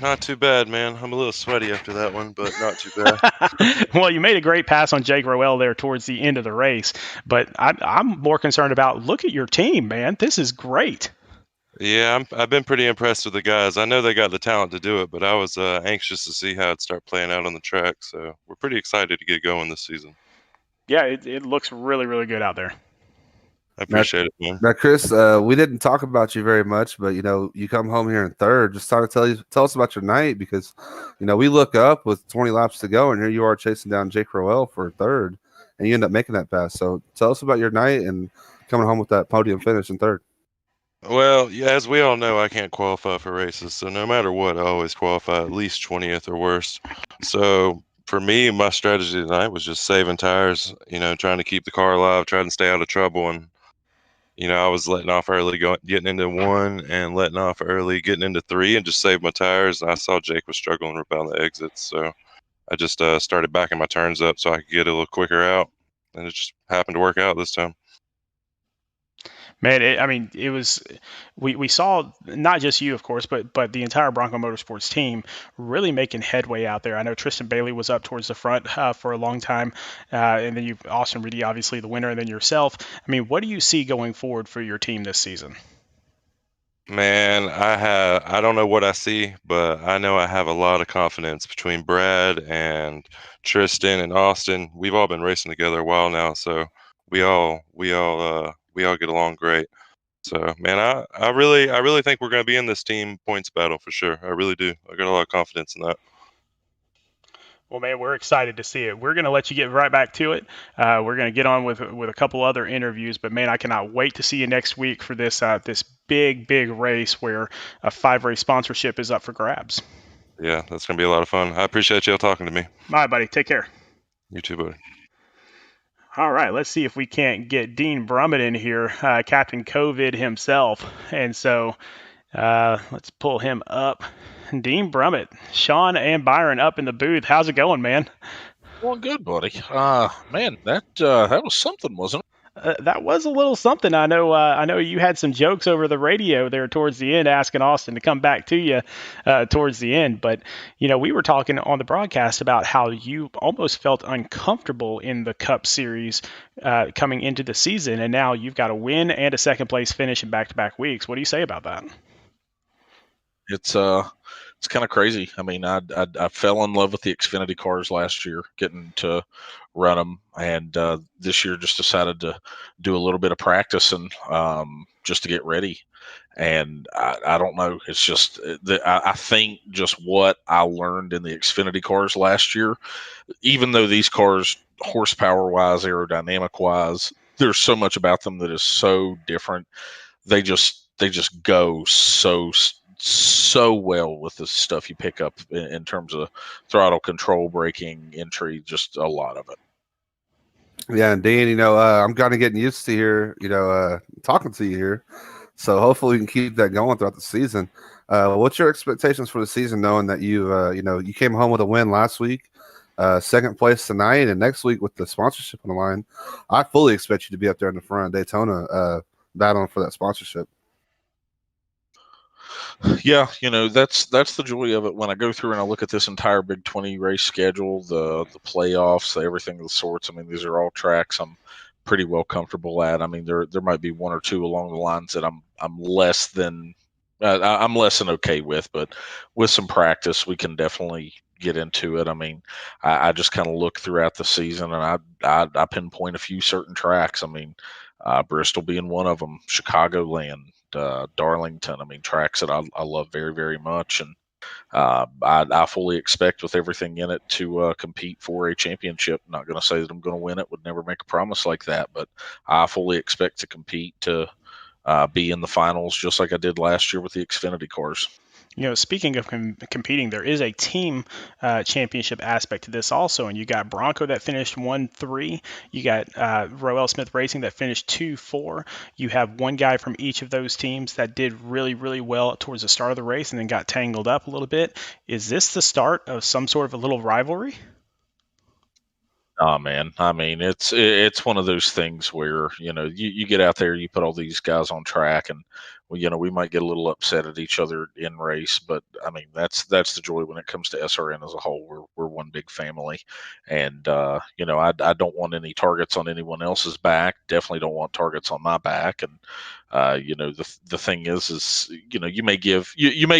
Not too bad, man. I'm a little sweaty after that one, but not too bad. Well, you made a great pass on Jake Rowell there towards the end of the race, but I'm more concerned about, look at your team, man. This is great. Yeah, I've been pretty impressed with the guys. I know they got the talent to do it, but I was anxious to see how it'd start playing out on the track. So we're pretty excited to get going this season. Yeah, it looks really, really good out there. I appreciate it, man. Now, Chris, we didn't talk about you very much, but you come home here in 3rd. Just tell us about your night, because we look up with 20 laps to go, and here you are chasing down Jake Rowell for 3rd, and you end up making that pass. So tell us about your night and coming home with that podium finish in 3rd. Well, yeah, as we all know, I can't qualify for races, so no matter what, I always qualify at least 20th or worse. So for me, my strategy tonight was just saving tires, trying to keep the car alive, trying to stay out of trouble. And, I was letting off early, getting into 1, and letting off early, getting into 3, and just saved my tires. And I saw Jake was struggling around the exits, so I just started backing my turns up so I could get a little quicker out. And it just happened to work out this time. Man, it was, we saw not just you, of course, but the entire Bronco Motorsports team really making headway out there. I know Tristan Bailey was up towards the front for a long time, and then you've Austin Reedy, obviously the winner, and then yourself. I mean, what do you see going forward for your team this season? Man, I don't know what I see, but I know I have a lot of confidence between Brad and Tristan and Austin. We've all been racing together a while now, so we all get along great. So, man, I really think we're going to be in this team points battle for sure. I really do. I got a lot of confidence in that. Well, man, we're excited to see it. We're going to let you get right back to it. We're going to get on with a couple other interviews, but man, I cannot wait to see you next week for this big race where a 5-race sponsorship is up for grabs. Yeah, that's going to be a lot of fun. I appreciate y'all talking to me. All right, buddy. Take care. You too, buddy. All right, let's see if we can't get Dean Brummett in here, Captain COVID himself. And so let's pull him up. Dean Brummett, Sean and Byron up in the booth. How's it going, man? Well, good, buddy. Man, that was something, wasn't it? That was a little something. I know you had some jokes over the radio there towards the end, asking Austin to come back to you towards the end. But, we were talking on the broadcast about how you almost felt uncomfortable in the Cup Series coming into the season, and now you've got a win and a second-place finish in back-to-back weeks. What do you say about that? It's kind of crazy. I mean, I fell in love with the Xfinity cars last year, getting to run them, and this year just decided to do a little bit of practice and just to get ready. And I don't know. It's just I think just what I learned in the Xfinity cars last year, even though these cars horsepower-wise, aerodynamic-wise, there's so much about them that is so different. They just go so well with the stuff you pick up in terms of throttle control, braking, entry, just a lot of it. Yeah, and Dean, I'm kind of getting used to here, talking to you here. So hopefully we can keep that going throughout the season. What's your expectations for the season, knowing that you came home with a win last week, second place tonight, and next week with the sponsorship on the line? I fully expect you to be up there in the front of Daytona, battling for that sponsorship. Yeah, that's the joy of it. When I go through and I look at this entire Big 20 race schedule, the playoffs, everything of the sorts. I mean, these are all tracks I'm pretty well comfortable at. I mean, there might be one or two along the lines that I'm less than okay with, but with some practice, we can definitely get into it. I mean, I just kind of look throughout the season and I pinpoint a few certain tracks. I mean, Bristol being one of them, Chicagoland, Darlington. I mean, tracks that I love very, very much. And I fully expect with everything in it to compete for a championship. Not going to say that I'm going to win it. Would never make a promise like that. But I fully expect to compete to be in the finals just like I did last year with the Xfinity cars. Speaking of competing, there is a team championship aspect to this also, and you got Bronco that finished 1-3. You got Revved Smith Racing that finished 2-4. You have one guy from each of those teams that did really, really well towards the start of the race and then got tangled up a little bit. Is this the start of some sort of a little rivalry? Oh man, I mean it's one of those things where you get out there, you put all these guys on track, and we might get a little upset at each other in race, but I mean that's the joy when it comes to SRN as a whole. We're one big family, and I don't want any targets on anyone else's back. Definitely don't want targets on my back, and the thing is you may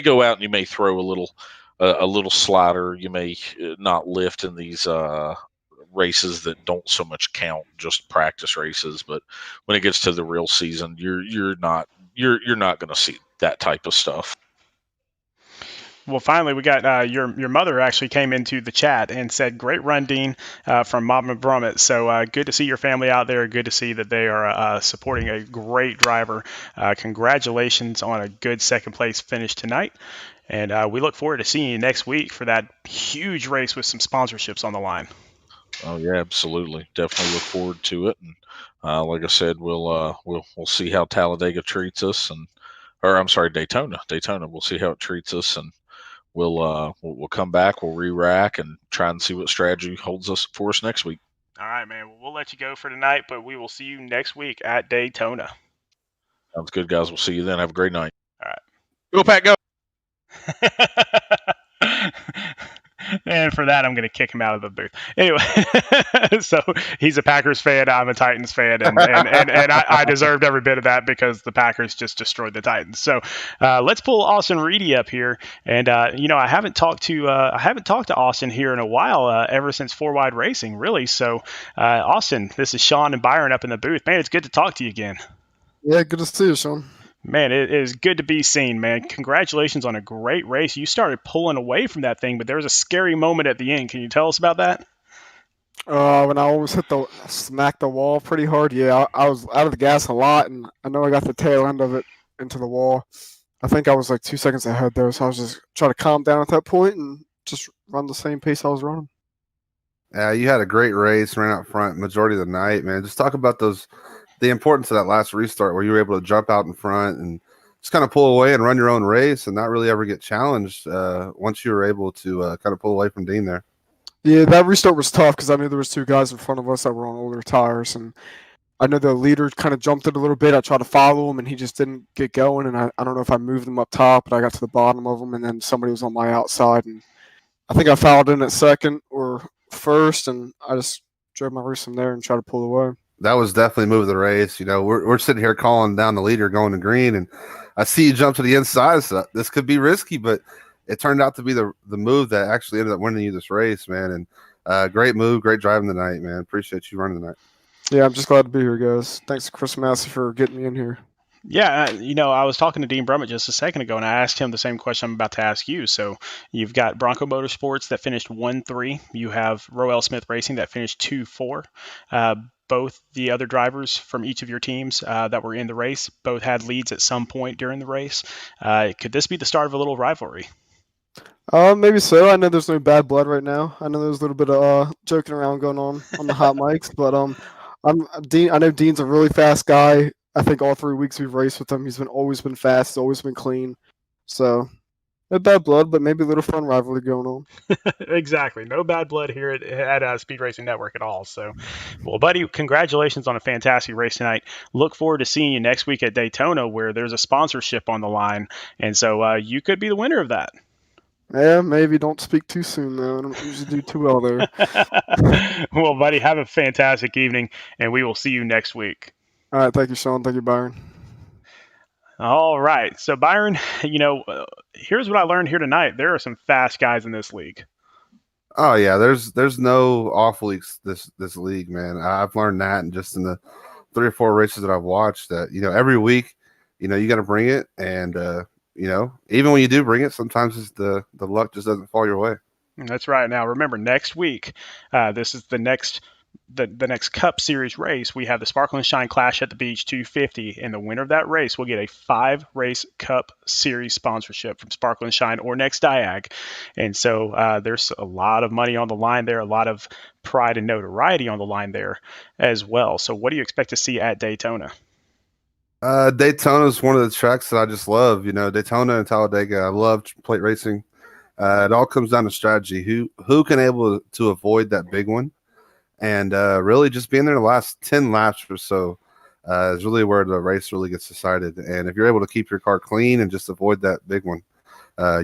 go out and you may throw a little slider. You may not lift in these races that don't so much count, just practice races. But when it gets to the real season, you're not going to see that type of stuff. Well, finally, we got your mother actually came into the chat and said, "Great run, Dean," from Mama Brummett. So good to see your family out there. Good to see that they are supporting a great driver. Congratulations on a good second place finish tonight. And we look forward to seeing you next week for that huge race with some sponsorships on the line. Oh yeah, absolutely. Definitely look forward to it. And like I said, we'll see how Talladega treats us, or I'm sorry, Daytona. We'll see how it treats us, and we'll come back. We'll re-rack and try and see what strategy holds us for us next week. All right, man. Well, we'll let you go for tonight, but we will see you next week at Daytona. Sounds good, guys. We'll see you then. Have a great night. All right. Go Pack, go! And for that, I'm going to kick him out of the booth. Anyway, so he's a Packers fan. I'm a Titans fan, and I deserved every bit of that because the Packers just destroyed the Titans. So let's pull Austin Reedy up here, and I haven't talked to Austin here in a while, ever since Four Wide Racing, really. So Austin, this is Sean and Byron up in the booth. Man, it's good to talk to you again. Yeah, good to see you, Sean. Man, it is good to be seen, man. Congratulations on a great race. You started pulling away from that thing, but there was a scary moment at the end. Can you tell us about that? When I almost smacked the wall pretty hard. Yeah, I was out of the gas a lot, and I know I got the tail end of it into the wall. I think I was like 2 seconds ahead there, so I was just trying to calm down at that point and just run the same pace I was running. Yeah, you had a great race, ran out front majority of the night, man. Just talk about the importance of that last restart where you were able to jump out in front and just kind of pull away and run your own race and not really ever get challenged once you were able to kind of pull away from Dean there. Yeah, that restart was tough because I knew there was two guys in front of us that were on older tires, and I know the leader kind of jumped it a little bit. I tried to follow him, and he just didn't get going, and I don't know if I moved him up top, but I got to the bottom of him, and then somebody was on my outside, and I think I fouled in at second or first, and I just drove my race from there and tried to pull away. That was definitely move of the race. We're sitting here calling down the leader going to green, and I see you jump to the inside. So this could be risky, but it turned out to be the move that actually ended up winning you this race, man. And great move, great driving tonight, man. Appreciate you running tonight. Yeah, I'm just glad to be here, guys. Thanks to Chris Massey for getting me in here. Yeah, I was talking to Dean Brummett just a second ago, and I asked him the same question I'm about to ask you. So you've got Bronco Motorsports that finished 1-3. You have Revved Smith Racing that finished 2-4. Both the other drivers from each of your teams that were in the race both had leads at some point during the race. Could this be the start of a little rivalry? Maybe so. I know there's no bad blood right now. I know there's a little bit of joking around going on the hot mics, but Dean. I know Dean's a really fast guy. I think all 3 weeks we've raced with him, he's always been fast. He's always been clean. So no bad blood, but maybe a little fun rivalry going on. Exactly. No bad blood here at Speed Racing Network at all. So, well, buddy, congratulations on a fantastic race tonight. Look forward to seeing you next week at Daytona, where there's a sponsorship on the line, and so you could be the winner of that. Yeah, maybe don't speak too soon though. I don't usually do too well there. Well, buddy, have a fantastic evening, and we will see you next week. All right, thank you, Sean. Thank you, Byron. All right. So, Byron, here's what I learned here tonight. There are some fast guys in this league. Oh yeah, there's no off weeks this league, man. I've learned that, and just in the 3 or 4 races that I've watched, that every week, you got to bring it, and even when you do bring it, sometimes it's the luck just doesn't fall your way. That's right. Now, remember, next week, this is the next Cup Series race. We have the Sparkle and Shine Clash at the Beach 250, and the winner of that race will get a 5-race Cup Series sponsorship from Sparkle and Shine or Next Diag. And so there's a lot of money on the line there, a lot of pride and notoriety on the line there as well. So what do you expect to see at Daytona? Daytona is one of the tracks that I just love. Daytona and Talladega, I love plate racing. It all comes down to strategy. Who can able to avoid that big one? And really just being there the last 10 laps or so is really where the race really gets decided. And if you're able to keep your car clean and just avoid that big one,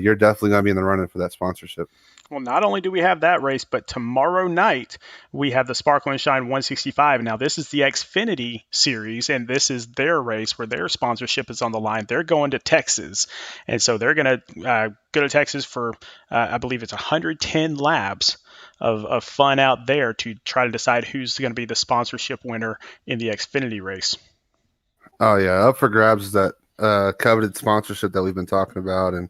you're definitely going to be in the running for that sponsorship. Well, not only do we have that race, but tomorrow night we have the Sparkle and Shine 165. Now, this is the Xfinity series, and this is their race where their sponsorship is on the line. They're going to Texas, and so they're going to go to Texas for, I believe it's 110 laps of fun out there to try to decide who's going to be the sponsorship winner in the Xfinity race. Oh, yeah, up for grabs is that coveted sponsorship that we've been talking about. And,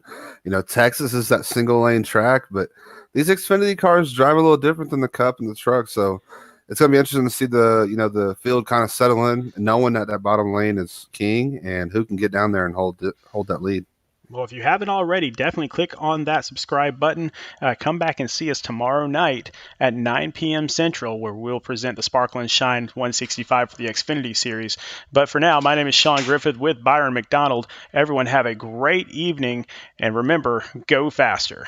Texas is that single lane track, but these Xfinity cars drive a little different than the Cup and the truck. So it's going to be interesting to see the field kind of settle in, knowing that bottom lane is king and who can get down there and hold that lead. Well, if you haven't already, definitely click on that subscribe button. Come back and see us tomorrow night at 9 p.m. Central, where we'll present the Sparkle and Shine 165 for the Xfinity Series. But for now, my name is Sean Griffith with Byron McDonald. Everyone have a great evening, and remember, go faster.